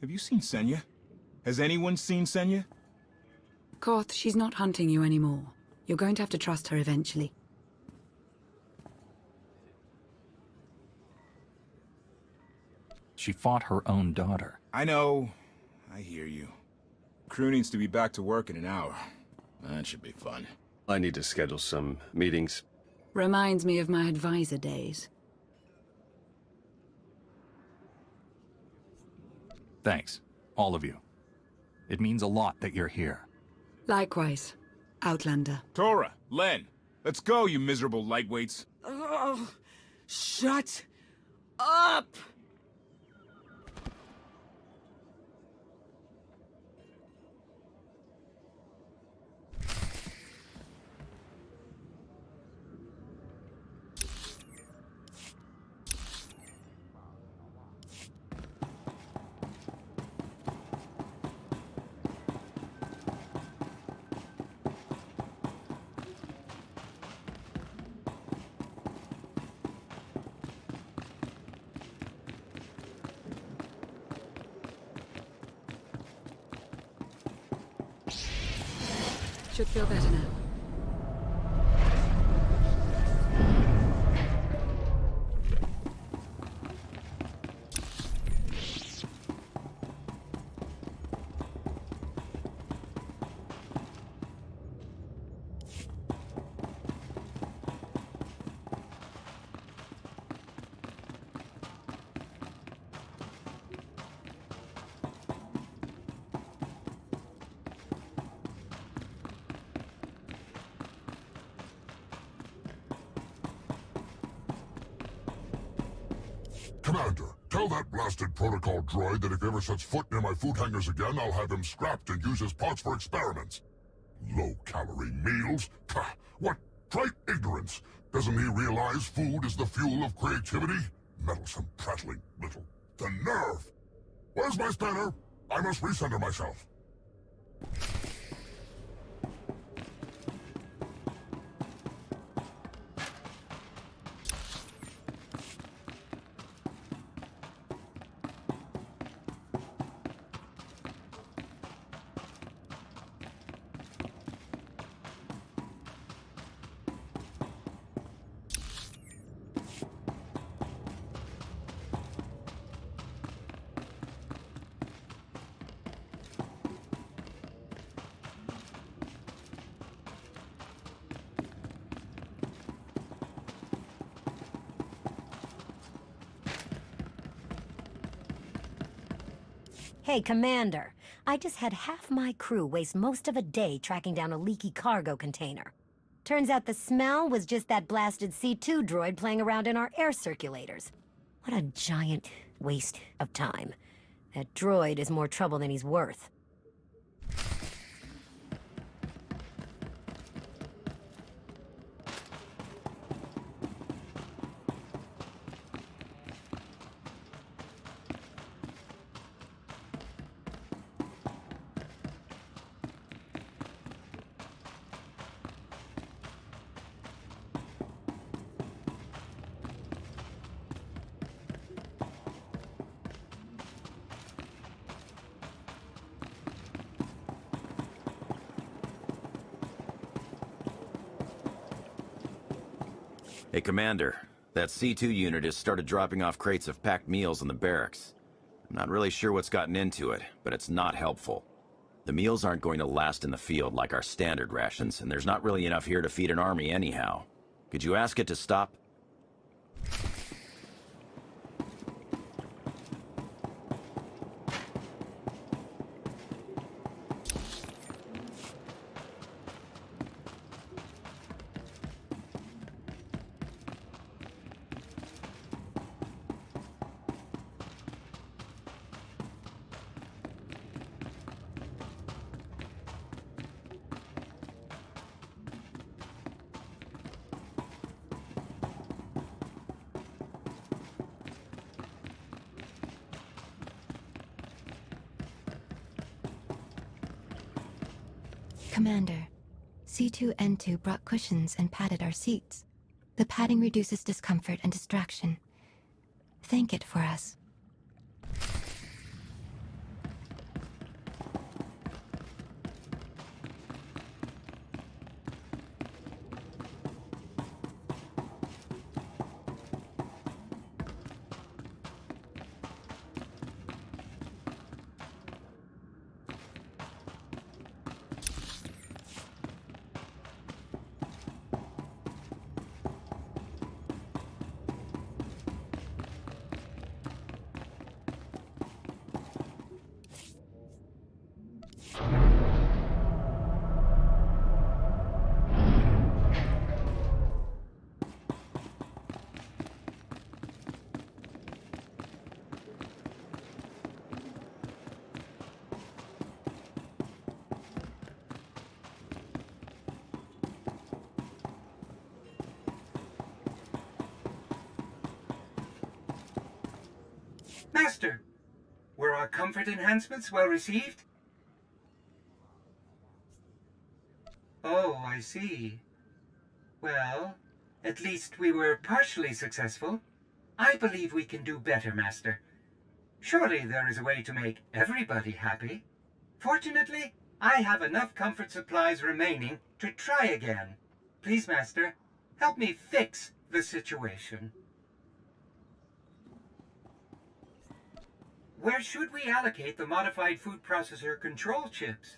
have you seen Senya? Has anyone seen Senya?
Koth, she's not hunting you anymore. You're going to have to trust her eventually.
She fought her own daughter.
I know. I hear you. Crew needs to be back to work in an hour. That should be fun.
I need to schedule some meetings.
Reminds me of my advisor days.
Thanks, all of you. It means a lot that you're here.
Likewise, Outlander.
Tora, Len, let's go, you miserable lightweights.
Oh, shut up!
should feel better now.
Commander, tell that blasted protocol droid that if he ever sets foot near my food hangars again, I'll have him scrapped and use his parts for experiments. Low-calorie meals? Pah, what trite ignorance! Doesn't he realize food is the fuel of creativity? Meddlesome, prattling little... The nerve! Where's my spanner? I must recenter myself.
Hey, Commander. I just had half my crew waste most of a day tracking down a leaky cargo container. Turns out the smell was just that blasted C2 droid playing around in our air circulators. What a giant waste of time. That droid is more trouble than he's worth.
Hey, Commander. That C2 unit has started dropping off crates of packed meals in the barracks. I'm not really sure what's gotten into it, but it's not helpful. The meals aren't going to last in the field like our standard rations, and there's not really enough here to feed an army anyhow. Could you ask it to stop?
Commander, C2N2 brought cushions and padded our seats. The padding reduces discomfort and distraction. Thank it for us.
Master, were our comfort enhancements well received? Oh, I see. Well, at least we were partially successful. I believe we can do better, Master. Surely there is a way to make everybody happy. Fortunately, I have enough comfort supplies remaining to try again. Please, Master, help me fix the situation. Where should we allocate the modified food processor control chips?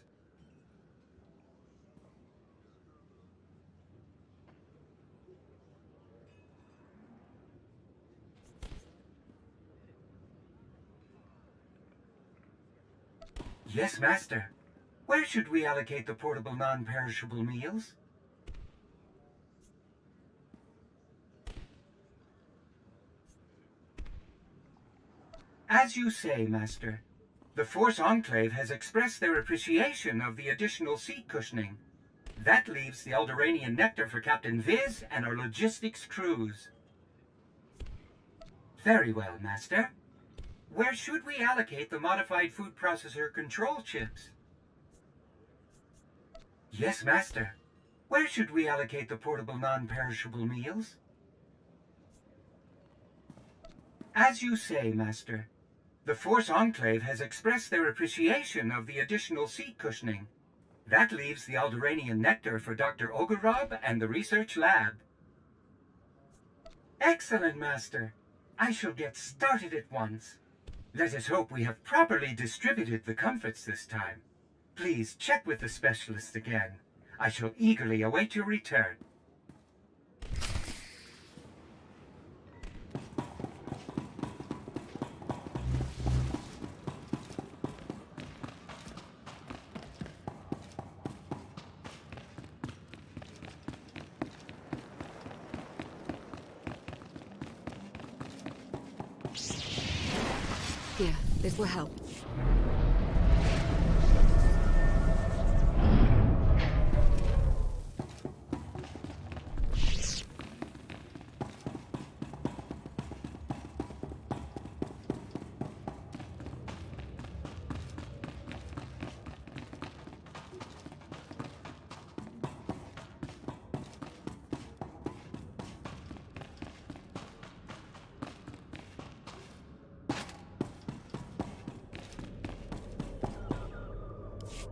Yes, Master. Where should we allocate the portable non-perishable meals? As you say, Master. The Force Enclave has expressed their appreciation of the additional seat cushioning. That leaves the Alderaanian nectar for Captain Viz and our logistics crews. Very well, Master. Where should we allocate the modified food processor control chips? Yes, Master. Where should we allocate the portable non-perishable meals? As you say, Master. The Force Enclave has expressed their appreciation of the additional seat cushioning. That leaves the Alderaanian nectar for Dr. Ogorob and the research lab. Excellent, Master. I shall get started at once. Let us hope we have properly distributed the comforts this time. Please check with the specialist again. I shall eagerly await your return.
Here, this will help.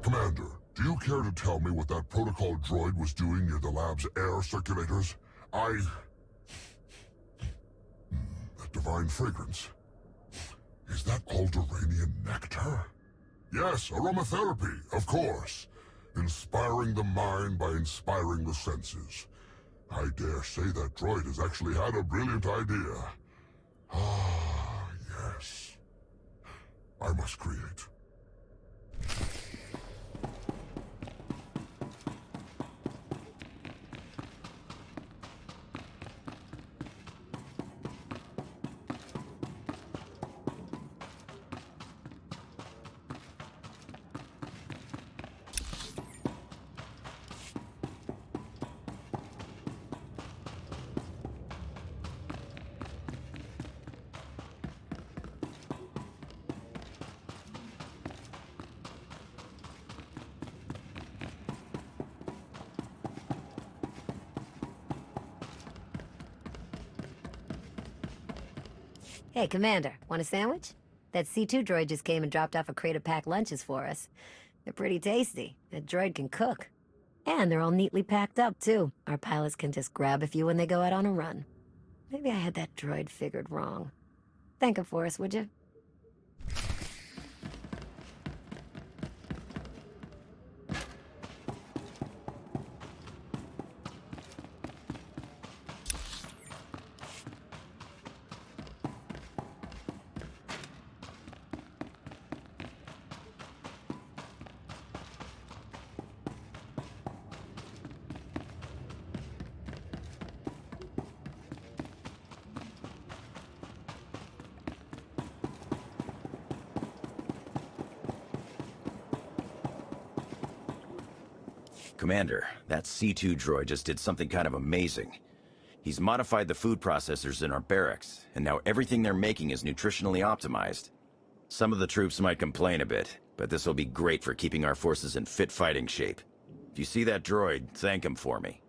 Commander, do you care to tell me what that protocol droid was doing near the lab's air circulators? That divine fragrance. Is that Alderaanian nectar? Yes, aromatherapy, of course. Inspiring the mind by inspiring the senses. I dare say that droid has actually had a brilliant idea. Ah, yes. I must create.
Hey, Commander, want a sandwich? That C2 droid just came and dropped off a crate of packed lunches for us. They're pretty tasty. That droid can cook. And they're all neatly packed up, too. Our pilots can just grab a few when they go out on a run. Maybe I had that droid figured wrong. Thank him for us, would you?
Commander, that C2 droid just did something kind of amazing. He's modified the food processors in our barracks, and now everything they're making is nutritionally optimized. Some of the troops might complain a bit, but this will be great for keeping our forces in fit fighting shape. If you see that droid, thank him for me.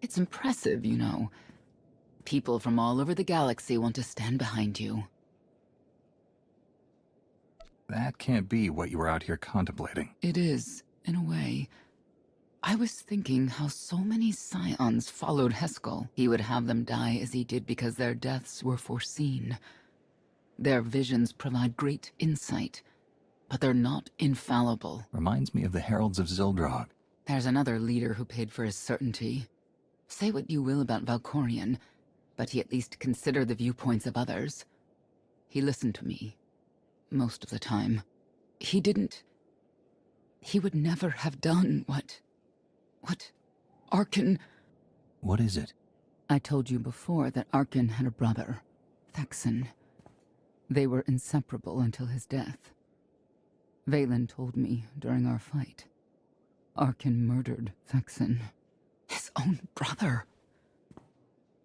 It's impressive, you know. People from all over the galaxy want to stand behind you.
That can't be what you were out here contemplating.
It is, in a way. I was thinking how so many Scions followed Heskel. He would have them die as he did because their deaths were foreseen. Their visions provide great insight, but they're not infallible.
Reminds me of the Heralds of Zildrog.
There's another leader who paid for his certainty. Say what you will about Valkorion, but he at least considered the viewpoints of others. He listened to me. Most of the time. He would never have done what Arkin...
What is it?
I told you before that Arkin had a brother, Thexan. They were inseparable until his death. Vaylin told me during our fight. Arkin murdered Thexan. His own brother.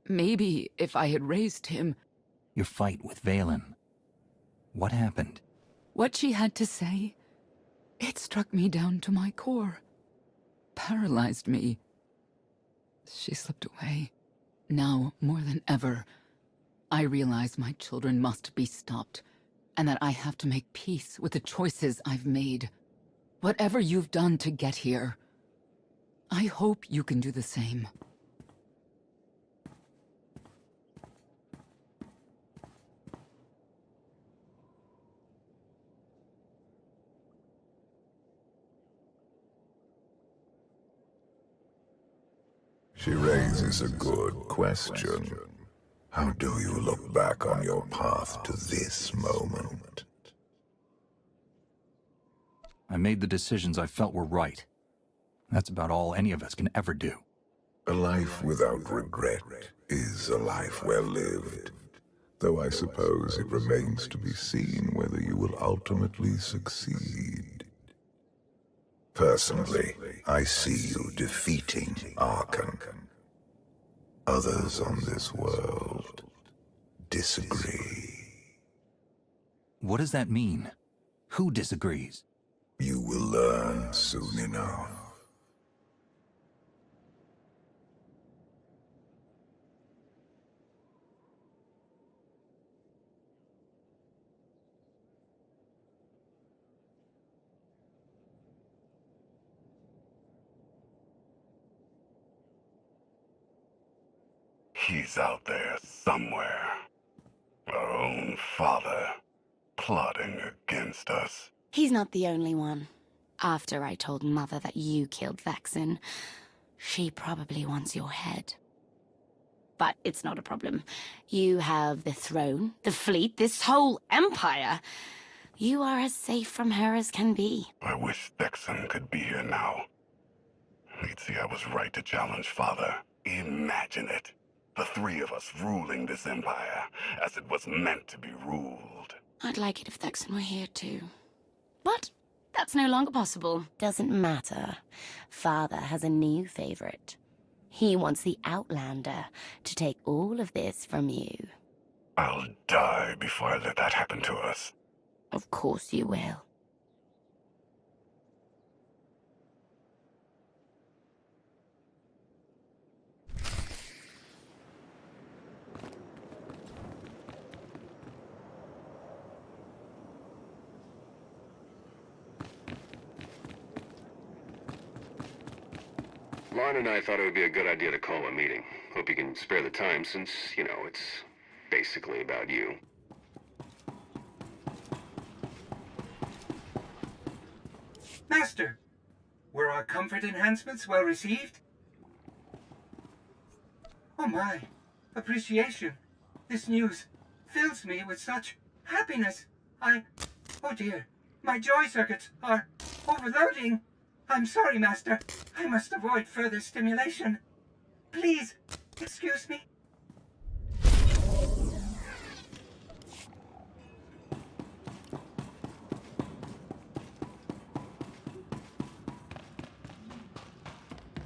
Maybe if I had raised him...
Your fight with Vaylin. What happened?
What she had to say, it struck me down to my core. Paralyzed me. She slipped away. Now, more than ever, I realize my children must be stopped, and that I have to make peace with the choices I've made. Whatever you've done to get here, I hope you can do the same.
She raises a good question. How do you look back on your path to this moment?
I made the decisions I felt were right. That's about all any of us can ever do.
A life without regret is a life well lived. Though I suppose it remains to be seen whether you will ultimately succeed. Personally, I see you defeating Arkan. Others on this world disagree.
What does that mean? Who disagrees?
You will learn soon enough.
He's out there somewhere. Our own father, plotting against us.
He's not the only one. After I told Mother that you killed Thexan, she probably wants your head. But it's not a problem. You have the throne, the fleet, this whole empire. You are as safe from her as can be.
I wish Thexan could be here now. He'd see I was right to challenge Father. Imagine it. The three of us ruling this empire as it was meant to be ruled.
I'd like it if Thexan were here too. But that's no longer possible. Doesn't matter. Father has a new favorite. He wants the Outlander to take all of this from you.
I'll die before I let that happen to us.
Of course you will.
Lon and I thought it would be a good idea to call a meeting. Hope you can spare the time since, you know, it's basically about you.
Master, were our comfort enhancements well received? Oh my, appreciation. This news fills me with such happiness. Oh dear, my joy circuits are overloading. I'm sorry, Master. I must avoid further stimulation. Please, excuse me.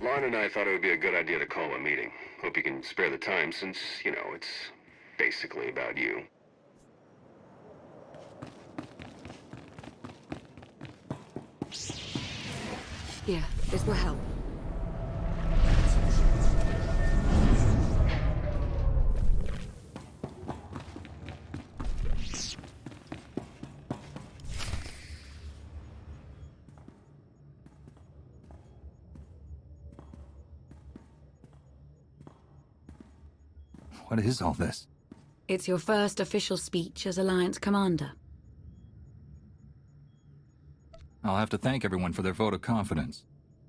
Lon and I thought it would be a good idea to call a meeting. Hope you can spare the time since, you know, it's basically about you.
Here, this will help.
What is all this?
It's your first official speech as Alliance Commander.
I'll have to thank everyone for their vote of confidence.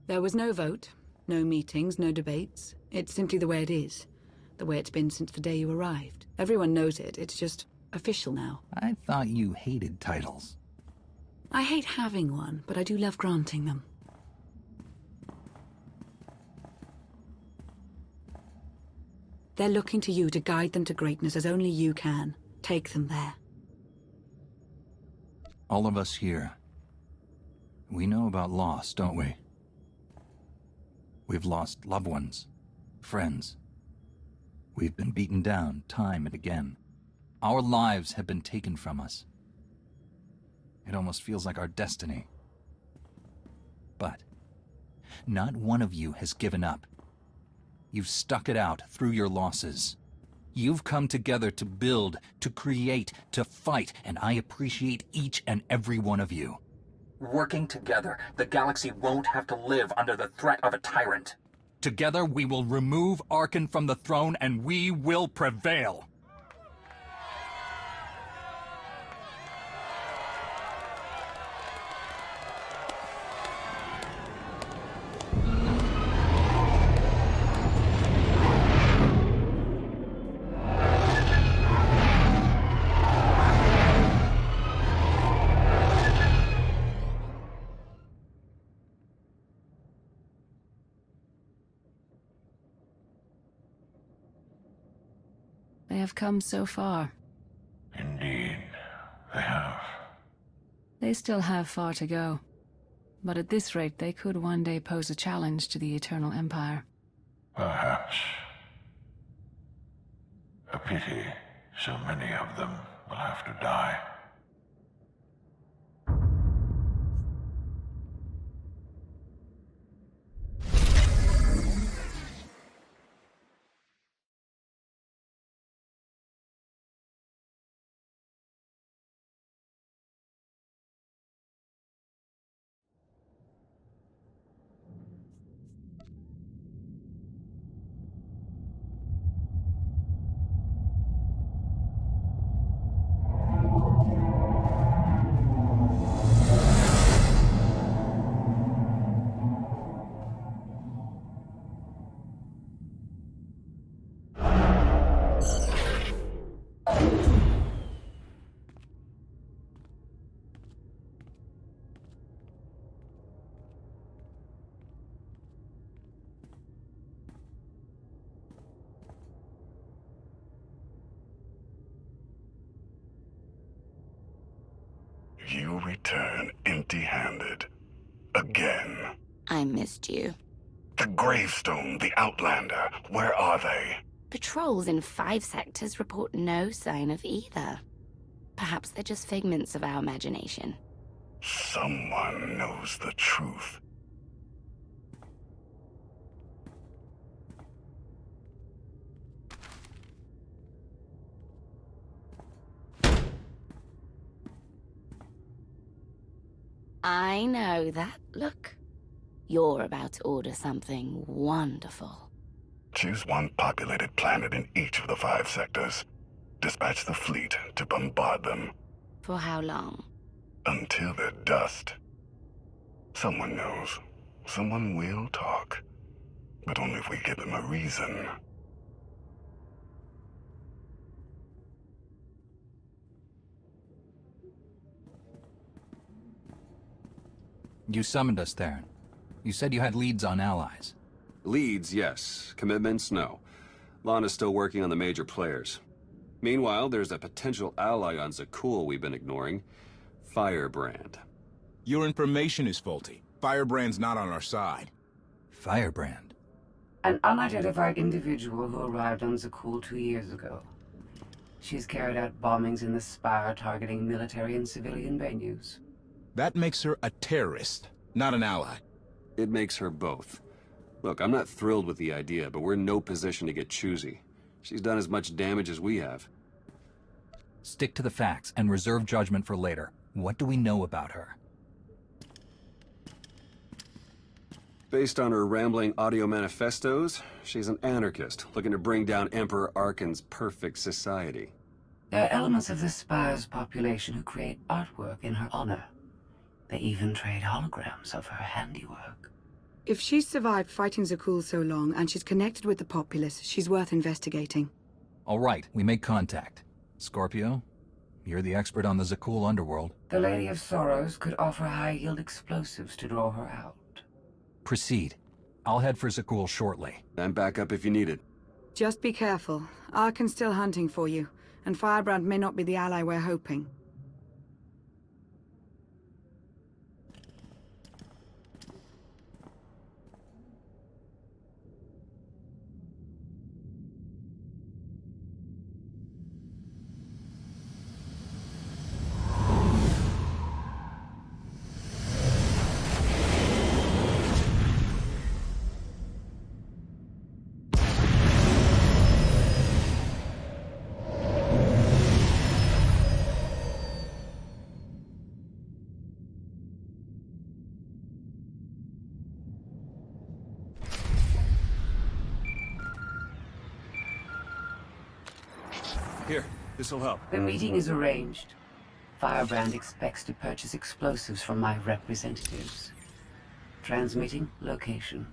There was no vote, no meetings, no debates. It's simply the way it is. The way it's been since the day you arrived. Everyone knows it. It's just official now.
I thought you hated titles.
I hate having one, but I do love granting them. They're looking to you to guide them to greatness as only you can. Take them there.
All of us here, we know about loss, don't we? We've lost loved ones, friends. We've been beaten down time and again. Our lives have been taken from us. It almost feels like our destiny. But not one of you has given up. You've stuck it out through your losses. You've come together to build, to create, to fight, and I appreciate each and every one of you. Working together, the galaxy won't have to live under the threat of a tyrant. Together, we will remove Arkan from the throne, and we will prevail.
They have come so far.
Indeed, they have.
They still have far to go. But at this rate, they could one day pose a challenge to the Eternal Empire.
Perhaps. A pity so many of them will have to die. You return empty-handed. Again.
I missed you.
The gravestone, the Outlander, where are they?
Patrols in 5 sectors report no sign of either. Perhaps they're just figments of our imagination.
Someone knows the truth.
I know that look. You're about to order something wonderful.
Choose one populated planet in each of the 5 sectors. Dispatch the fleet to bombard them.
For how long?
Until they're dust. Someone knows. Someone will talk. But only if we give them a reason.
You summoned us, Theron. You said you had leads on allies.
Leads, yes. Commitments, no. Lana's still working on the major players. Meanwhile, there's a potential ally on Zakul we've been ignoring. Firebrand.
Your information is faulty. Firebrand's not on our side.
Firebrand?
An unidentified individual who arrived on Zakul 2 years ago. She's carried out bombings in the Spire targeting military and civilian venues.
That makes her a terrorist, not an ally.
It makes her both. Look, I'm not thrilled with the idea, but we're in no position to get choosy. She's done as much damage as we have.
Stick to the facts and reserve judgment for later. What do we know about her?
Based on her rambling audio manifestos, she's an anarchist looking to bring down Emperor Arkan's perfect society.
There are elements of the Spire's population who create artwork in her honor. They even trade holograms of her handiwork.
If she's survived fighting Zakul so long and she's connected with the populace, she's worth investigating.
All right, we make contact. Scorpio, you're the expert on the Zakul underworld.
The Lady of Sorrows could offer high-yield explosives to draw her out.
Proceed. I'll head for Zakul shortly.
I'm back up if you need it.
Just be careful. Arkan's still hunting for you, and Firebrand may not be the ally we're hoping.
Here, this'll help.
The meeting is arranged. Firebrand expects to purchase explosives from my representatives. Transmitting location.